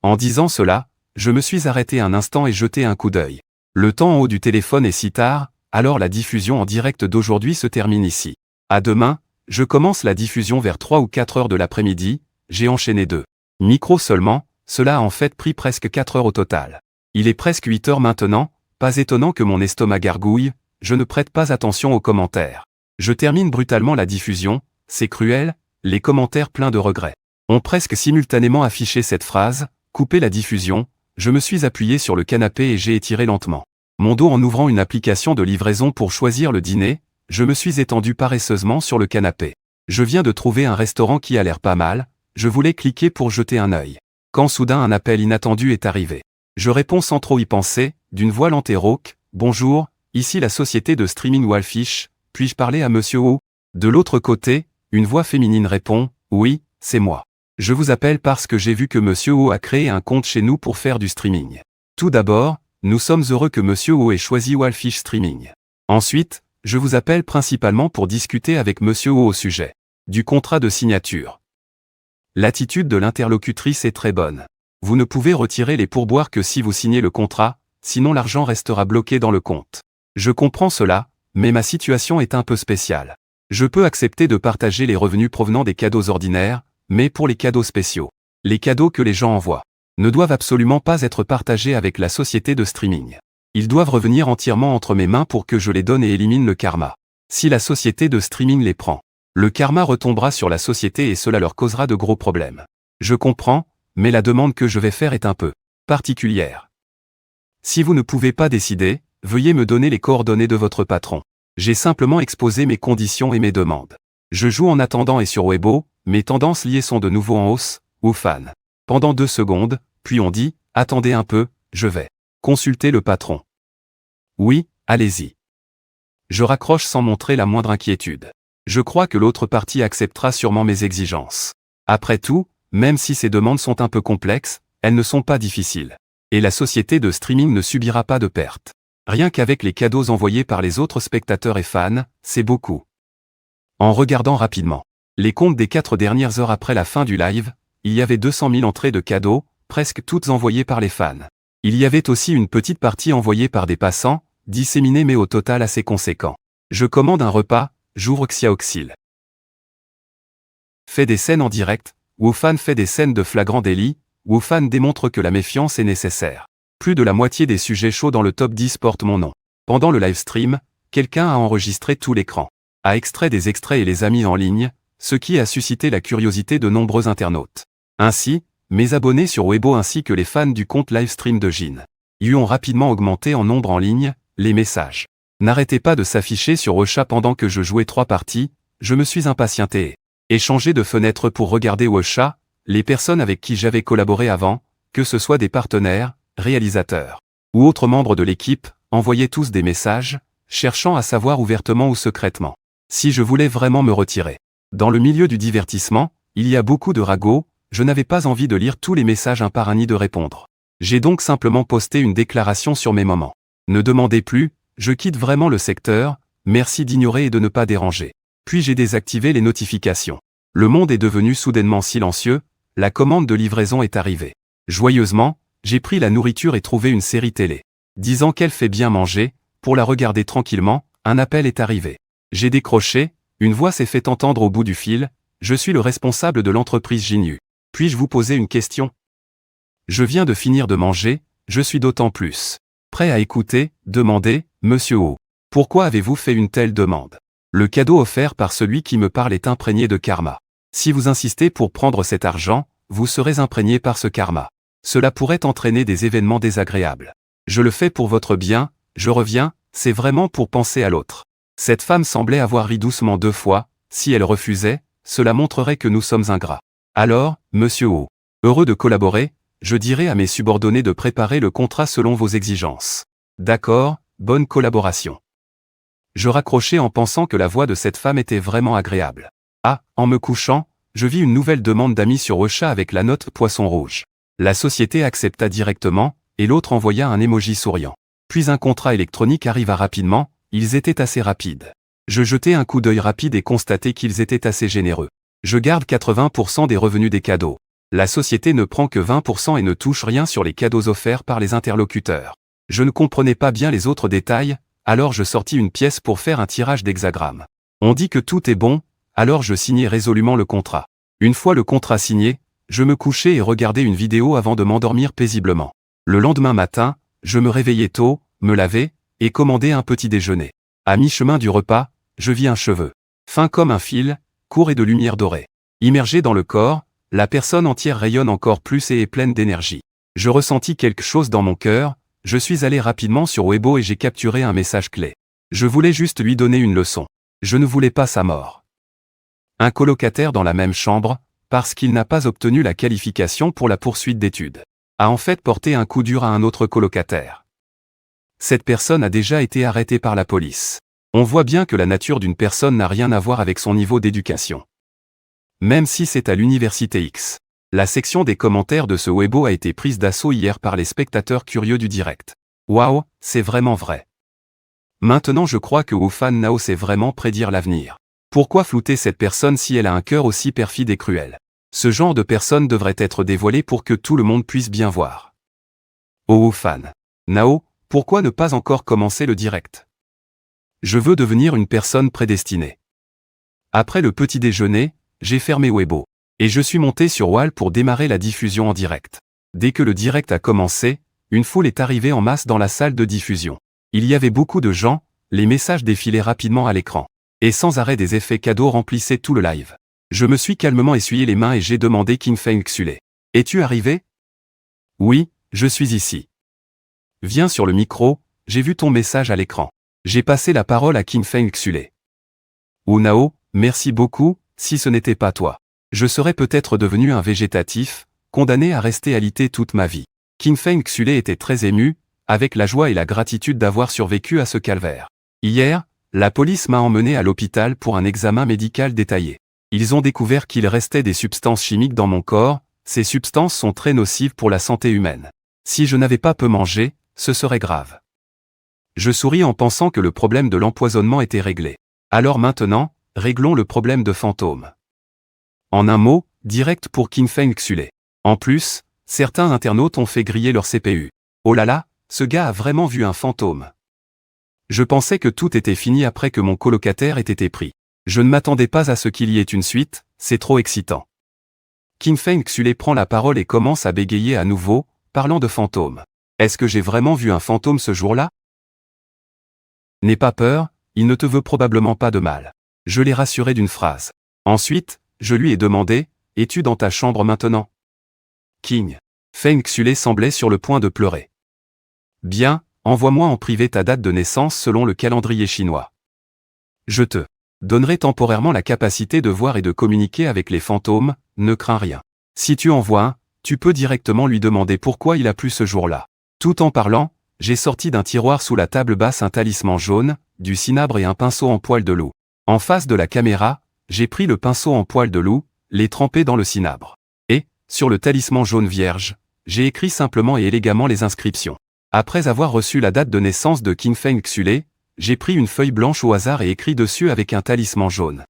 En disant cela, je me suis arrêté un instant et jeté un coup d'œil. Le temps en haut du téléphone est si tard, alors la diffusion en direct d'aujourd'hui se termine ici. À demain, je commence la diffusion vers 3 ou 4 heures de l'après-midi, j'ai enchaîné 2 micros seulement, cela a en fait pris presque 4 heures au total. Il est presque 8 heures maintenant, pas étonnant que mon estomac gargouille, je ne prête pas attention aux commentaires. Je termine brutalement la diffusion, c'est cruel, les commentaires pleins de regrets ont presque simultanément affiché cette phrase, couper la diffusion, je me suis appuyé sur le canapé et j'ai étiré lentement mon dos en ouvrant une application de livraison pour choisir le dîner, je me suis étendu paresseusement sur le canapé. Je viens de trouver un restaurant qui a l'air pas mal, je voulais cliquer pour jeter un œil. Quand soudain un appel inattendu est arrivé. Je réponds sans trop y penser, d'une voix lente et rauque, « Bonjour, ici la société de streaming Wildfish, puis-je parler à Monsieur O ?» De l'autre côté, une voix féminine répond, « Oui, c'est moi. Je vous appelle parce que j'ai vu que Monsieur O a créé un compte chez nous pour faire du streaming. Tout d'abord, nous sommes heureux que Monsieur O ait choisi Wildfish Streaming. Ensuite, je vous appelle principalement pour discuter avec Monsieur O au sujet du contrat de signature. L'attitude de l'interlocutrice est très bonne. Vous ne pouvez retirer les pourboires que si vous signez le contrat, sinon l'argent restera bloqué dans le compte. Je comprends cela, mais ma situation est un peu spéciale. Je peux accepter de partager les revenus provenant des cadeaux ordinaires, mais pour les cadeaux spéciaux, les cadeaux que les gens envoient, ne doivent absolument pas être partagés avec la société de streaming. Ils doivent revenir entièrement entre mes mains pour que je les donne et élimine le karma. Si la société de streaming les prend, le karma retombera sur la société et cela leur causera de gros problèmes. Je comprends, mais la demande que je vais faire est un peu particulière. Si vous ne pouvez pas décider, veuillez me donner les coordonnées de votre patron. J'ai simplement exposé mes conditions et mes demandes. Je joue en attendant et sur Weibo, mes tendances liées sont de nouveau en hausse, ou fan. Pendant 2 secondes, puis on dit, attendez un peu, je vais consulter le patron. Oui, allez-y. Je raccroche sans montrer la moindre inquiétude. Je crois que l'autre partie acceptera sûrement mes exigences. Après tout, même si ces demandes sont un peu complexes, elles ne sont pas difficiles. Et la société de streaming ne subira pas de pertes. Rien qu'avec les cadeaux envoyés par les autres spectateurs et fans, c'est beaucoup. En regardant rapidement les comptes des 4 dernières heures après la fin du live, il y avait 200 000 entrées de cadeaux, presque toutes envoyées par les fans. Il y avait aussi une petite partie envoyée par des passants, disséminée mais au total assez conséquent. Je commande un repas, j'ouvre Xiaoxil. Fait des scènes en direct, Wofan fait des scènes de flagrant délit, Wofan démontre que la méfiance est nécessaire. Plus de la moitié des sujets chauds dans le top 10 portent mon nom. Pendant le live stream, quelqu'un a enregistré tout l'écran, a extrait des extraits et les a mis en ligne, ce qui a suscité la curiosité de nombreux internautes. Ainsi, mes abonnés sur Weibo ainsi que les fans du compte livestream de Jin y ont rapidement augmenté en nombre en ligne, les messages n'arrêtaient pas de s'afficher sur Wosha pendant que je jouais 3 parties, je me suis impatienté et changé de fenêtre pour regarder Wosha, les personnes avec qui j'avais collaboré avant, que ce soit des partenaires, réalisateurs ou autres membres de l'équipe, envoyaient tous des messages, cherchant à savoir ouvertement ou secrètement si je voulais vraiment me retirer. Dans le milieu du divertissement, il y a beaucoup de ragots, je n'avais pas envie de lire tous les messages un par un ni de répondre. J'ai donc simplement posté une déclaration sur mes moments. Ne demandez plus, je quitte vraiment le secteur, merci d'ignorer et de ne pas déranger. Puis j'ai désactivé les notifications. Le monde est devenu soudainement silencieux, la commande de livraison est arrivée. Joyeusement, j'ai pris la nourriture et trouvé une série télé. Disant qu'elle fait bien manger, pour la regarder tranquillement, un appel est arrivé. J'ai décroché, une voix s'est fait entendre au bout du fil, je suis le responsable de l'entreprise Jinyu. Puis-je vous poser une question? Je viens de finir de manger, je suis d'autant plus prêt à écouter, demandez, Monsieur O. Pourquoi avez-vous fait une telle demande? Le cadeau offert par celui qui me parle est imprégné de karma. Si vous insistez pour prendre cet argent, vous serez imprégné par ce karma. Cela pourrait entraîner des événements désagréables. Je le fais pour votre bien, je reviens, c'est vraiment pour penser à l'autre. Cette femme semblait avoir ri doucement 2 fois, si elle refusait, cela montrerait que nous sommes ingrats. Alors, Monsieur O. Heureux de collaborer, je dirai à mes subordonnés de préparer le contrat selon vos exigences. D'accord, bonne collaboration. Je raccrochai en pensant que la voix de cette femme était vraiment agréable. Ah, en me couchant, je vis une nouvelle demande d'amis sur Wosha avec la note poisson rouge. La société accepta directement, et l'autre envoya un emoji souriant. Puis un contrat électronique arriva rapidement, ils étaient assez rapides. Je jetai un coup d'œil rapide et constatai qu'ils étaient assez généreux. Je garde 80% des revenus des cadeaux. La société ne prend que 20% et ne touche rien sur les cadeaux offerts par les interlocuteurs. Je ne comprenais pas bien les autres détails, alors je sortis une pièce pour faire un tirage d'hexagramme. On dit que tout est bon, alors je signai résolument le contrat. Une fois le contrat signé, je me couchai et regardai une vidéo avant de m'endormir paisiblement. Le lendemain matin, je me réveillai tôt, me lavai, et commandai un petit déjeuner. À mi-chemin du repas, je vis un cheveu, fin comme un fil, court et de lumière dorée. Immergé dans le corps, la personne entière rayonne encore plus et est pleine d'énergie. Je ressentis quelque chose dans mon cœur, je suis allé rapidement sur Weibo et j'ai capturé un message clé. Je voulais juste lui donner une leçon. Je ne voulais pas sa mort. Un colocataire dans la même chambre, parce qu'il n'a pas obtenu la qualification pour la poursuite d'études, a en fait porté un coup dur à un autre colocataire. Cette personne a déjà été arrêtée par la police. On voit bien que la nature d'une personne n'a rien à voir avec son niveau d'éducation. Même si c'est à l'université X. La section des commentaires de ce Weibo a été prise d'assaut hier par les spectateurs curieux du direct. Waouh, c'est vraiment vrai. Maintenant je crois que Wufan Nao sait vraiment prédire l'avenir. Pourquoi flouter cette personne si elle a un cœur aussi perfide et cruel? Ce genre de personne devrait être dévoilé pour que tout le monde puisse bien voir. Oh Wufan Nao, pourquoi ne pas encore commencer le direct? Je veux devenir une personne prédestinée. Après le petit déjeuner, j'ai fermé Weibo. Et je suis monté sur Wall pour démarrer la diffusion en direct. Dès que le direct a commencé, une foule est arrivée en masse dans la salle de diffusion. Il y avait beaucoup de gens, les messages défilaient rapidement à l'écran. Et sans arrêt des effets cadeaux remplissaient tout le live. Je me suis calmement essuyé les mains et j'ai demandé Qin Feng Xule. Es-tu arrivé? Oui, je suis ici. Viens sur le micro, j'ai vu ton message à l'écran. J'ai passé la parole à Qin Feng Xule. Nao, merci beaucoup, si ce n'était pas toi. Je serais peut-être devenu un végétatif, condamné à rester alité toute ma vie. Qin Feng Xule était très ému, avec la joie et la gratitude d'avoir survécu à ce calvaire. Hier, la police m'a emmené à l'hôpital pour un examen médical détaillé. Ils ont découvert qu'il restait des substances chimiques dans mon corps, ces substances sont très nocives pour la santé humaine. Si je n'avais pas peu mangé, ce serait grave. Je souris en pensant que le problème de l'empoisonnement était réglé. Alors maintenant, réglons le problème de fantôme. En un mot, direct pour Qin Feng Xule. En plus, certains internautes ont fait griller leur CPU. Oh là là, ce gars a vraiment vu un fantôme. Je pensais que tout était fini après que mon colocataire ait été pris. Je ne m'attendais pas à ce qu'il y ait une suite, c'est trop excitant. Qin Feng Xule prend la parole et commence à bégayer à nouveau, parlant de fantômes. Est-ce que j'ai vraiment vu un fantôme ce jour-là? N'aie pas peur, il ne te veut probablement pas de mal. Je l'ai rassuré d'une phrase. Ensuite, je lui ai demandé, es-tu dans ta chambre maintenant? Qin Feng Xule semblait sur le point de pleurer. Bien, envoie-moi en privé ta date de naissance selon le calendrier chinois. Je te donnerai temporairement la capacité de voir et de communiquer avec les fantômes, ne crains rien. Si tu en vois un, tu peux directement lui demander pourquoi il a plu ce jour-là. Tout en parlant, j'ai sorti d'un tiroir sous la table basse un talisman jaune, du cinabre et un pinceau en poil de loup. En face de la caméra, j'ai pris le pinceau en poil de loup, l'ai trempé dans le cinabre. Et, sur le talisman jaune vierge, j'ai écrit simplement et élégamment les inscriptions. Après avoir reçu la date de naissance de Qin Feng Xule, j'ai pris une feuille blanche au hasard et écrit dessus avec un talisman jaune.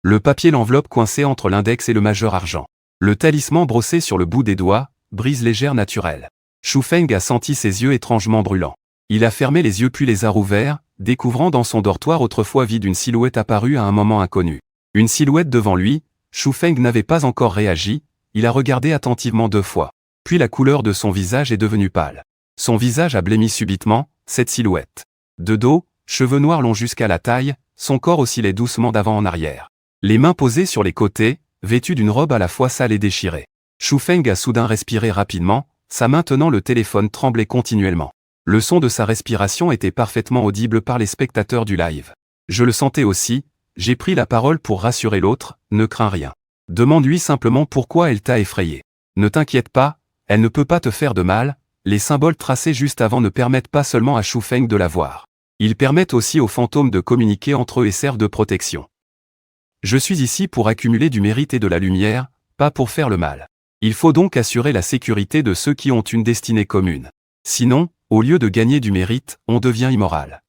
Le papier l'enveloppe coincé entre l'index et le majeur argent. Le talisman brossé sur le bout des doigts, brise légère naturelle. Shu Feng a senti ses yeux étrangement brûlants. Il a fermé les yeux puis les a rouverts, découvrant dans son dortoir autrefois vide une silhouette apparue à un moment inconnu. Une silhouette devant lui, Shu Feng n'avait pas encore réagi, il a regardé attentivement 2 fois. Puis la couleur de son visage est devenue pâle. Son visage a blêmi subitement, cette silhouette. De dos, cheveux noirs longs jusqu'à la taille, son corps oscillait doucement d'avant en arrière. Les mains posées sur les côtés, vêtu d'une robe à la fois sale et déchirée. Shu Feng a soudain respiré rapidement, sa main tenant le téléphone tremblait continuellement. Le son de sa respiration était parfaitement audible par les spectateurs du live. Je le sentais aussi, j'ai pris la parole pour rassurer l'autre, ne crains rien. Demande-lui simplement pourquoi elle t'a effrayé. Ne t'inquiète pas, elle ne peut pas te faire de mal, les symboles tracés juste avant ne permettent pas seulement à Shu Feng de la voir. Ils permettent aussi aux fantômes de communiquer entre eux et servent de protection. Je suis ici pour accumuler du mérite et de la lumière, pas pour faire le mal. Il faut donc assurer la sécurité de ceux qui ont une destinée commune. Sinon, au lieu de gagner du mérite, on devient immoral.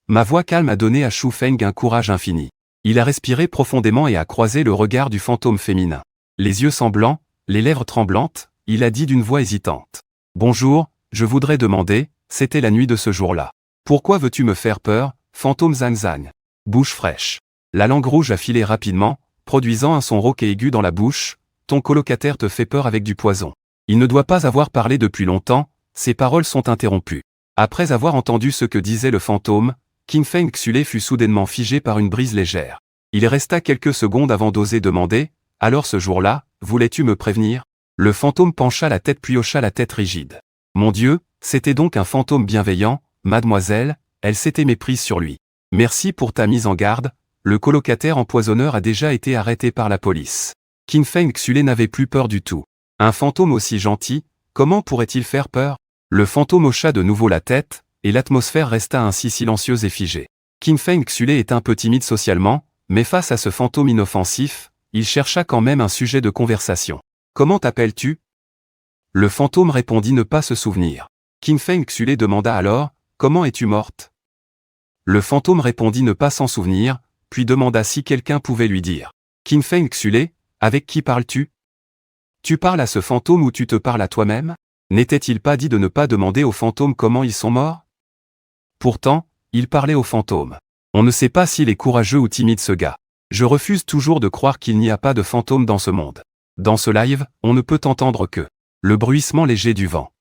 Ma voix calme a donné à Shu Feng un courage infini. Il a respiré profondément et a croisé le regard du fantôme féminin. Les yeux sanglants, les lèvres tremblantes, il a dit d'une voix hésitante. Bonjour, je voudrais demander, c'était la nuit de ce jour-là. Pourquoi veux-tu me faire peur, fantôme Zhang Zhang? Bouche fraîche. La langue rouge a filé rapidement, produisant un son rauque et aigu dans la bouche. Ton colocataire te fait peur avec du poison. Il ne doit pas avoir parlé depuis longtemps, ses paroles sont interrompues. Après avoir entendu ce que disait le fantôme, Qin Feng Xule fut soudainement figé par une brise légère. Il resta quelques secondes avant d'oser demander, « Alors ce jour-là, voulais-tu me prévenir ?» Le fantôme pencha la tête puis hocha la tête rigide. Mon Dieu, c'était donc un fantôme bienveillant, mademoiselle, elle s'était méprise sur lui. Merci pour ta mise en garde, le colocataire empoisonneur a déjà été arrêté par la police. Qin Feng Xule n'avait plus peur du tout. Un fantôme aussi gentil, comment pourrait-il faire peur? Le fantôme hocha de nouveau la tête, et l'atmosphère resta ainsi silencieuse et figée. Qin Feng Xule est un peu timide socialement, mais face à ce fantôme inoffensif, il chercha quand même un sujet de conversation. Comment t'appelles-tu? Le fantôme répondit ne pas se souvenir. Qin Feng Xulé demanda alors, comment es-tu morte? Le fantôme répondit ne pas s'en souvenir, puis demanda si quelqu'un pouvait lui dire. Qin Feng Xulé, avec qui parles-tu? Tu parles à ce fantôme ou tu te parles à toi-même? N'était-il pas dit de ne pas demander aux fantômes comment ils sont morts? Pourtant, il parlait aux fantômes. On ne sait pas s'il est courageux ou timide ce gars. Je refuse toujours de croire qu'il n'y a pas de fantômes dans ce monde. Dans ce live, on ne peut entendre que le bruissement léger du vent.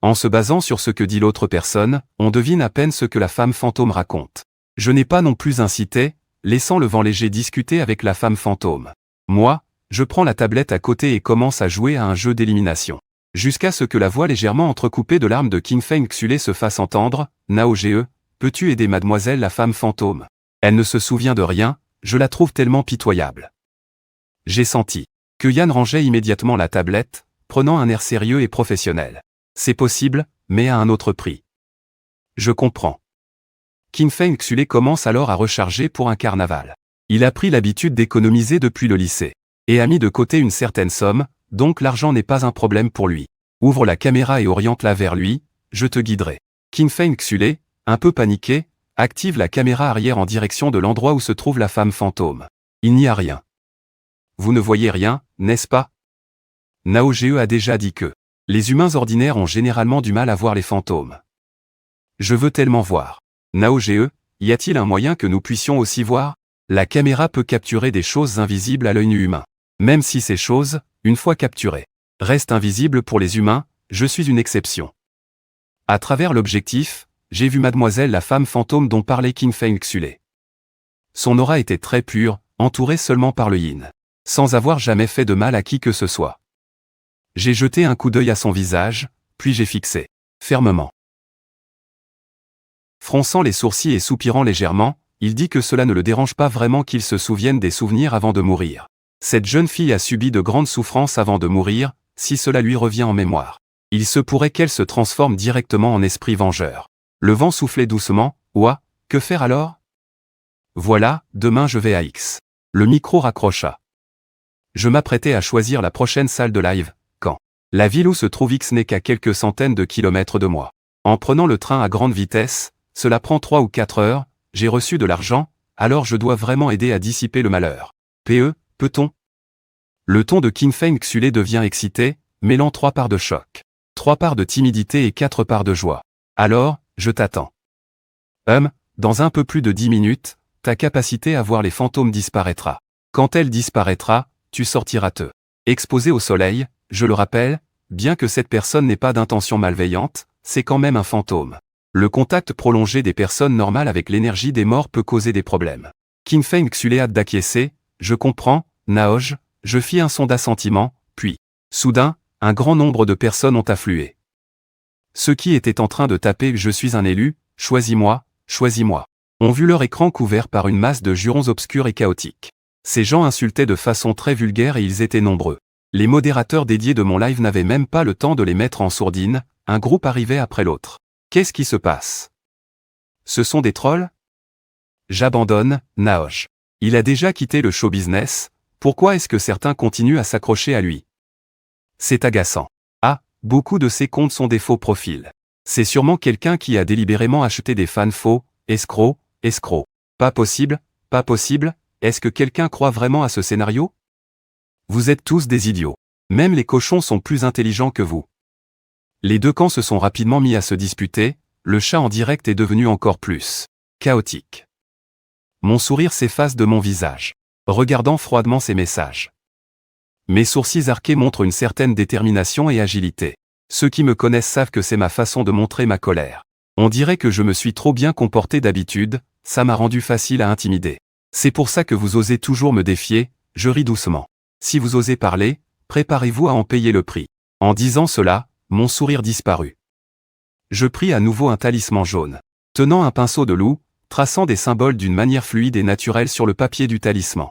En se basant sur ce que dit l'autre personne, on devine à peine ce que la femme fantôme raconte. Je n'ai pas non plus incité, laissant le vent léger discuter avec la femme fantôme. Moi, je prends la tablette à côté et commence à jouer à un jeu d'élimination. Jusqu'à ce que la voix légèrement entrecoupée de larmes de Qin Feng Xulé se fasse entendre, Nao Ge, peux-tu aider mademoiselle la femme fantôme? Elle ne se souvient de rien, je la trouve tellement pitoyable. J'ai senti que Yan rangeait immédiatement la tablette, prenant un air sérieux et professionnel. C'est possible, mais à un autre prix. Je comprends. Qin Feng Xulé commence alors à recharger pour un carnaval. Il a pris l'habitude d'économiser depuis le lycée, et a mis de côté une certaine somme, donc l'argent n'est pas un problème pour lui. Ouvre la caméra et oriente-la vers lui, je te guiderai. Qin Feng Xulé, un peu paniqué, active la caméra arrière en direction de l'endroit où se trouve la femme fantôme. Il n'y a rien. Vous ne voyez rien, n'est-ce pas? Nao Ge a déjà dit que les humains ordinaires ont généralement du mal à voir les fantômes. Je veux tellement voir. Nao Ge, y a-t-il un moyen que nous puissions aussi voir? La caméra peut capturer des choses invisibles à l'œil nu humain. Même si ces choses, une fois capturées, restent invisibles pour les humains, je suis une exception. À travers l'objectif, j'ai vu mademoiselle la femme fantôme dont parlait Qin Feng Xulé. Son aura était très pure, entourée seulement par le yin, sans avoir jamais fait de mal à qui que ce soit. J'ai jeté un coup d'œil à son visage, puis j'ai fixé, fermement. Fronçant les sourcils et soupirant légèrement, il dit que cela ne le dérange pas vraiment qu'il se souvienne des souvenirs avant de mourir. Cette jeune fille a subi de grandes souffrances avant de mourir, si cela lui revient en mémoire. Il se pourrait qu'elle se transforme directement en esprit vengeur. Le vent soufflait doucement, ouah, que faire alors? Voilà, demain je vais à X. Le micro raccrocha. Je m'apprêtais à choisir la prochaine salle de live, quand la ville où se trouve X n'est qu'à quelques centaines de kilomètres de moi. En prenant le train à grande vitesse, cela prend 3 ou 4 heures, j'ai reçu de l'argent, alors je dois vraiment aider à dissiper le malheur. Peut-on? Le ton de Qin Feng Xulé devient excité, mêlant 3 parts de choc, 3 parts de timidité et 4 parts de joie. Alors, je t'attends. Dans un peu plus de 10 minutes, ta capacité à voir les fantômes disparaîtra. Quand elle disparaîtra, tu sortiras te exposer au soleil, je le rappelle, bien que cette personne n'ait pas d'intention malveillante, c'est quand même un fantôme. Le contact prolongé des personnes normales avec l'énergie des morts peut causer des problèmes. Qin Feng Xulé hâte d'acquiescer, je comprends, Naoj, je fis un son d'assentiment, puis, soudain, un grand nombre de personnes ont afflué. Ceux qui étaient en train de taper « Je suis un élu, choisis-moi, choisis-moi » ont vu leur écran couvert par une masse de jurons obscurs et chaotiques. Ces gens insultaient de façon très vulgaire et ils étaient nombreux. Les modérateurs dédiés de mon live n'avaient même pas le temps de les mettre en sourdine, un groupe arrivait après l'autre. Qu'est-ce qui se passe? Ce sont des trolls? J'abandonne, Naoj. Il a déjà quitté le show business, pourquoi est-ce que certains continuent à s'accrocher à lui? C'est agaçant. Ah, beaucoup de ces comptes sont des faux profils. C'est sûrement quelqu'un qui a délibérément acheté des fans faux, escrocs. Pas possible, est-ce que quelqu'un croit vraiment à ce scénario? Vous êtes tous des idiots. Même les cochons sont plus intelligents que vous. Les deux camps se sont rapidement mis à se disputer, le chat en direct est devenu encore plus chaotique. Mon sourire s'efface de mon visage, regardant froidement ces messages. Mes sourcils arqués montrent une certaine détermination et agilité. Ceux qui me connaissent savent que c'est ma façon de montrer ma colère. On dirait que je me suis trop bien comporté d'habitude, ça m'a rendu facile à intimider. C'est pour ça que vous osez toujours me défier, je ris doucement. Si vous osez parler, préparez-vous à en payer le prix. En disant cela, mon sourire disparut. Je pris à nouveau un talisman jaune. Tenant un pinceau de loup, traçant des symboles d'une manière fluide et naturelle sur le papier du talisman.